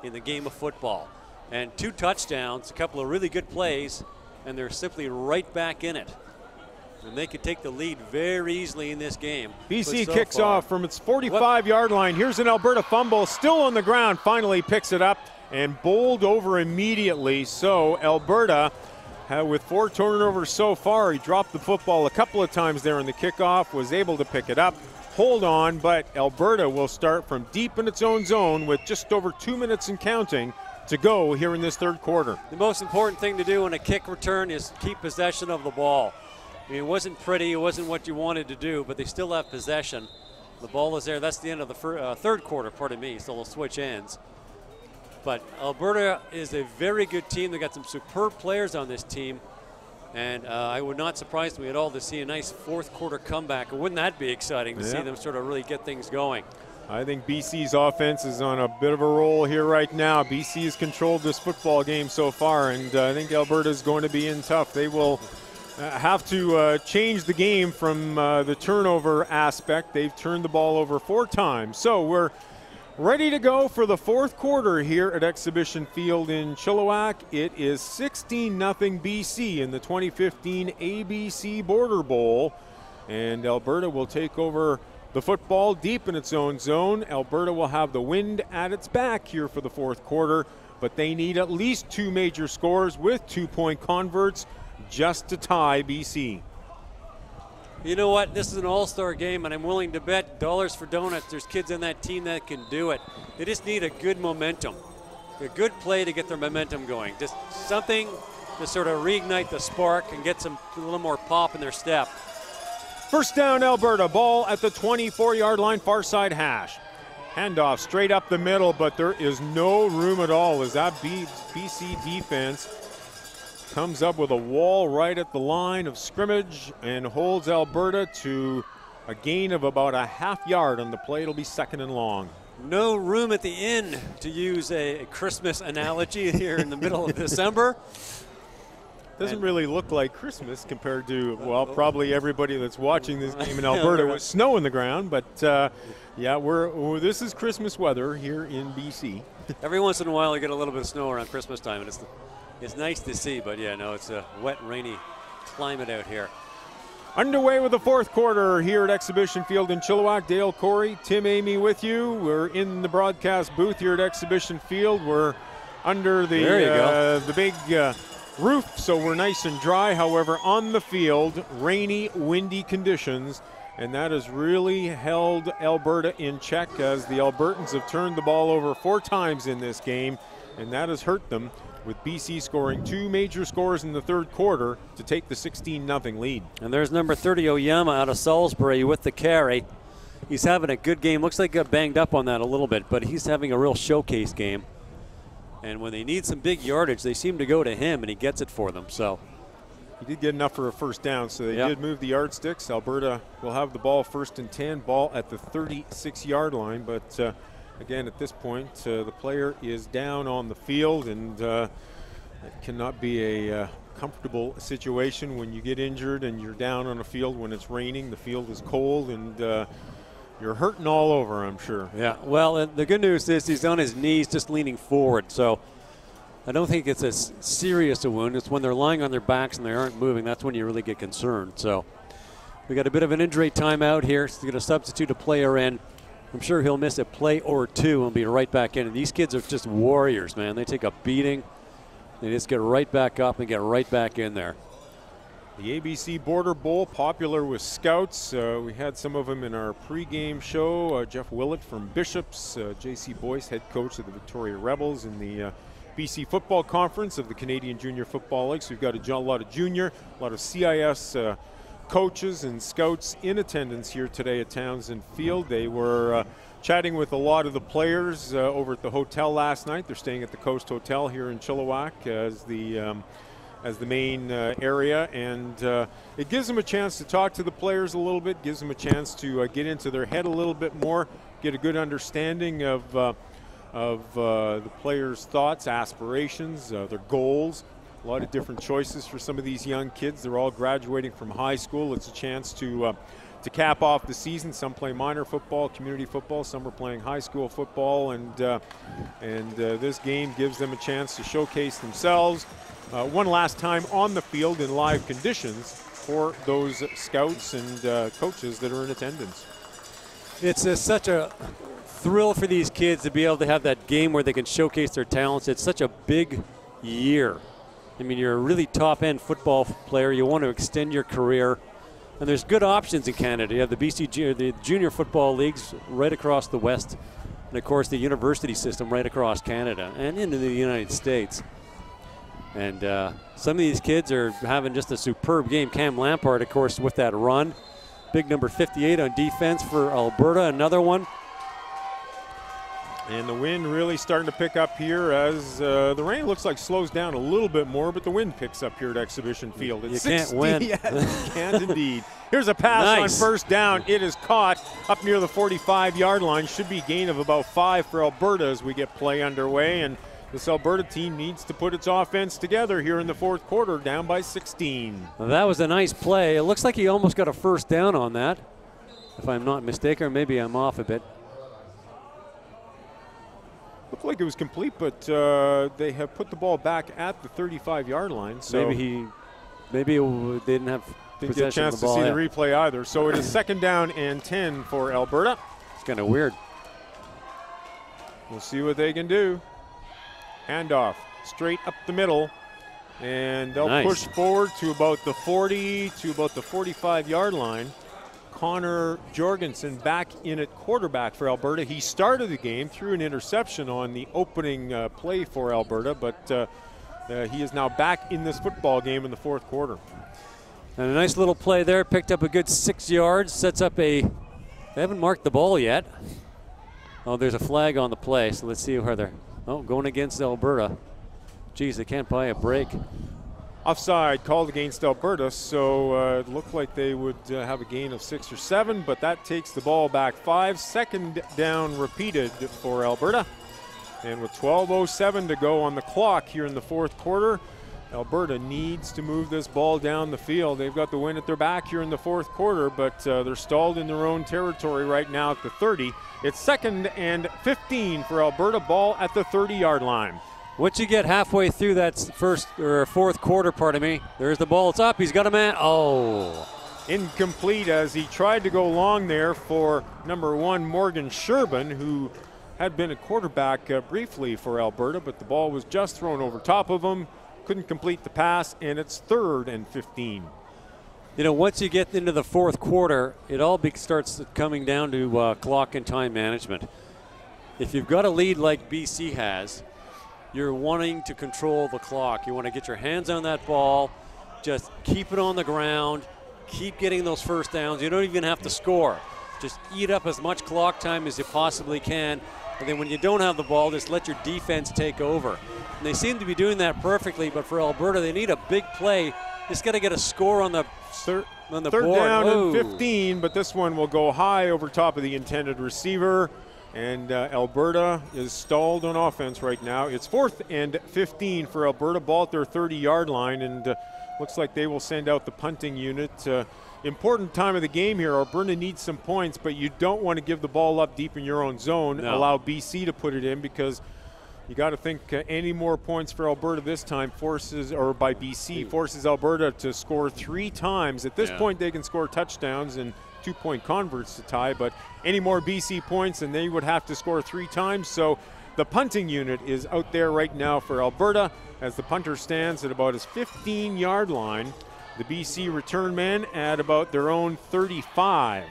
in the game of football, and 2 touchdowns, a couple of really good plays, and they're simply right back in it. And they could take the lead very easily in this game. BC kicks off from its 45-yard line. Here's an Alberta fumble, still on the ground, finally picks it up and bowled over immediately. So Alberta, with 4 turnovers so far, he dropped the football a couple of times there in the kickoff, was able to pick it up, hold on, but Alberta will start from deep in its own zone with just over 2 minutes and counting to go here in this third quarter. The most important thing to do in a kick return is keep possession of the ball. I mean, it wasn't pretty, it wasn't what you wanted to do, but they still have possession. The ball is there. That's the end of the third quarter, so they'll switch ends. But Alberta is a very good team. They got some superb players on this team, and I would not surprise me at all to see a nice fourth quarter comeback. Wouldn't that be exciting to see them sort of really get things going? I think BC's offense is on a bit of a roll here right now. BC has controlled this football game so far, and I think Alberta is going to be in tough. They will have to change the game from the turnover aspect. They've turned the ball over 4 times. So we're ready to go for the fourth quarter here at Exhibition Field in Chilliwack. It is 16-0 BC in the 2015 ABC Border Bowl, and Alberta will take over the football deep in its own zone. Alberta will have the wind at its back here for the fourth quarter, but they need at least 2 major scores with 2-point converts just to tie BC. You know what? This is an all-star game, and I'm willing to bet dollars for donuts there's kids on that team that can do it. They just need a good momentum, a good play to get their momentum going. Just something to sort of reignite the spark and get a little more pop in their step. First down, Alberta. Ball at the 24-yard line, far side hash. Handoff straight up the middle, but there is no room at all as that BC defense comes up with a wall right at the line of scrimmage and holds Alberta to a gain of about a half yard on the play. It'll be 2nd and long. No room at the inn, to use a Christmas analogy here in the middle of December. Doesn't really look like Christmas compared to, well, probably everybody that's watching this game in Alberta with snow in the ground. But, yeah, this is Christmas weather here in BC. Every once in a while you get a little bit of snow around Christmas time, and it's nice to see. But, yeah, no, it's a wet, rainy climate out here. Underway with the fourth quarter here at Exhibition Field in Chilliwack. Dale Corey, Tim Amy with you. We're in the broadcast booth here at Exhibition Field. We're under the big roof, so we're nice and dry. However, on the field, rainy, windy conditions, and that has really held Alberta in check as the Albertans have turned the ball over 4 times in this game, and that has hurt them, with BC scoring 2 major scores in the third quarter to take the 16-0 lead. And there's number 30, Oyama, out of Salisbury with the carry. He's having a good game. Looks like he got banged up on that a little bit, but he's having a real showcase game. And when they need some big yardage, they seem to go to him, and he gets it for them. So he did get enough for a first down, so they did move the yardsticks. Alberta will have the ball 1st and 10, ball at the 36-yard line, but again, at this point, the player is down on the field, and it cannot be a comfortable situation when you get injured and you're down on a field when it's raining, the field is cold, and you're hurting all over, I'm sure. Yeah, well, the good news is he's on his knees just leaning forward, so I don't think it's as serious a wound. It's when they're lying on their backs and they aren't moving, that's when you really get concerned. So we got a bit of an injury timeout here. So they're going to substitute a player in. I'm sure he'll miss a play or 2 and be right back in. And these kids are just warriors, man. They take a beating. They just get right back up and get right back in there. The ABC Border Bowl, popular with scouts. We had some of them in our pregame show. Jeff Willett from Bishops, J.C. Boyce, head coach of the Victoria Rebels in the BC Football Conference of the Canadian Junior Football League. So we've got a lot of junior, a lot of CIS coaches and scouts in attendance here today at Townsend Field. They were chatting with a lot of the players over at the hotel last night. They're staying at the Coast Hotel here in Chilliwack as the main area, and it gives them a chance to talk to the players a little bit, gives them a chance to get into their head a little bit more, get a good understanding of the players' thoughts, aspirations, their goals. A lot of different choices for some of these young kids. They're all graduating from high school. It's a chance to cap off the season. Some play minor football, community football. Some are playing high school football, and this game gives them a chance to showcase themselves one last time on the field in live conditions for those scouts and coaches that are in attendance. It's such a thrill for these kids to be able to have that game where they can showcase their talents. It's such a big year. I mean, you're a really top-end football player. You want to extend your career. And there's good options in Canada. You have the the junior football leagues right across the West. And, of course, the university system right across Canada and into the United States. And some of these kids are having just a superb game. Cam Lampard, of course, with that run. Big number 58 on defense for Alberta. Another one. And the wind really starting to pick up here as the rain looks like slows down a little bit more, but the wind picks up here at Exhibition Field. You can't win. Yes, you can't indeed. Here's a pass on first down. It is caught up near the 45-yard line. Should be gain of about 5 for Alberta as we get play underway. And this Alberta team needs to put its offense together here in the fourth quarter, down by 16. Well, that was a nice play. It looks like he almost got a first down on that, if I'm not mistaken, or maybe I'm off a bit. Looked like it was complete, but they have put the ball back at the 35-yard line. So maybe they didn't have didn't get a chance to see the replay either. So it is second down and 10 for Alberta. It's kind of weird. We'll see what they can do. Handoff straight up the middle, and they'll push forward to about the 40 to about the 45-yard line. Connor Jorgensen back in at quarterback for Alberta. He started the game, threw an interception on the opening play for Alberta, but he is now back in this football game in the fourth quarter. And a nice little play there, picked up a good 6 yards, sets up they haven't marked the ball yet. Oh, there's a flag on the play, so let's see where they're, going against Alberta. Geez, they can't buy a break. Offside called against Alberta, so it looked like they would have a gain of 6 or 7, but that takes the ball back 5. Second down repeated for Alberta. And with 12:07 to go on the clock here in the fourth quarter, Alberta needs to move this ball down the field. They've got the win at their back here in the fourth quarter, but they're stalled in their own territory right now at the 30. It's second and 15 for Alberta, ball at the 30-yard line. Once you get halfway through that fourth quarter, there's the ball. It's up. He's got a man. Oh. Incomplete as he tried to go long there for number 1, Morgan Sherbin, who had been a quarterback briefly for Alberta, but the ball was just thrown over top of him. Couldn't complete the pass, and it's third and 15. You know, once you get into the fourth quarter, it all starts coming down to clock and time management. If you've got a lead like BC has, you're wanting to control the clock. You want to get your hands on that ball, just keep it on the ground, keep getting those first downs. You don't even have to score. Just eat up as much clock time as you possibly can. And then when you don't have the ball, just let your defense take over. And they seem to be doing that perfectly, but for Alberta, they need a big play. Just got to get a score on the board. Third down and 15, but this one will go high over top of the intended receiver. And Alberta is stalled on offense right now. It's fourth and 15 for Alberta, ball at their 30-yard line, and looks like they will send out the punting unit. Important time of the game here. Alberta needs some points, but you don't want to give the ball up deep in your own zone. No. Allow BC to put it in, because you got to think any more points for Alberta this time forces Alberta to score 3 times. At this point, they can score touchdowns and 2-point converts to tie, but any more BC points and they would have to score 3 times. So the punting unit is out there right now for Alberta as the punter stands at about his 15-yard line. The BC return men at about their own 35.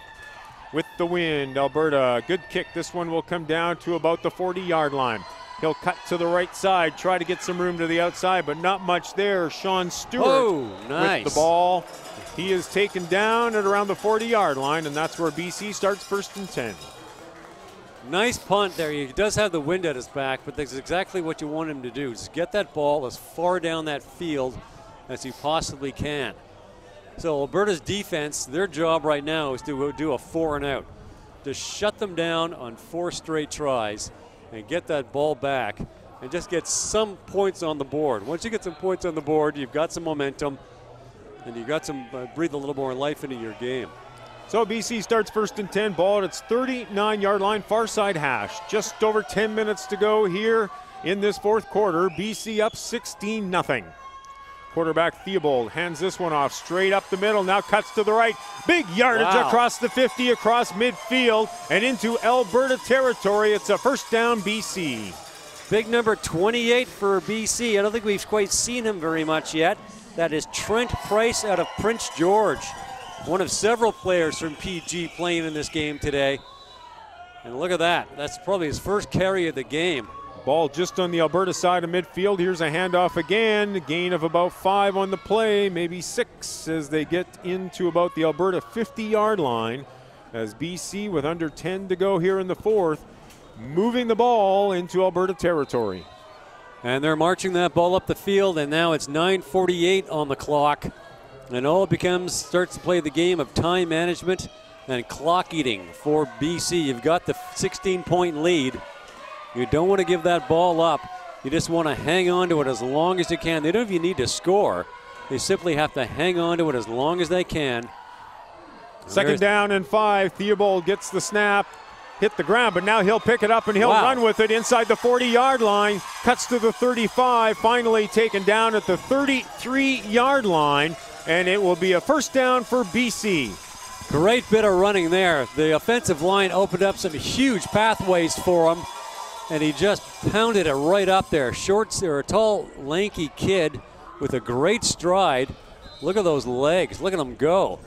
With the wind, Alberta, good kick. This one will come down to about the 40-yard line. He'll cut to the right side, try to get some room to the outside, but not much there. Sean Stewart nice. with the ball. He is taken down at around the 40-yard line, and that's where BC starts 1st and 10. Nice punt there. He does have the wind at his back, but that's exactly what you want him to do. Just get that ball as far down that field as you possibly can. So Alberta's defense, their job right now is to do a 4 and out. To shut them down on 4 straight tries and get that ball back and just get some points on the board. Once you get some points on the board, you've got some momentum and you've got some breathe a little more life into your game. So BC starts 1st and 10, ball at its 39-yard line, far side hash. Just over 10 minutes to go here in this 4th quarter. BC up 16-0. Quarterback Theobald hands this one off straight up the middle, now cuts to the right. Big yardage across the 50, across midfield, and into Alberta territory. It's a 1st down BC. Big number 28 for BC. I don't think we've quite seen him very much yet. That is Trent Price out of Prince George. One of several players from PG playing in this game today. And look at that. That's probably his first carry of the game. Ball just on the Alberta side of midfield. Here's a handoff again. A gain of about 5 on the play, maybe 6 as they get into about the Alberta 50-yard line. As BC, with under 10 to go here in the 4th, moving the ball into Alberta territory. And they're marching that ball up the field, and now it's 9:48 on the clock. And all it becomes starts to play the game of time management and clock eating for BC. You've got the 16-point lead. You don't want to give that ball up. You just want to hang on to it as long as you can. They don't even need to score. They simply have to hang on to it as long as they can. 2nd down and 5. Theobald gets the snap, hit the ground, but now he'll pick it up and he'll run with it inside the 40-yard line. Cuts to the 35, finally taken down at the 33-yard line, and it will be a 1st down for BC. Great bit of running there. The offensive line opened up some huge pathways for him, and he just pounded it right up there. Short, or a tall, lanky kid with a great stride. Look at those legs. Look at him go.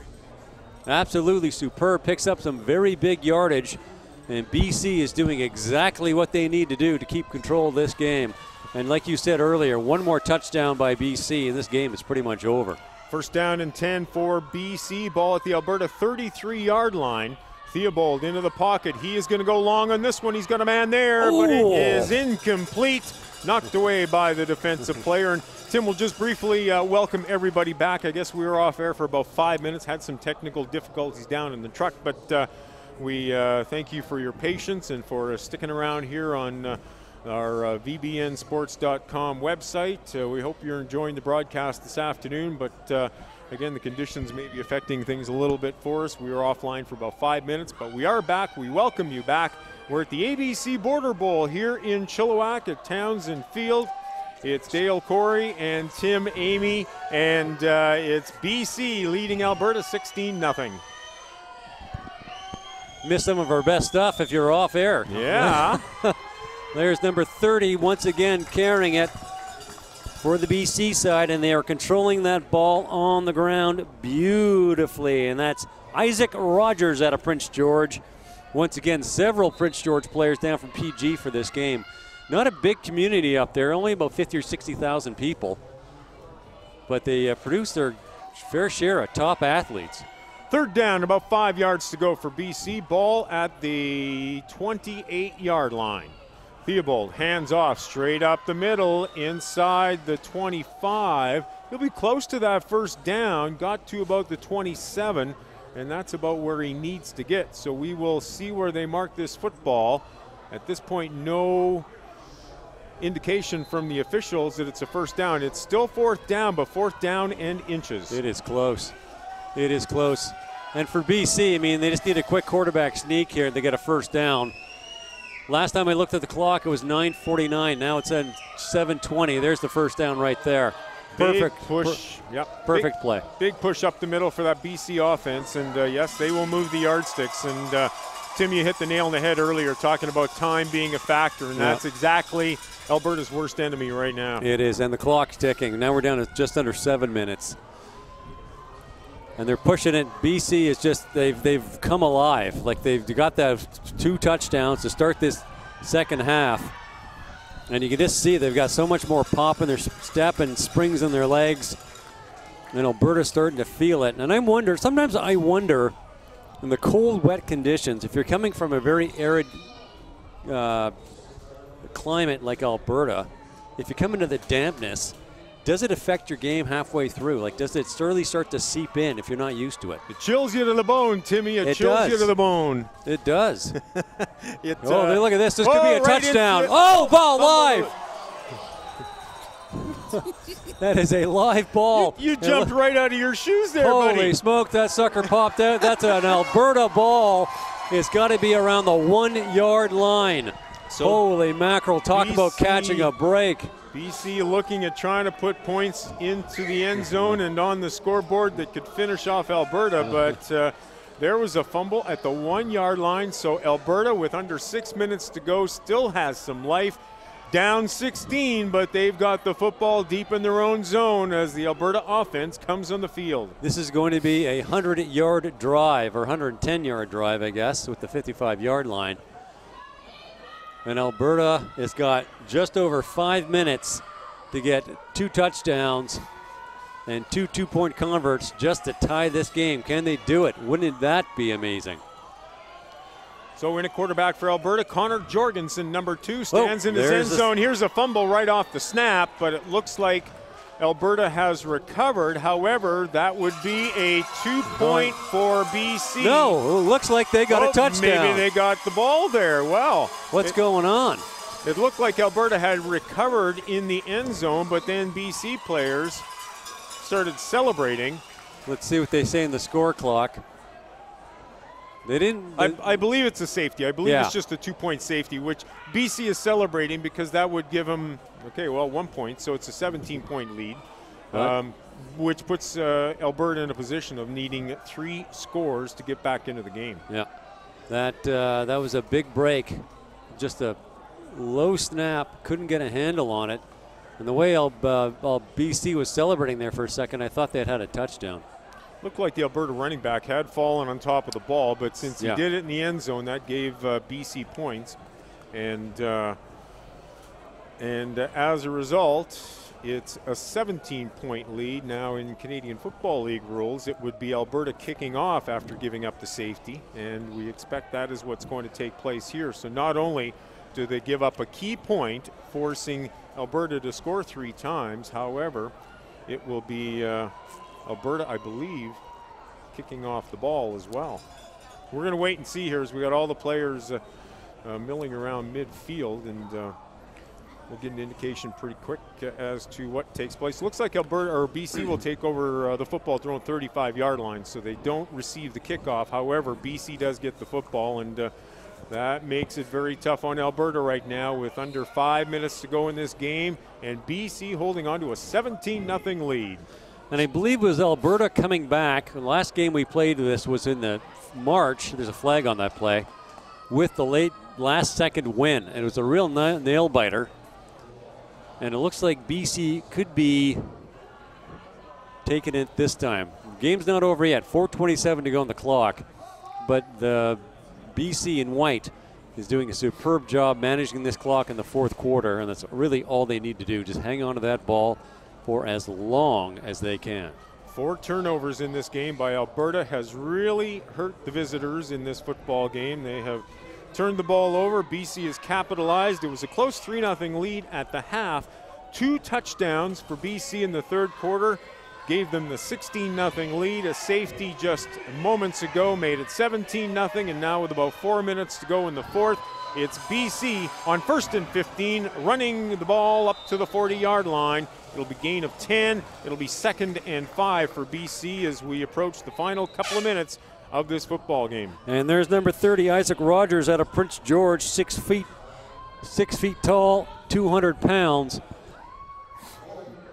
Absolutely superb. Picks up some very big yardage, and BC is doing exactly what they need to do to keep control of this game. And like you said earlier, one more touchdown by BC, and this game is pretty much over. 1st down and 10 for BC. Ball at the Alberta 33-yard line. Theobald into the pocket. He is going to go long on this one. He's got a man there, but it is incomplete. Knocked away by the defensive player. And Tim will just briefly welcome everybody back. I guess we were off air for about 5 minutes. Had some technical difficulties down in the truck, but we thank you for your patience and for sticking around here on our vbnsports.com website. We hope you're enjoying the broadcast this afternoon, but again, the conditions may be affecting things a little bit for us. We were offline for about 5 minutes, but we are back. We welcome you back. We're at the ABC Border Bowl here in Chilliwack at Townsend Field. It's Dale Corey and Tim Amy, and it's BC leading Alberta 16-0. Missed some of our best stuff if you're off air. Yeah. There's number 30 once again carrying it for the BC side, and they are controlling that ball on the ground beautifully, and that's Isaac Rogers out of Prince George. Once again, several Prince George players down from PG for this game. Not a big community up there, only about 50 or 60,000 people, but they produce their fair share of top athletes. 3rd down, about 5 yards to go for BC. Ball at the 28-yard line. Theobald hands off straight up the middle inside the 25. He'll be close to that 1st down, got to about the 27, and that's about where he needs to get. So we will see where they mark this football. At this point, no indication from the officials that it's a 1st down. It's still 4th down, but 4th down and inches. It is close. It is close. And for BC, I mean, they just need a quick quarterback sneak here. They get a 1st down. Last time I looked at the clock, it was 9:49. Now it's at 7:20. There's the 1st down right there. Perfect push. Perfect play. Big push up the middle for that BC offense. And yes, they will move the yardsticks. And Tim, you hit the nail on the head earlier talking about time being a factor. And that's exactly Alberta's worst enemy right now. It is. And the clock's ticking. Now we're down to just under 7 minutes. And they're pushing it. BC is just, they've come alive. Like they've got that 2 touchdowns to start this second half. And you can just see they've got so much more pop in their step and springs in their legs. And Alberta's starting to feel it. And sometimes I wonder, in the cold, wet conditions, if you're coming from a very arid climate like Alberta, if you come into the dampness, does it affect your game halfway through? Like, does it really start to seep in if you're not used to it? It chills you to the bone, Timmy. It chills does. you to the bone. It does. Look at this. This could be a touchdown. Oh, ball live. That is a live ball. You jumped right out of your shoes there, Holy buddy. smoke, that sucker popped out. That's an Alberta ball. It's got to be around the 1 yard line. So holy mackerel, talk about catching a break. BC looking at trying to put points into the end zone and on the scoreboard that could finish off Alberta, but there was a fumble at the 1 yard line, so Alberta, with under 6 minutes to go, still has some life. Down 16, but they've got the football deep in their own zone as the Alberta offense comes on the field. This is going to be a 100-yard drive, or 110-yard drive, I guess, with the 55-yard line. And Alberta has got just over 5 minutes to get 2 touchdowns and 2 two-point converts just to tie this game. Can they do it? Wouldn't that be amazing? So in a quarterback for Alberta, Connor Jorgensen, number 2, stands in his end zone. Here's a fumble right off the snap, but it looks like Alberta has recovered. However, that would be a 2-point for BC. No, it looks like they got a touchdown. Maybe they got the ball there. Well, what's going on? It looked like Alberta had recovered in the end zone, but then BC players started celebrating. Let's see what they say in the score clock. They didn't. I believe it's a safety. I believe it's just a 2-point safety, which BC is celebrating because that would give them, 1 point. So it's a 17-point lead, which puts Alberta in a position of needing 3 scores to get back into the game. Yeah, that was a big break. Just a low snap, couldn't get a handle on it. And the way BC was celebrating there for a second, I thought they had a touchdown. Looked like the Alberta running back had fallen on top of the ball, but since he did it in the end zone, that gave BC points. And as a result, it's a 17-point lead. Now in Canadian Football League rules, it would be Alberta kicking off after giving up the safety, and we expect that is what's going to take place here. So not only do they give up a key point, forcing Alberta to score 3 times, however, it will be Alberta, I believe, kicking off the ball as well. We're going to wait and see here as we got all the players milling around midfield, and we'll get an indication pretty quick as to what takes place. Looks like Alberta or BC will take over the football at their own 35-yard line, so they don't receive the kickoff. However, BC does get the football, and that makes it very tough on Alberta right now with under 5 minutes to go in this game, and BC holding on to a 17-0 lead. And I believe it was Alberta coming back. The last game we played this was in the March. There's a flag on that play with the late last-second win. And it was a real nail-biter. And it looks like BC could be taking it this time. Game's not over yet. 4:27 to go on the clock. But the BC in white is doing a superb job managing this clock in the 4th quarter. And that's really all they need to do. Just hang on to that ball for as long as they can. 4 turnovers in this game by Alberta has really hurt the visitors in this football game. They have turned the ball over. BC has capitalized. It was a close 3-0 lead at the half. 2 touchdowns for BC in the 3rd quarter gave them the 16-0 lead. A safety just moments ago made it 17-0, and now with about 4 minutes to go in the 4th, it's BC on 1st and 15, running the ball up to the 40-yard line. It'll be gain of 10. It'll be 2nd and 5 for BC as we approach the final couple of minutes of this football game. And there's number 30, Isaac Rogers, out of Prince George, 6 feet tall, 200 pounds.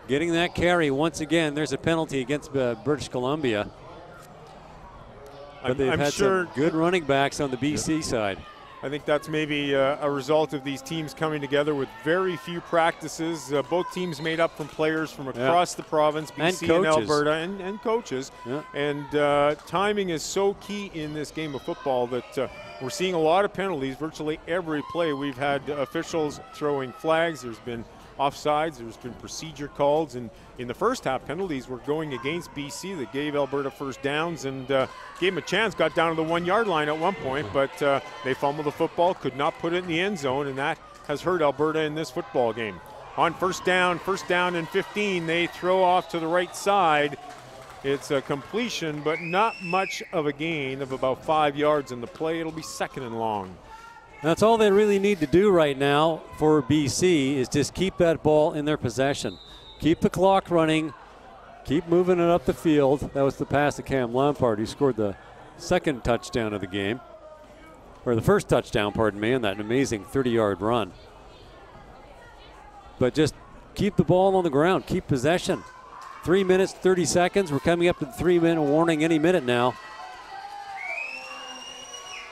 Getting that carry once again. There's a penalty against British Columbia. But they've had some good running backs on the BC side. I think that's maybe a result of these teams coming together with very few practices. Both teams made up from players from across the province, BC and Alberta, and coaches. Yeah. And timing is so key in this game of football that we're seeing a lot of penalties. Virtually every play we've had officials throwing flags. There's been offsides, there's been procedure calls, and in the first half, penalties were going against BC that gave Alberta first downs and gave them a chance, got down to the 1 yard line at one point, but they fumbled the football, could not put it in the end zone, and that has hurt Alberta in this football game. On first down and 15, they throw off to the right side. It's a completion, but not much of a gain of about 5 yards in the play. It'll be second and long. That's all they really need to do right now for BC is just keep that ball in their possession. Keep the clock running. Keep moving it up the field. That was the pass to Cam Lampard, who scored the second touchdown of the game. Or the first touchdown, pardon me, in that amazing 30-yard run. But just keep the ball on the ground. Keep possession. 3 minutes, 30 seconds. We're coming up to the 3-minute warning any minute now.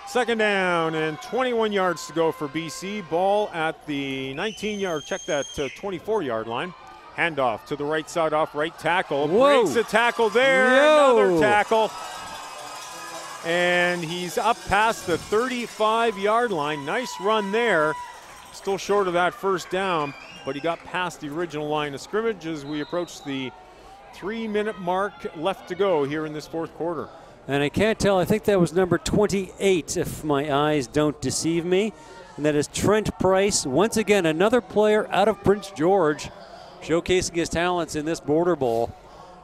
Second down and 21 yards to go for BC. Ball at the 19-yard, check that 24-yard line. Handoff to the right side off right tackle. Whoa. Breaks a tackle there. Yo. Another tackle. And he's up past the 35-yard line. Nice run there. Still short of that first down, but he got past the original line of scrimmage as we approach the 3-minute mark left to go here in this fourth quarter. And I can't tell, I think that was number 28, if my eyes don't deceive me. And that is Trent Price. Once again, another player out of Prince George, showcasing his talents in this Border Bowl.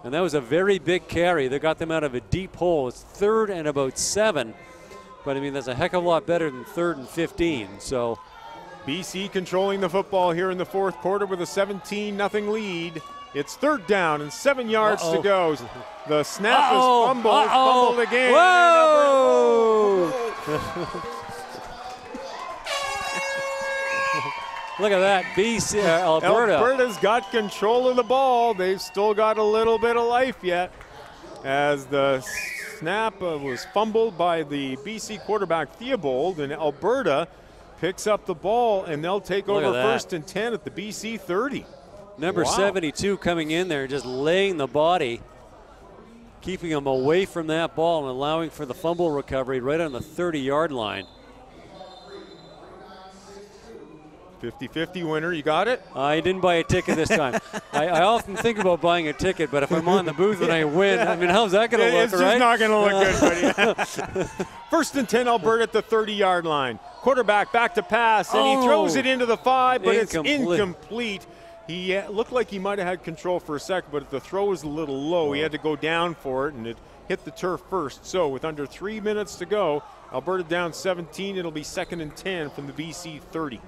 And that was a very big carry that got them out of a deep hole. It's 3rd and about 7. But, I mean, that's a heck of a lot better than 3rd and 15. So BC controlling the football here in the fourth quarter with a 17-0 lead. It's 3rd down and 7 yards to go. The snap is fumbled again. Whoa! Look at that, BC, Alberta. Alberta's got control of the ball. They've still got a little bit of life yet as the snap was fumbled by the BC quarterback Theobald, and Alberta picks up the ball, and they'll take over 1st and 10 at the BC 30. Number 72 coming in there, just laying the body, keeping them away from that ball and allowing for the fumble recovery right on the 30-yard line. 50-50 winner, you got it? I didn't buy a ticket this time. I often think about buying a ticket, but if I'm on the booth and I win, I mean, how's that going to look, it's just not going to look good, buddy. 1st and 10, Alberta at the 30-yard line. Quarterback back to pass, and he throws it into the 5, but it's incomplete. He looked like he might have had control for a second, but the throw was a little low. He had to go down for it, and it hit the turf first. So with under 3 minutes to go, Alberta down 17. It'll be 2nd and 10 from the BC 30.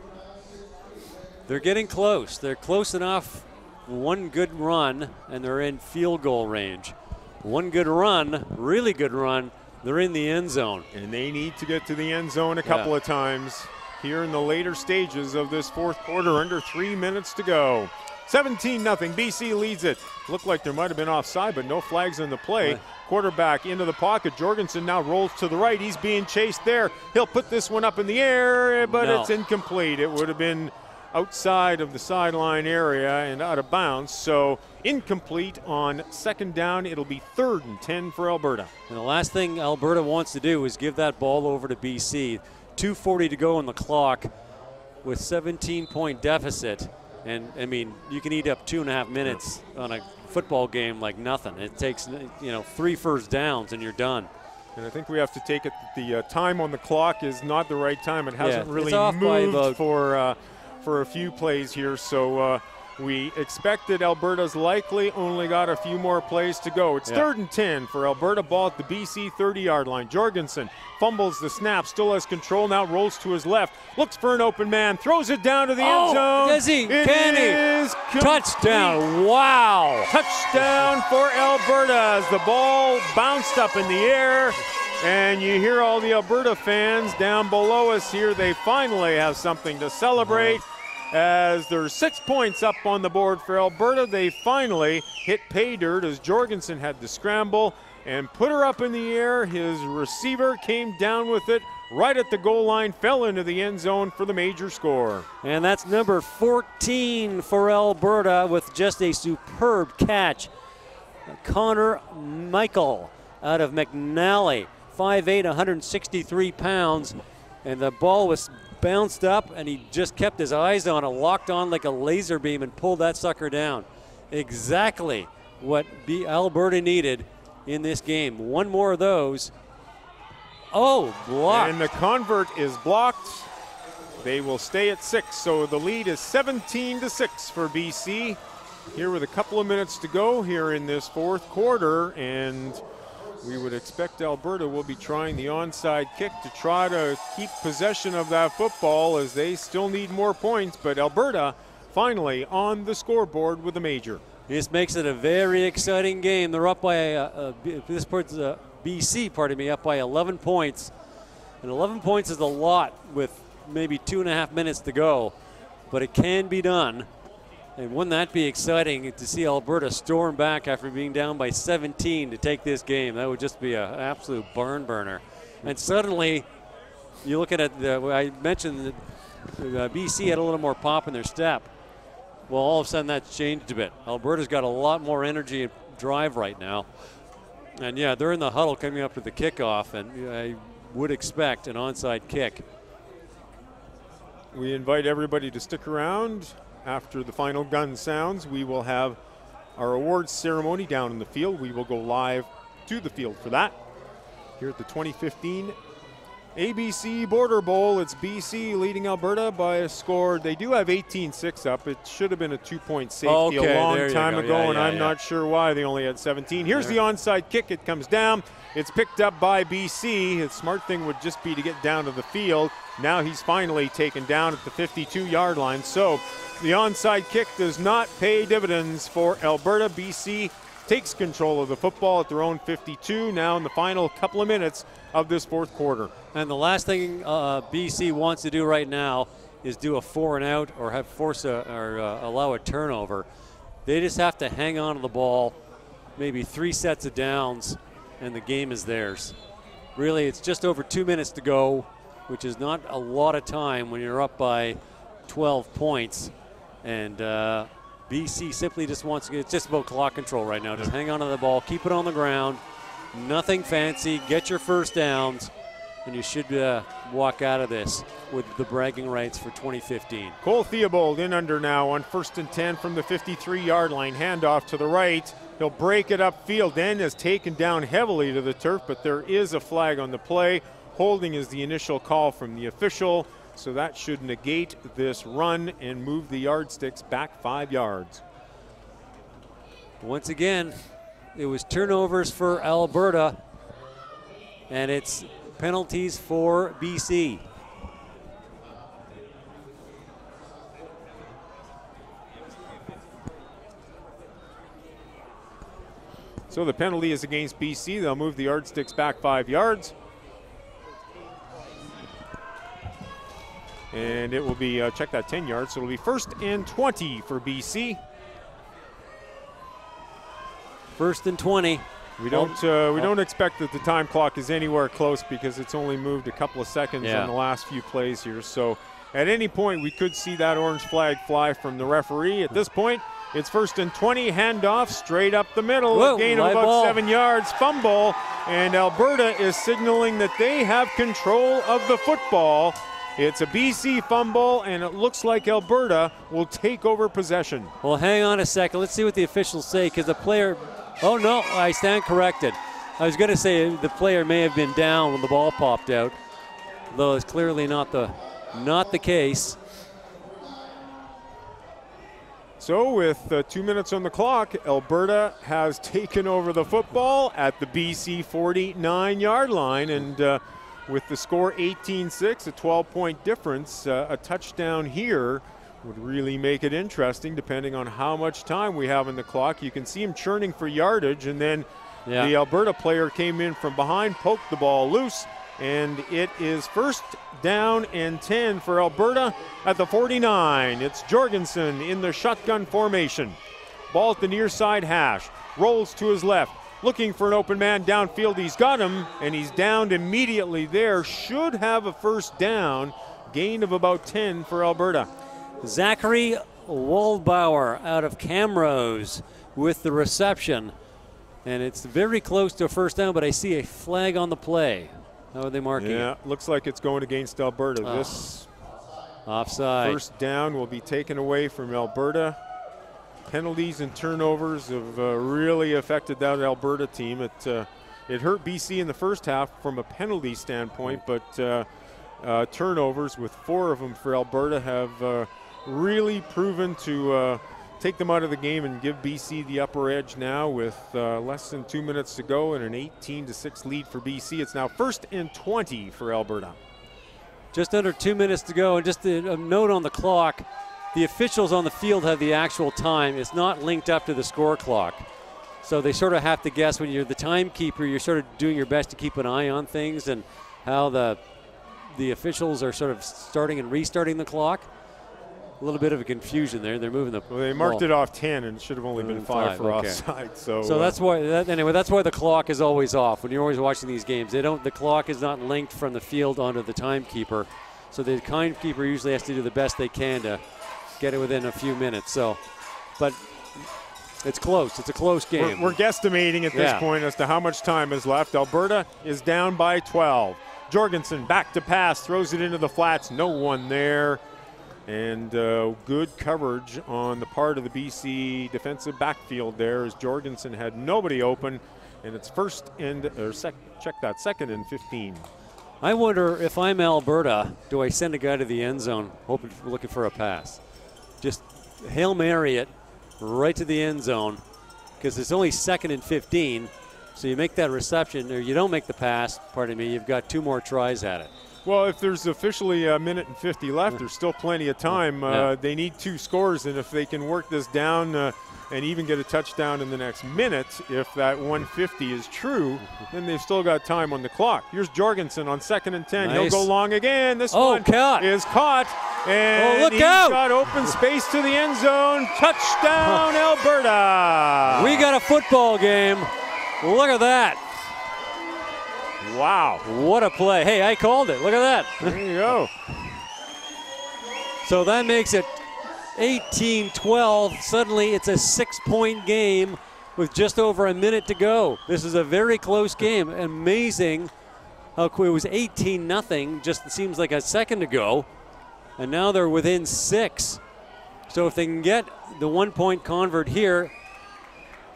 They're getting close. They're close enough. One good run, and they're in field goal range. One good run, really good run, they're in the end zone. And they need to get to the end zone a couple of times here in the later stages of this fourth quarter, under 3 minutes to go. 17-0, BC leads it. Looked like there might have been offside, but no flags in the play. Quarterback into the pocket. Jorgensen now rolls to the right. He's being chased there. He'll put this one up in the air, but it's incomplete. It would have been outside of the sideline area and out of bounds. So incomplete on 2nd down. It'll be 3rd and 10 for Alberta. And the last thing Alberta wants to do is give that ball over to BC. 2:40 to go on the clock with 17-point deficit. And, I mean, you can eat up 2.5 minutes on a football game like nothing. It takes, 3 first downs and you're done. And I think we have to take it that the time on the clock is not the right time. It hasn't really off moved for a few plays here. So we expected Alberta's likely only got a few more plays to go. It's 3rd and 10 for Alberta, ball at the BC 30-yard line. Jorgensen fumbles the snap, still has control, now rolls to his left, looks for an open man, throws it down to the end zone. Does he? Can he? Touchdown. Wow. Touchdown for Alberta as the ball bounced up in the air. And you hear all the Alberta fans down below us here. They finally have something to celebrate. As there's 6 points up on the board for Alberta, they finally hit pay dirt as Jorgensen had to scramble and put her up in the air. His receiver came down with it right at the goal line, fell into the end zone for the major score. And that's number 14 for Alberta with just a superb catch. Connor Michael out of McNally, 5'8", 163 pounds. And the ball was bounced up, and he just kept his eyes on it, locked on like a laser beam, and pulled that sucker down. Exactly what Alberta needed in this game. One more of those. Oh, blocked. And the convert is blocked. They will stay at 6, so the lead is 17-6 for BC. Here with a couple of minutes to go here in this fourth quarter, and we would expect Alberta will be trying the onside kick to try to keep possession of that football, as they still need more points, but Alberta finally on the scoreboard with a major. This makes it a very exciting game. They're up by BC, pardon me, up by 11 points. And 11 points is a lot with maybe 2.5 minutes to go, but it can be done. And wouldn't that be exciting to see Alberta storm back after being down by 17 to take this game? That would just be an absolute barn burner. And suddenly, you look at it, I mentioned that BC had a little more pop in their step. Well, all of a sudden that's changed a bit. Alberta's got a lot more energy and drive right now. And yeah, they're in the huddle coming up to the kickoff, and I would expect an onside kick. We invite everybody to stick around. After the final gun sounds, we will have our awards ceremony down in the field. We will go live to the field for that. Here at the 2015 ABC Border Bowl, it's BC leading Alberta by a score. They do have 18-6 up. It should have been a 2-point safety a long time ago, and I'm not sure why they only had 17. Here's the onside kick. It comes down. It's picked up by BC. His smart thing would just be to get down to the field. Now he's finally taken down at the 52-yard line. So the onside kick does not pay dividends for Alberta. BC takes control of the football at their own 52 now in the final couple of minutes of this fourth quarter. And the last thing BC wants to do right now is do a 4-and-out or allow a turnover. They just have to hang on to the ball, maybe 3 sets of downs, and the game is theirs. Really, it's just over 2 minutes to go, which is not a lot of time when you're up by 12 points. And BC simply just wants to, it's just about clock control right now. Just hang on to the ball, keep it on the ground, nothing fancy, get your first downs, and you should walk out of this with the bragging rights for 2015. Cole Theobald in under now on 1st and 10 from the 53-yard line. Handoff to the right. He'll break it upfield. Then is taken down heavily to the turf, but there is a flag on the play. Holding is the initial call from the official, so that should negate this run and move the yardsticks back 5 yards. Once again, it was turnovers for Alberta, and it's penalties for BC. So the penalty is against BC. They'll move the yardsticks back 5 yards. And it will be, check that, 10 yards. So it'll be 1st and 20 for BC. 1st and 20. We don't expect that the time clock is anywhere close because it's only moved a couple of seconds in the last few plays here. So at any point we could see that orange flag fly from the referee. At this point, it's 1st and 20, handoff straight up the middle. Whoa, gain of about ball. 7 yards, fumble, and Alberta is signaling that they have control of the football. It's a BC fumble, and it looks like Alberta will take over possession. Well, hang on a second. Let's see what the officials say, because the player, oh no, I stand corrected. I was going to say the player may have been down when the ball popped out, though it's clearly not the case. So with 2 minutes on the clock, Alberta has taken over the football at the BC 49-yard line, and with the score 18-6, a 12-point difference, a touchdown here would really make it interesting depending on how much time we have in the clock. You can see him churning for yardage, and then the Alberta player came in from behind, poked the ball loose, and it is 1st down and 10 for Alberta at the 49. It's Jorgensen in the shotgun formation. Ball at the near side hash. Rolls to his left. looking for an open man downfield. He's got him, and he's downed immediately there. Should have a first down. Gain of about 10 for Alberta. Zachary Waldbauer out of Camrose with the reception. And it's very close to a first down, but I see a flag on the play. How are they marking it? Yeah, looks like it's going against Alberta. This offside. First down will be taken away from Alberta. Penalties and turnovers have really affected that Alberta team. It hurt BC in the first half from a penalty standpoint, but turnovers, with 4 of them for Alberta, have really proven to take them out of the game and give BC the upper edge now with less than 2 minutes to go and an 18-6 lead for BC. It's now 1st and 20 for Alberta. Just under 2 minutes to go, and just a note on the clock, the officials on the field have the actual time. It's not linked up to the score clock. So they sort of have to guess. When you're the timekeeper, you're sort of doing your best to keep an eye on things and how the officials are sort of starting and restarting the clock. A little bit of a confusion there. They're moving the Well, they marked it off 10, and it should have only been 5 for offside. So that's why. Anyway, that's why the clock is always off when you're always watching these games. The clock is not linked from the field onto the timekeeper, so the timekeeper usually has to do the best they can to get it within a few minutes. So, but it's close. It's a close game. We're guesstimating at this point as to how much time is left. Alberta is down by 12. Jorgensen back to pass, throws it into the flats. No one there. And good coverage on the part of the BC defensive backfield there, as Jorgensen had nobody open, and it's second and 15. I wonder if I'm Alberta, do I send a guy to the end zone looking for a pass? Just Hail Mary it right to the end zone, because it's only 2nd and 15. So you make that reception, or you don't make the pass, pardon me, you've got 2 more tries at it. Well, if there's officially a minute and 50 left, there's still plenty of time. They need 2 scores, and if they can work this down and even get a touchdown in the next minute, if that 150 is true, then they've still got time on the clock. Here's Jorgensen on 2nd and 10. Nice. He'll go long again. This one is caught, and look he's out. got open space to the end zone. Touchdown, Alberta. We got a football game. Look at that. Wow. What a play. Hey, I called it. Look at that. There you go. So that makes it 18-12. Suddenly it's a 6-point game with just over a minute to go. This is a very close game. Amazing how quick. It was 18-0 just seems like a second ago. And now they're within 6. So if they can get the 1-point convert here,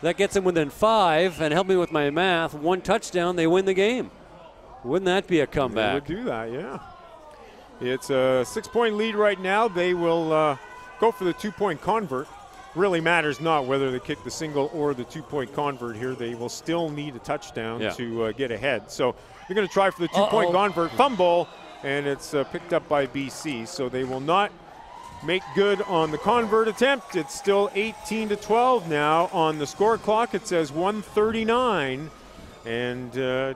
that gets them within 5, and help me with my math, 1 touchdown, they win the game. Wouldn't that be a comeback? They would do that, yeah. It's a 6-point lead right now. They will go for the 2-point convert. Really matters not whether they kick the single or the 2-point convert here. They will still need a touchdown to get ahead. So they're going to try for the 2-point convert. Fumble, and it's picked up by BC. So they will not make good on the convert attempt. It's still 18-12 now on the score clock. It says 1:39. And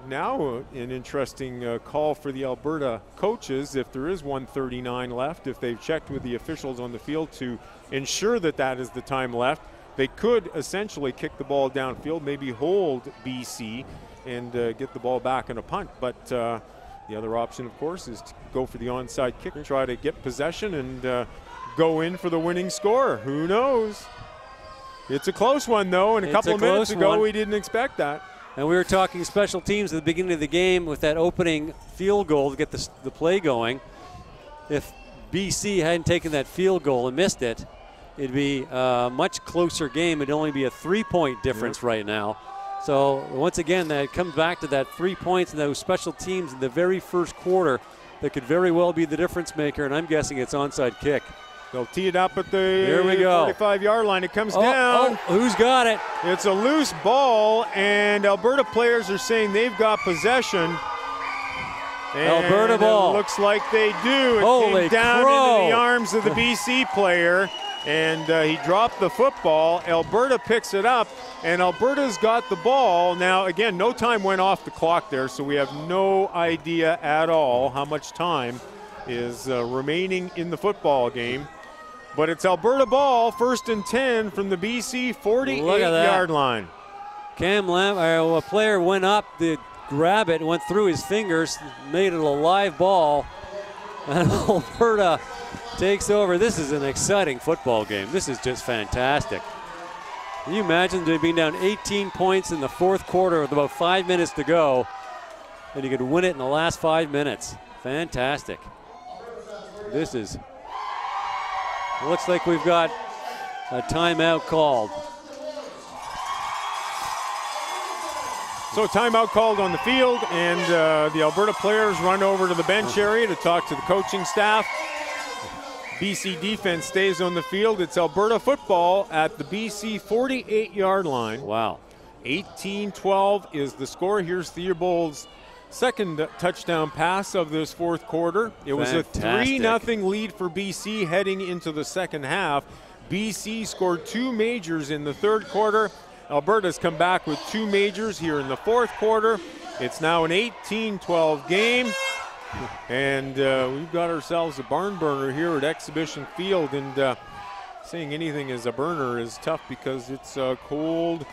now an interesting call for the Alberta coaches. If there is 1:39 left, if they've checked with the officials on the field to ensure that that is the time left, they could essentially kick the ball downfield, maybe hold BC and get the ball back in a punt. But the other option, of course, is to go for the onside kick, try to get possession and go in for the winning score. Who knows? It's a close one, though, and a couple of minutes ago we didn't expect that. And we were talking special teams at the beginning of the game with that opening field goal to get the play going. If BC hadn't taken that field goal and missed it, it'd be a much closer game. It'd only be a 3-point difference right now. So once again, that comes back to that 3 points and those special teams in the very first quarter that could very well be the difference maker, and I'm guessing it's onside kick. They'll tee it up at the 45-yard line. It comes down. Who's got it? It's a loose ball, and Alberta players are saying they've got possession. And Alberta ball. It looks like they do. It Holy came down crow. into the arms of the BC player, and he dropped the football. Alberta picks it up, and Alberta's got the ball. Now, again, no time went off the clock there, so we have no idea at all how much time is remaining in the football game. But it's Alberta ball, 1st and 10 from the BC 48-yard line. A player went up to grab it, went through his fingers, made it a live ball, and Alberta takes over. This is an exciting football game. This is just fantastic. Can you imagine being down 18 points in the fourth quarter with about 5 minutes to go, and you could win it in the last 5 minutes? Fantastic. This is, looks like we've got a timeout called. So timeout called on the field, and the Alberta players run over to the bench area to talk to the coaching staff. BC defense stays on the field. It's Alberta football at the BC 48-yard line. Wow. 18-12 is the score. Here's Theobald's second touchdown pass of this fourth quarter. It was a 3-0 lead for BC heading into the second half. BC scored 2 majors in the third quarter. Alberta's come back with 2 majors here in the fourth quarter. It's now an 18-12 game. And we've got ourselves a barn burner here at Exhibition Field. And saying anything is a burner is tough because it's cold,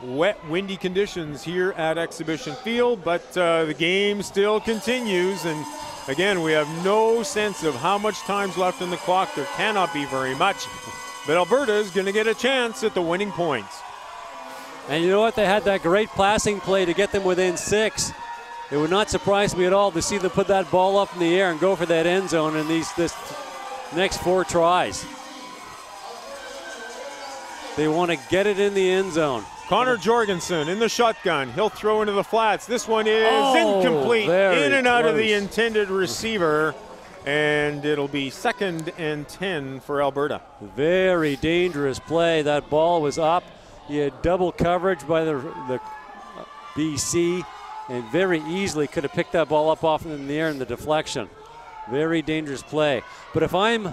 wet, windy conditions here at Exhibition Field. But the game still continues. And again, we have no sense of how much time's left in the clock. There cannot be very much. But Alberta is going to get a chance at the winning points. And you know what? They had that great passing play to get them within 6. It would not surprise me at all to see them put that ball up in the air and go for that end zone in this next 4 tries. They want to get it in the end zone. Connor Jorgensen in the shotgun. He'll throw into the flats. This one is incomplete. In and out of the intended receiver. And it'll be 2nd and 10 for Alberta. Very dangerous play. That ball was up. He had double coverage by the BC, and very easily could have picked that ball up off in the air in the deflection. Very dangerous play. But if I'm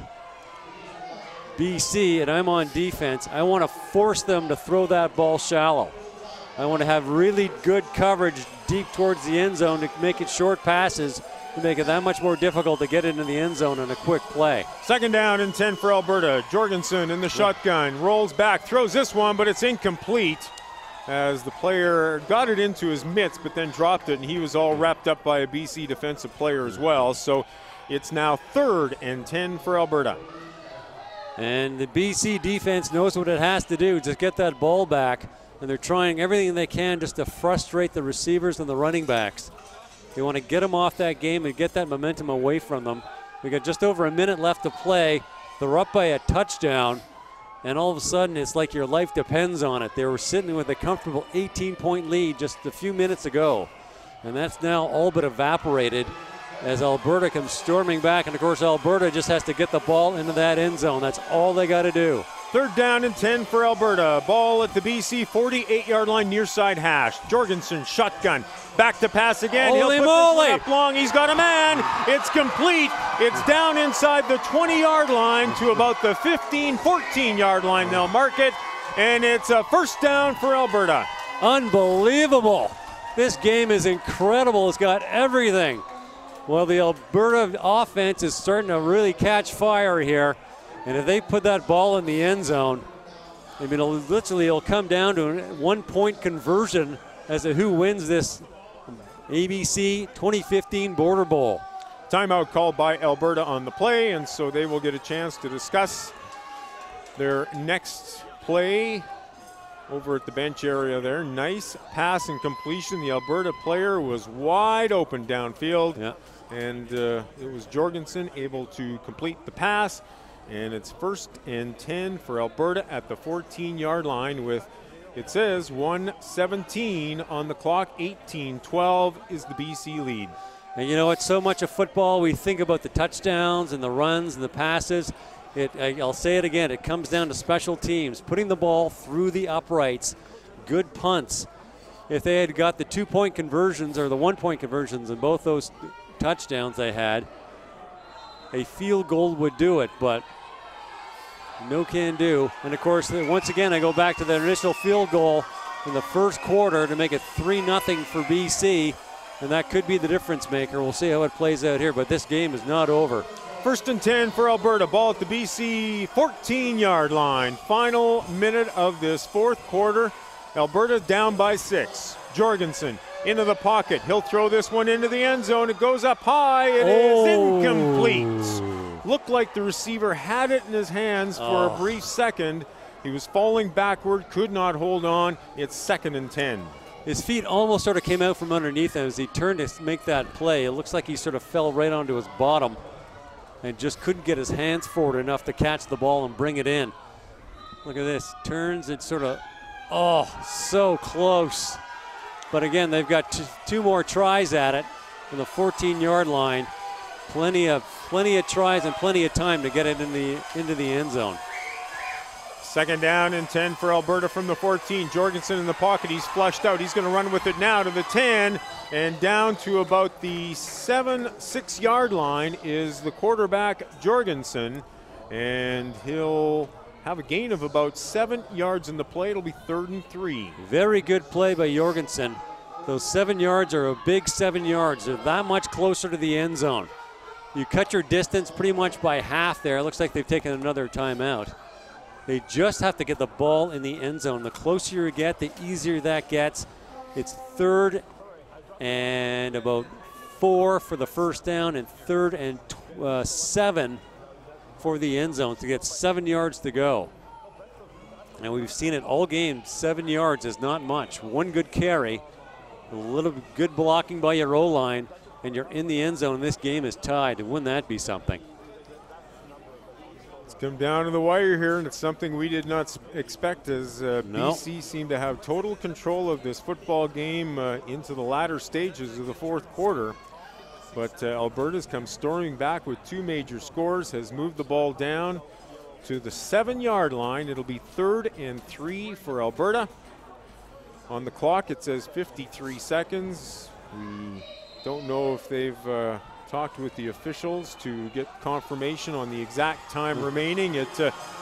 BC and I'm on defense, I want to force them to throw that ball shallow. I want to have really good coverage deep towards the end zone to make it short passes to make it that much more difficult to get into the end zone in a quick play. 2nd down and 10 for Alberta. Jorgensen in the shotgun, rolls back, throws this one, but it's incomplete as the player got it into his mitts but then dropped it, and he was all wrapped up by a BC defensive player as well. So it's now 3rd and 10 for Alberta. And the BC defense knows what it has to do, just get that ball back, and they're trying everything they can just to frustrate the receivers and the running backs. They want to get them off that game and get that momentum away from them. We got just over a minute left to play. They're up by a touchdown, and all of a sudden it's like your life depends on it. They were sitting with a comfortable 18-point lead just a few minutes ago, and that's now all but evaporated as Alberta comes storming back. And of course Alberta just has to get the ball into that end zone. That's all they got to do. 3rd down and 10 for Alberta. Ball at the BC 48-yard line, near side hash. Jorgensen shotgun, back to pass again. Holy He'll put moly. this one up long. He's got a man. It's complete. It's down inside the 20-yard line to about the 15, 14-yard line. They'll mark it, and it's a 1st down for Alberta. Unbelievable. This game is incredible. It's got everything. Well, the Alberta offense is starting to really catch fire here. And if they put that ball in the end zone, I mean, it'll come down to a 1-point conversion as to who wins this ABC 2015 Border Bowl. Timeout called by Alberta on the play, and so they will get a chance to discuss their next play over at the bench area there. Nice pass and completion. The Alberta player was wide open downfield, and it was Jorgensen able to complete the pass. And it's 1st and 10 for Alberta at the 14-yard line with, it says, 1:17 on the clock. 18-12 is the BC lead. And you know, it's so much of football. We think about the touchdowns and the runs and the passes. I'll say it again, it comes down to special teams, putting the ball through the uprights, good punts. If they had got the 2-point conversions or the 1-point conversions in both those touchdowns they had, a field goal would do it, but no can do. And of course, once again, I go back to the initial field goal in the first quarter to make it 3-0 for BC, and that could be the difference maker. We'll see how it plays out here, but this game is not over. 1st and 10 for Alberta. Ball at the BC 14-yard line. Final minute of this fourth quarter Alberta down by 6. Jorgensen into the pocket. He'll throw this one into the end zone. It goes up high. It is incomplete. Looked like the receiver had it in his hands for a brief second. He was falling backward, could not hold on. It's 2nd and 10. His feet almost sort of came out from underneath him as he turned to make that play. It looks like he sort of fell right onto his bottom and just couldn't get his hands forward enough to catch the ball and bring it in. Look at this. Turns and sort of, so close. But again, they've got two more tries at it from the 14-yard line. Plenty of tries and plenty of time to get it into the end zone. 2nd down and 10 for Alberta from the 14. Jorgensen in the pocket. He's flushed out. He's going to run with it now to the 10 and down to about the 6-yard line is the quarterback Jorgensen, and he'll have a gain of about 7 yards in the play. It'll be 3rd and 3. Very good play by Jorgensen. Those 7 yards are a big 7 yards. They're that much closer to the end zone. You cut your distance pretty much by half there. It looks like they've taken another timeout. They just have to get the ball in the end zone. The closer you get, the easier that gets. It's 3rd and about 4 for the first down and 3rd and 7 for the end zone to get 7 yards to go. And we've seen it all game. 7 yards is not much. One good carry, a little good blocking by your O-line, and you're in the end zone, and this game is tied. Wouldn't that be something? It's come down to the wire here, and it's something we did not expect as BC seemed to have total control of this football game into the latter stages of the 4th quarter. But Alberta's come storming back with 2 major scores, has moved the ball down to the 7-yard line. It'll be 3rd and 3 for Alberta. On the clock, it says 53 seconds. We don't know if they've talked with the officials to get confirmation on the exact time remaining. It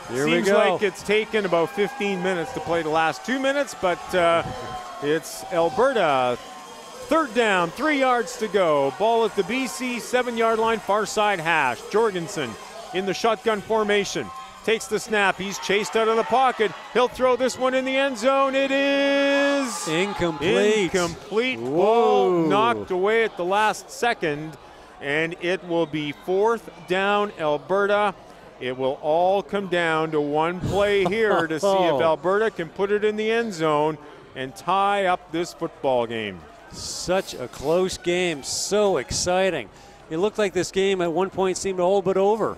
seems like it's taken about 15 minutes to play the last 2 minutes, but it's Alberta. 3rd down, 3 yards to go. Ball at the BC 7-yard line, far side hash. Jorgensen in the shotgun formation. Takes the snap. He's chased out of the pocket. He'll throw this one in the end zone. It is incomplete. Incomplete. Ball knocked away at the last second. And it will be 4th down, Alberta. It will all come down to one play here to see if Alberta can put it in the end zone and tie up this football game. Such a close game, so exciting. It looked like this game at one point seemed all but over.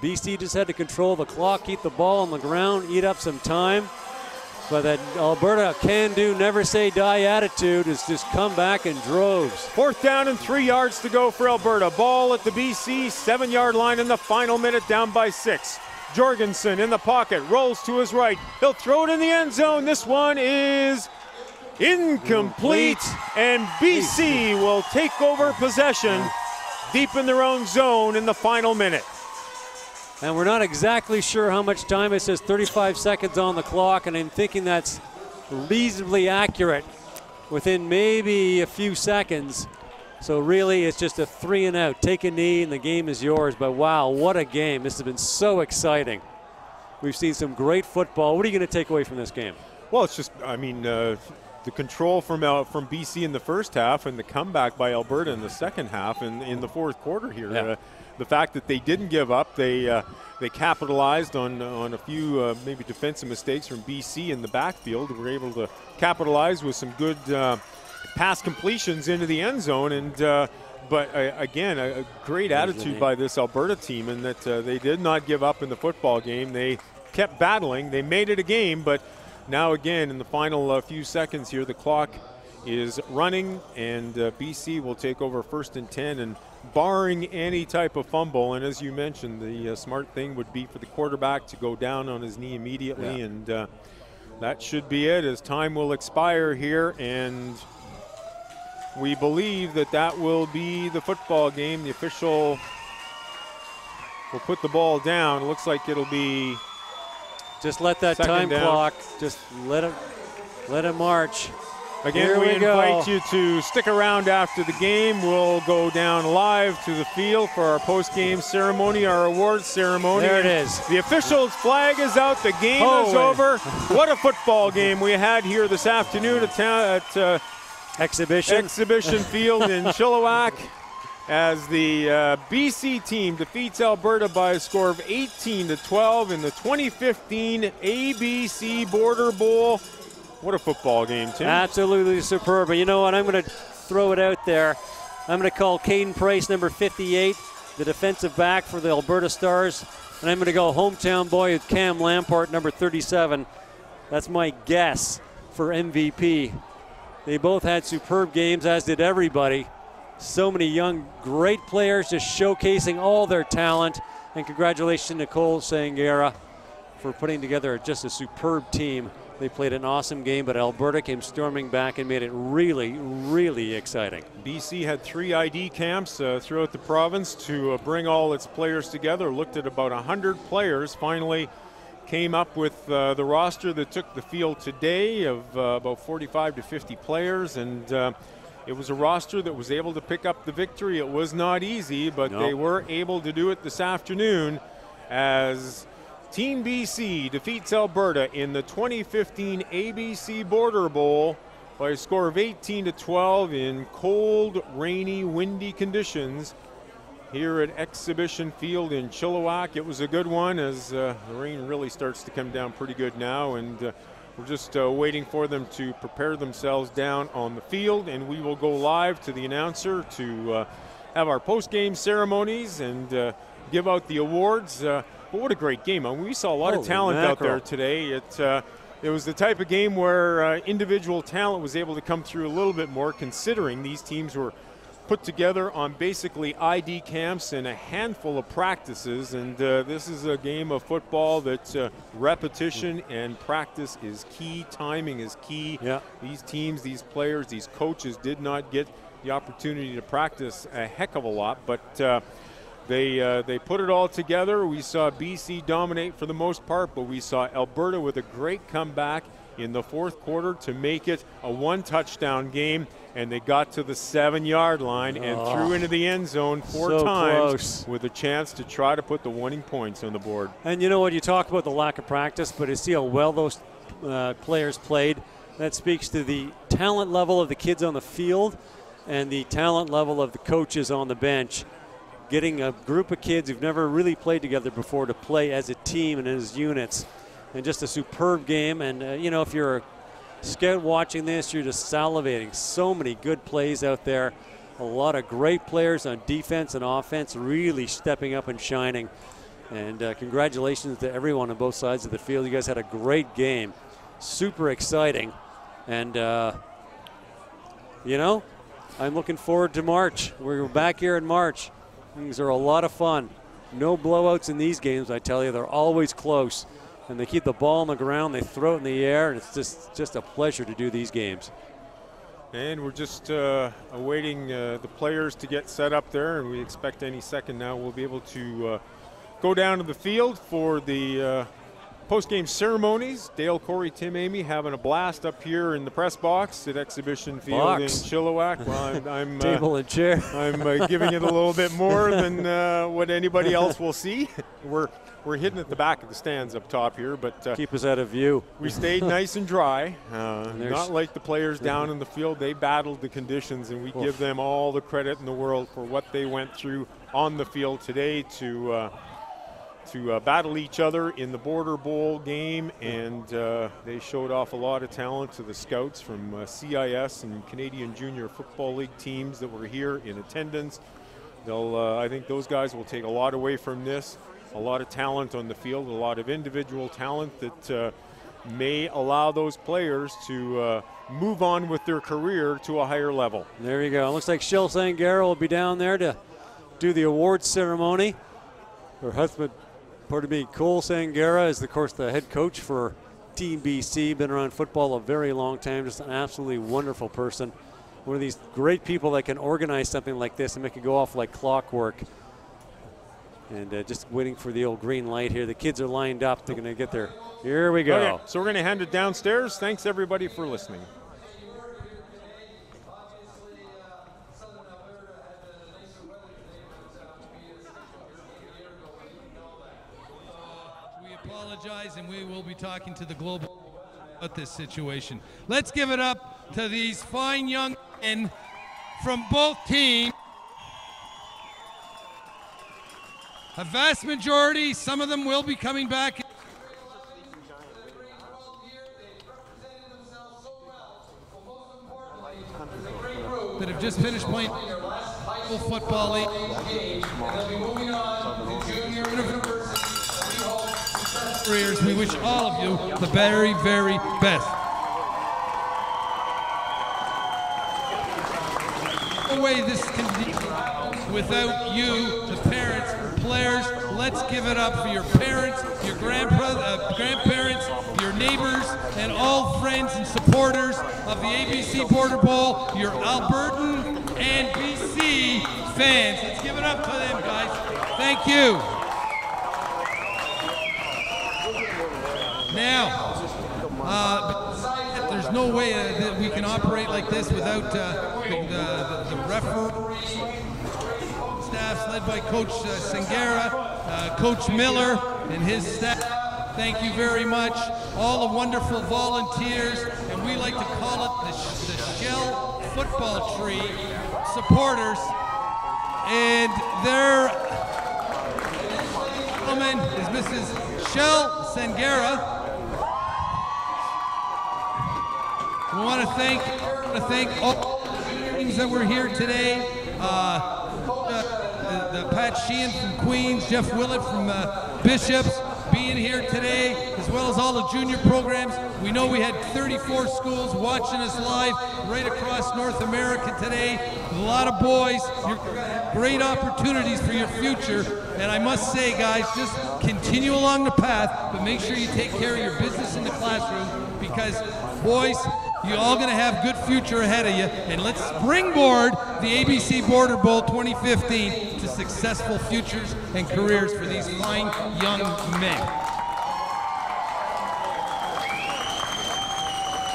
BC just had to control the clock, keep the ball on the ground, eat up some time. But that Alberta can-do, never-say-die attitude has just come back in droves. 4th down and 3 yards to go for Alberta. Ball at the BC 7-yard line in the final minute, down by 6. Jorgensen in the pocket, rolls to his right. He'll throw it in the end zone. This one is incomplete, and BC will take over possession deep in their own zone in the final minute. And we're not exactly sure how much time. It says 35 seconds on the clock, and I'm thinking that's reasonably accurate, within maybe a few seconds. So really, it's just a 3 and out. Take a knee, and the game is yours. But wow, what a game. This has been so exciting. We've seen some great football. What are you going to take away from this game? Well, it's just, the control from BC in the first half and the comeback by Alberta in the second half and in the 4th quarter here. Yeah. The fact that they didn't give up, they capitalized on a few maybe defensive mistakes from BC in the backfield. Were able to capitalize with some good pass completions into the end zone, and but again, a great attitude by this Alberta team, in that they did not give up in the football game. They kept battling. They made it a game, but now again in the final few seconds here, the clock is running, and BC will take over 1st and 10, and barring any type of fumble, and as you mentioned, the smart thing would be for the quarterback to go down on his knee immediately, and that should be it, as time will expire here, and we believe that will be the football game. The official will put the ball down. It looks like it'll be just let that time clock, just let it march. Again, we invite you to stick around after the game. We'll go down live to the field for our post-game ceremony, our awards ceremony. There it is. The officials' flag is out. The game is over. What a football game we had here this afternoon at Exhibition Field in Chilliwack, as the BC team defeats Alberta by a score of 18-12 in the 2015 ABC Border Bowl. What a football game, Tim. Absolutely superb. But you know what? I'm going to throw it out there. I'm going to call Caden Price, number 58, the defensive back for the Alberta Stars. And I'm going to go hometown boy with Cam Lamport, number 37. That's my guess for MVP. They both had superb games, as did everybody. So many young, great players just showcasing all their talent. And congratulations to Nicole Sangera for putting together just a superb team. They played an awesome game, but Alberta came storming back and made it really, really exciting. BC had 3 ID camps throughout the province to bring all its players together. Looked at about 100 players. Finally came up with the roster that took the field today of about 45 to 50 players. And it was a roster that was able to pick up the victory. It was not easy, but they were able to do it this afternoon as Team BC defeats Alberta in the 2015 ABC Border Bowl by a score of 18-12 in cold, rainy, windy conditions here at Exhibition Field in Chilliwack. It was a good one, as the rain really starts to come down pretty good now, and we're just waiting for them to prepare themselves down on the field, and we will go live to the announcer to have our post-game ceremonies and give out the awards. But what a great game. I mean, we saw a lot of talent out there today. It was the type of game where individual talent was able to come through a little bit more, considering these teams were put together on basically ID camps and a handful of practices. And this is a game of football that repetition and practice is key. Timing is key. Yeah. These teams, these players, these coaches did not get the opportunity to practice a heck of a lot, but they put it all together. We saw BC dominate for the most part, but we saw Alberta with a great comeback in the fourth quarter to make it a 1-touchdown game, and they got to the 7-yard line and threw into the end zone 4 times with a chance to try to put the winning points on the board. And you know what, you talk about the lack of practice, but to see how well those players played, that speaks to the talent level of the kids on the field and the talent level of the coaches on the bench. Getting a group of kids who've never really played together before to play as a team and as units. And just a superb game. And, you know, if you're a scout watching this, you're just salivating. So many good plays out there. A lot of great players on defense and offense really stepping up and shining. And congratulations to everyone on both sides of the field. You guys had a great game. Super exciting. And, you know, I'm looking forward to March. We're back here in March. Things are a lot of fun. No blowouts in these games, I tell you. They're always close. And they keep the ball on the ground, they throw it in the air, and it's just a pleasure to do these games. And we're just awaiting the players to get set up there, and we expect any second now we'll be able to go down to the field for the post-game ceremonies. Dale, Corey, Tim, Amy having a blast up here in the press box at Exhibition Field in Chilliwack. Well, I'm table and chair. I'm giving it a little bit more than what anybody else will see. We're hitting at the back of the stands up top here, but keep us out of view. We stayed nice and dry. Not like the players down in the field. They battled the conditions, and we give them all the credit in the world for what they went through on the field today to battle each other in the Border Bowl game, and they showed off a lot of talent to the scouts from CIS and Canadian Junior Football League teams that were here in attendance. I think those guys will take a lot away from this. A lot of talent on the field, a lot of individual talent that may allow those players to move on with their career to a higher level. There you go. It looks like Shil Sangera will be down there to do the awards ceremony. Her husband, Cole Sangera, is, of course, the head coach for Team BC. Been around football a very long time. Just an absolutely wonderful person. One of these great people that can organize something like this and make it go off like clockwork. And just waiting for the old green light here. The kids are lined up. They're going to get there. Here we go. Okay, so we're going to hand it downstairs. Thanks, everybody, for listening. and we will be talking to the global about this situation. Let's give it up to these fine young men from both teams. A vast majority, some of them will be coming back. That have just finished playing football league. Careers. We wish all of you the very, very best. No way this can be without you, the parents, players. Let's give it up for your parents, your grandparents, your neighbors, and all friends and supporters of the ABC Border Bowl, your Albertan and BC fans. Let's give it up to them, guys. Thank you. Now, there's no way that we can operate like this without the referee staffs led by Coach Sangera, Coach Miller, and his staff. Thank you very much. All the wonderful volunteers, and we like to call it the Shell Football Tree supporters. And their woman is Mrs. Shell Sangera. We want to thank all the teams that were here today. The Pat Sheehan from Queens, Jeff Willett from Bishops being here today, as well as all the junior programs. We know we had 34 schools watching us live right across North America today. A lot of boys, great opportunities for your future. And I must say, guys, just continue along the path, but make sure you take care of your business in the classroom, because boys, you're all going to have good future ahead of you. And let's springboard the ABC Border Bowl 2015 to successful futures and careers for these fine young men.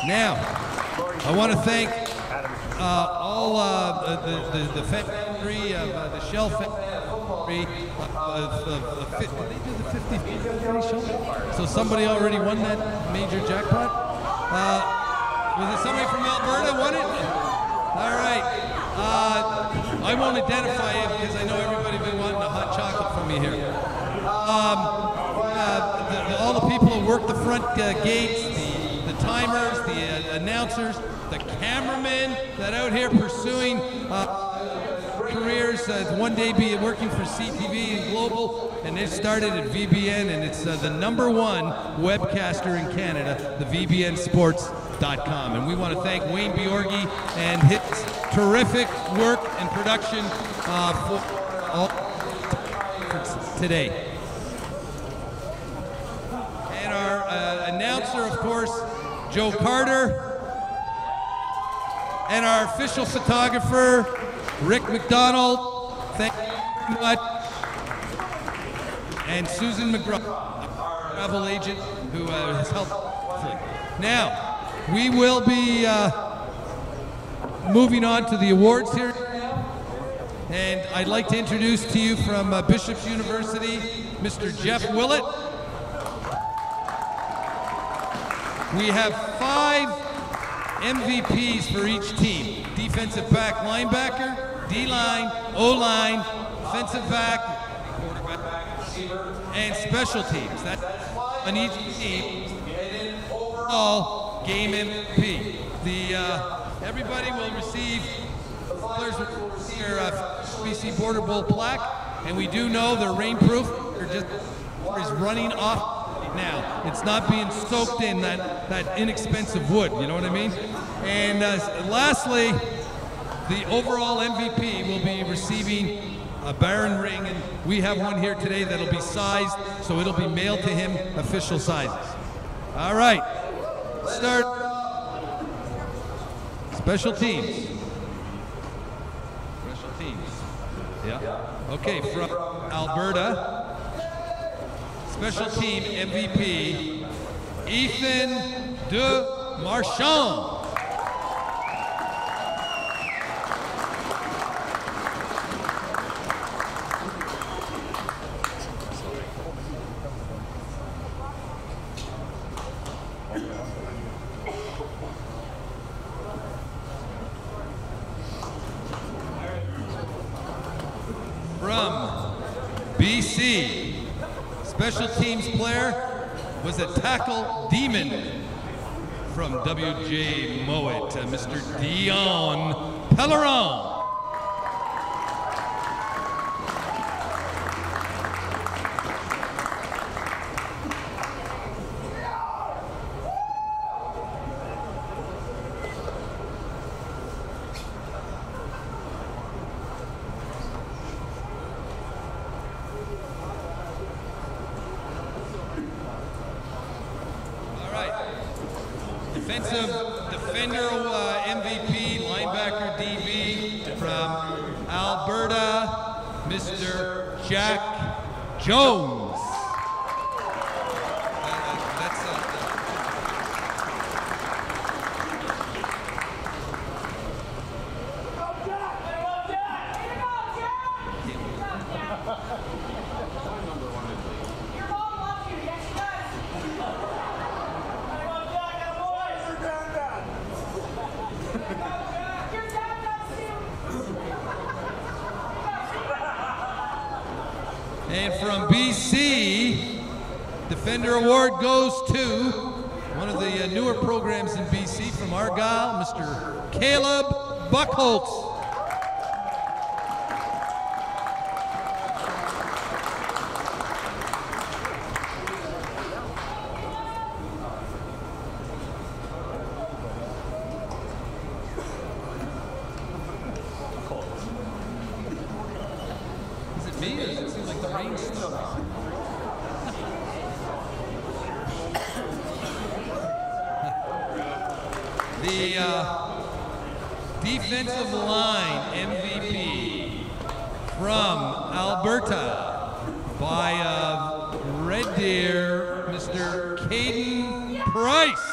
Now, I want to thank all the family of the Shell family did they do the 50 show? So somebody already won that major jackpot? Was it somebody from Alberta won it? All right. I won't identify it because I know everybody been wanting a hot chocolate from me here. All the people who work the front gates, the timers, the announcers, the cameramen that out here pursuing careers, one day be working for CTV and Global, and they started at VBN, and it's the #1 webcaster in Canada, the VBNsports.com. And we want to thank Wayne Bjorgi and his terrific work and production for all today. And our announcer, of course, Joe Carter, and our official photographer, Rick McDonald. Thank you very much. And Susan McGraw, our travel agent, who has helped. Now, we will be moving on to the awards here. And I'd like to introduce to you from Bishop's University, Mr. Jeff Willett. We have 5 MVPs for each team. Defensive back, linebacker, D-line, O-line, defensive back, quarterback, and special teams. That's on each team. Overall game MVP. Everybody will receive their BC Border Bowl plaque, and we do know they're rainproof. They're just is running off now. It's not being soaked in that inexpensive wood. You know what I mean? And lastly, the overall MVP will be receiving a Baron ring, and we have one here today that'll be sized, so it'll be mailed to him official sizes. All right, start. Special teams. Special teams. Yeah. Okay, from Alberta. Special team MVP, Ethan de Marchand. Special teams player was a tackle demon from WJ Mowat, Mr. Dion Pellerin. Defensive defender MVP, linebacker DB from Alberta, Mr. Jack Jones. And from BC, Defender Award goes to one of the newer programs in BC from Argyle, Mr. Caleb Buckholtz. Is it me or does it seem like the rain's still? The defensive line MVP from Alberta by Red Deer, Mr. Caden Price.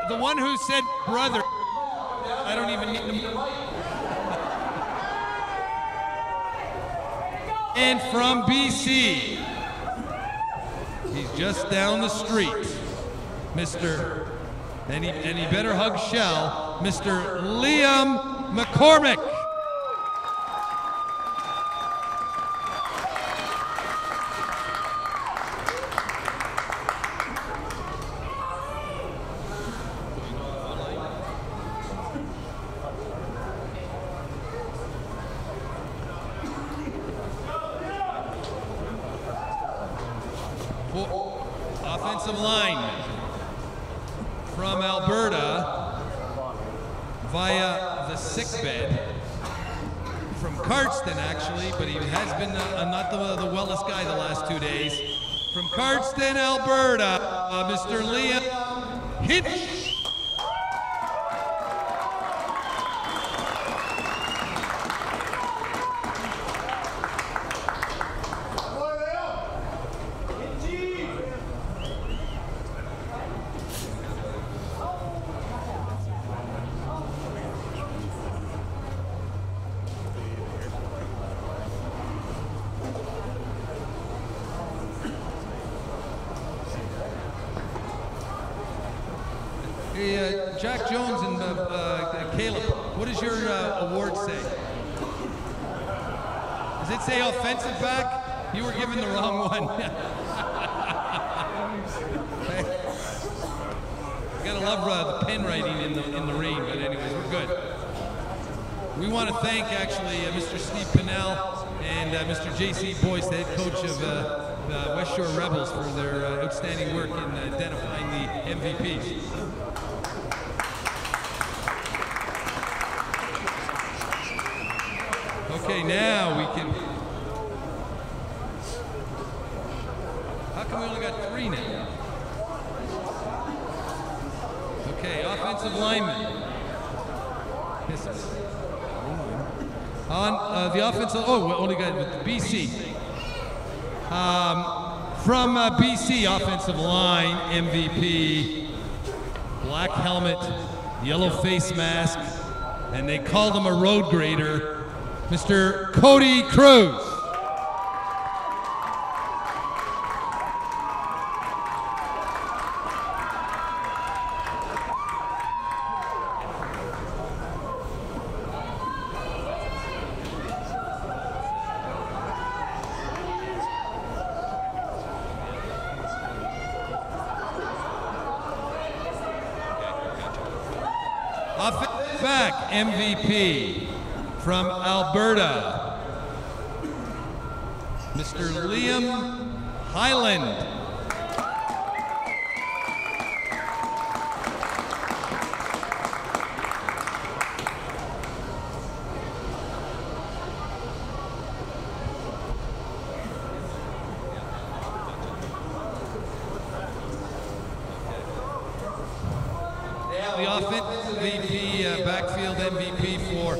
The one who said brother, I don't even need them. And from BC, he's just down the street, Mr. And he better hug Shell, Mr. Liam McCormick. Offensive line from Alberta via the sickbed from Cardston, actually, but he has been not the wellest guy the last 2 days. From Cardston, Alberta, Mr. Liam Hitch. Hey, Jack Jones and Caleb, what does your award say? Does it say offensive back? You were given the wrong one. You gotta love the pen writing in the rain, but anyways, we're good. We want to thank actually Mr. Steve Pinnell and Mr. J.C. Boyce, the head coach of West Shore Rebels, for their outstanding work in identifying the MVPs. Okay, now we can. How come we only got 3 now? Okay, offensive lineman. On the offensive, we only got BC. From BC, offensive line MVP, black helmet, yellow face mask, and they called him a road grader, Mr. Cody Cruz. Offensive back MVP from Alberta, Mr. Liam Highland. The offensive MVP, backfield MVP for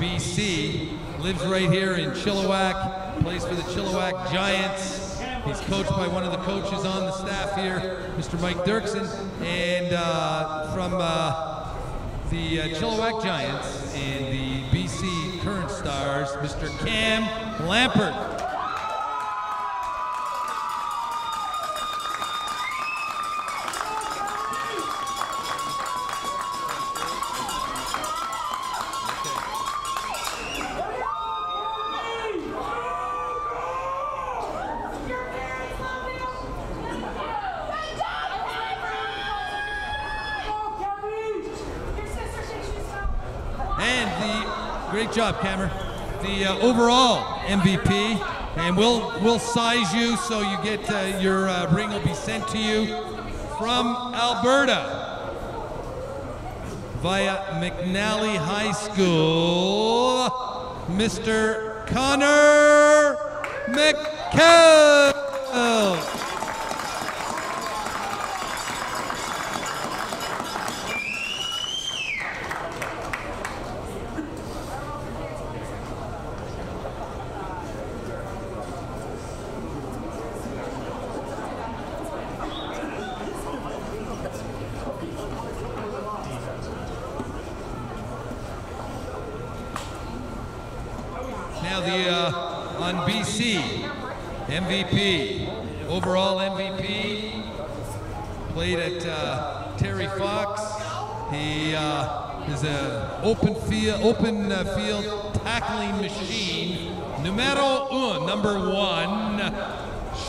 BC, lives right here in Chilliwack, plays for the Chilliwack Giants. He's coached by one of the coaches on the staff here, Mr. Mike Dirksen, and from the Chilliwack Giants and the BC Current Stars, Mr. Cam Lampert. Great job, Cameron. The overall MVP, and we'll size you so you get your ring will be sent to you from Alberta via McNally High School, Mr. Connor McKell. Now on BC, MVP, overall MVP, played at Terry Fox. He is an open field tackling machine. Number one,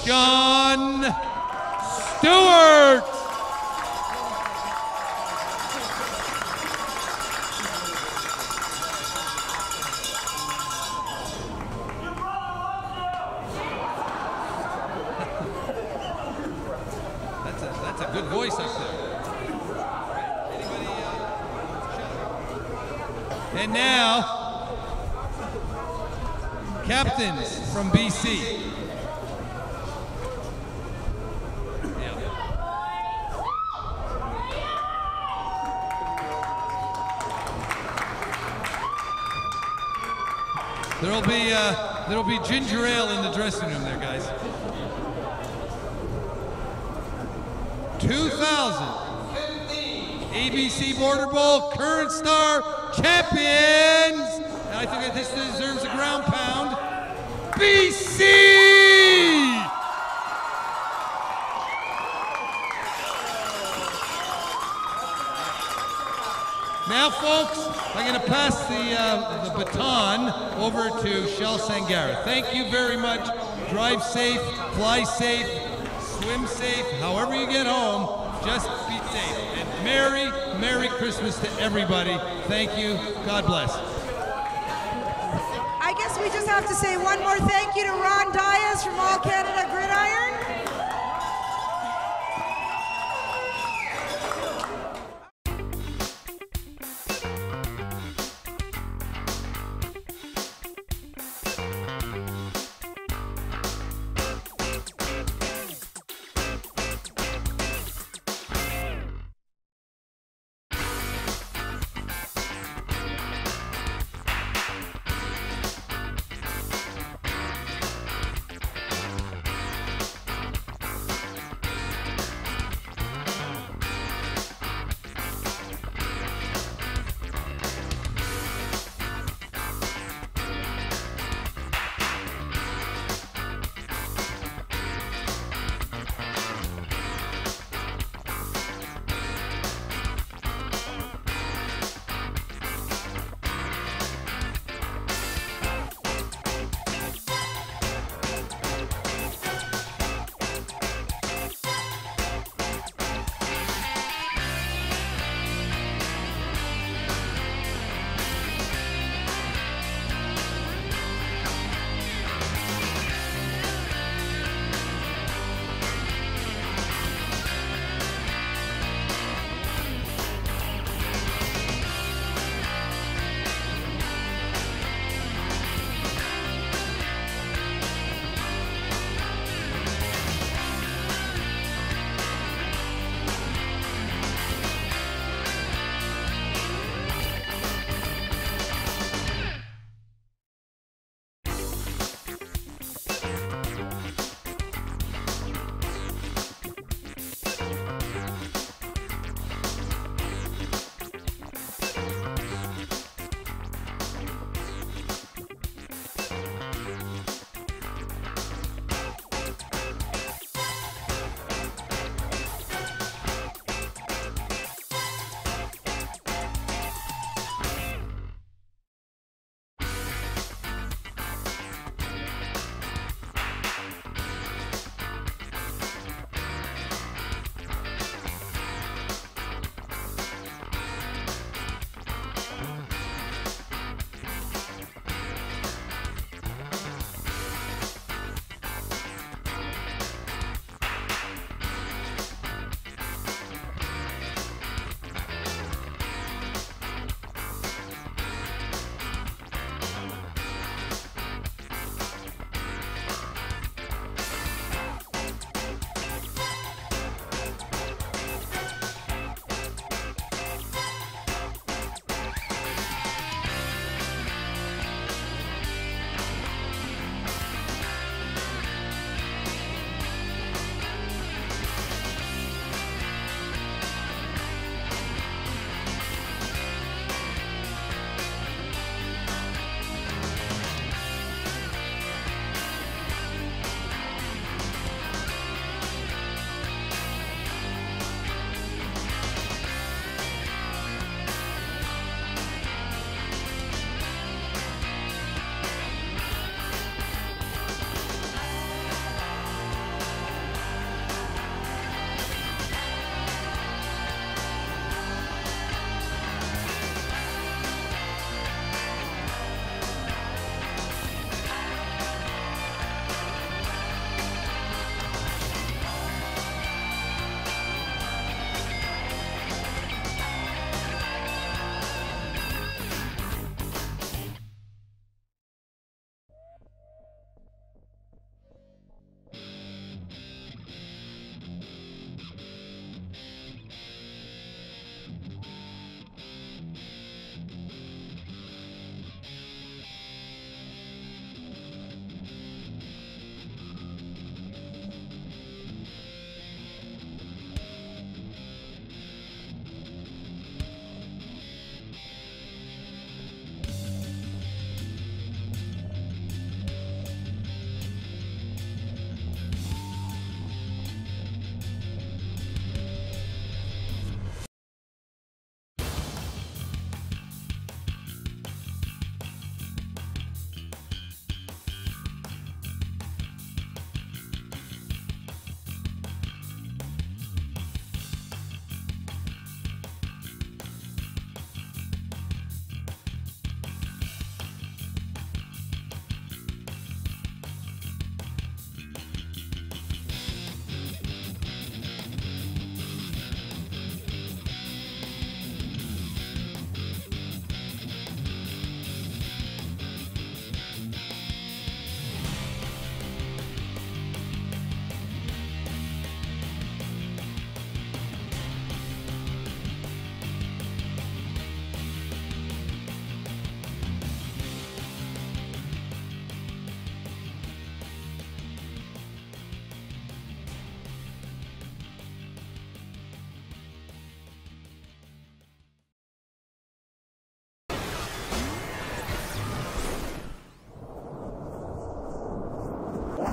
Sean Stewart. That's a good voice up there. Anybody? And now, captains from BC. There'll be ginger ale in the dressing room there, guys. 2015 ABC Border Bowl Current Star champions. And I think this deserves a ground pound. BC! Now, folks, I'm going to pass the baton over to Shel Sangara. Thank you very much. Drive safe, fly safe, swim safe, however you get home, just be safe. And Merry Christmas to everybody. Thank you. God bless. I guess we just have to say one more thank you to Ron Dias from All Canada Gridiron.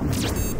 Wow.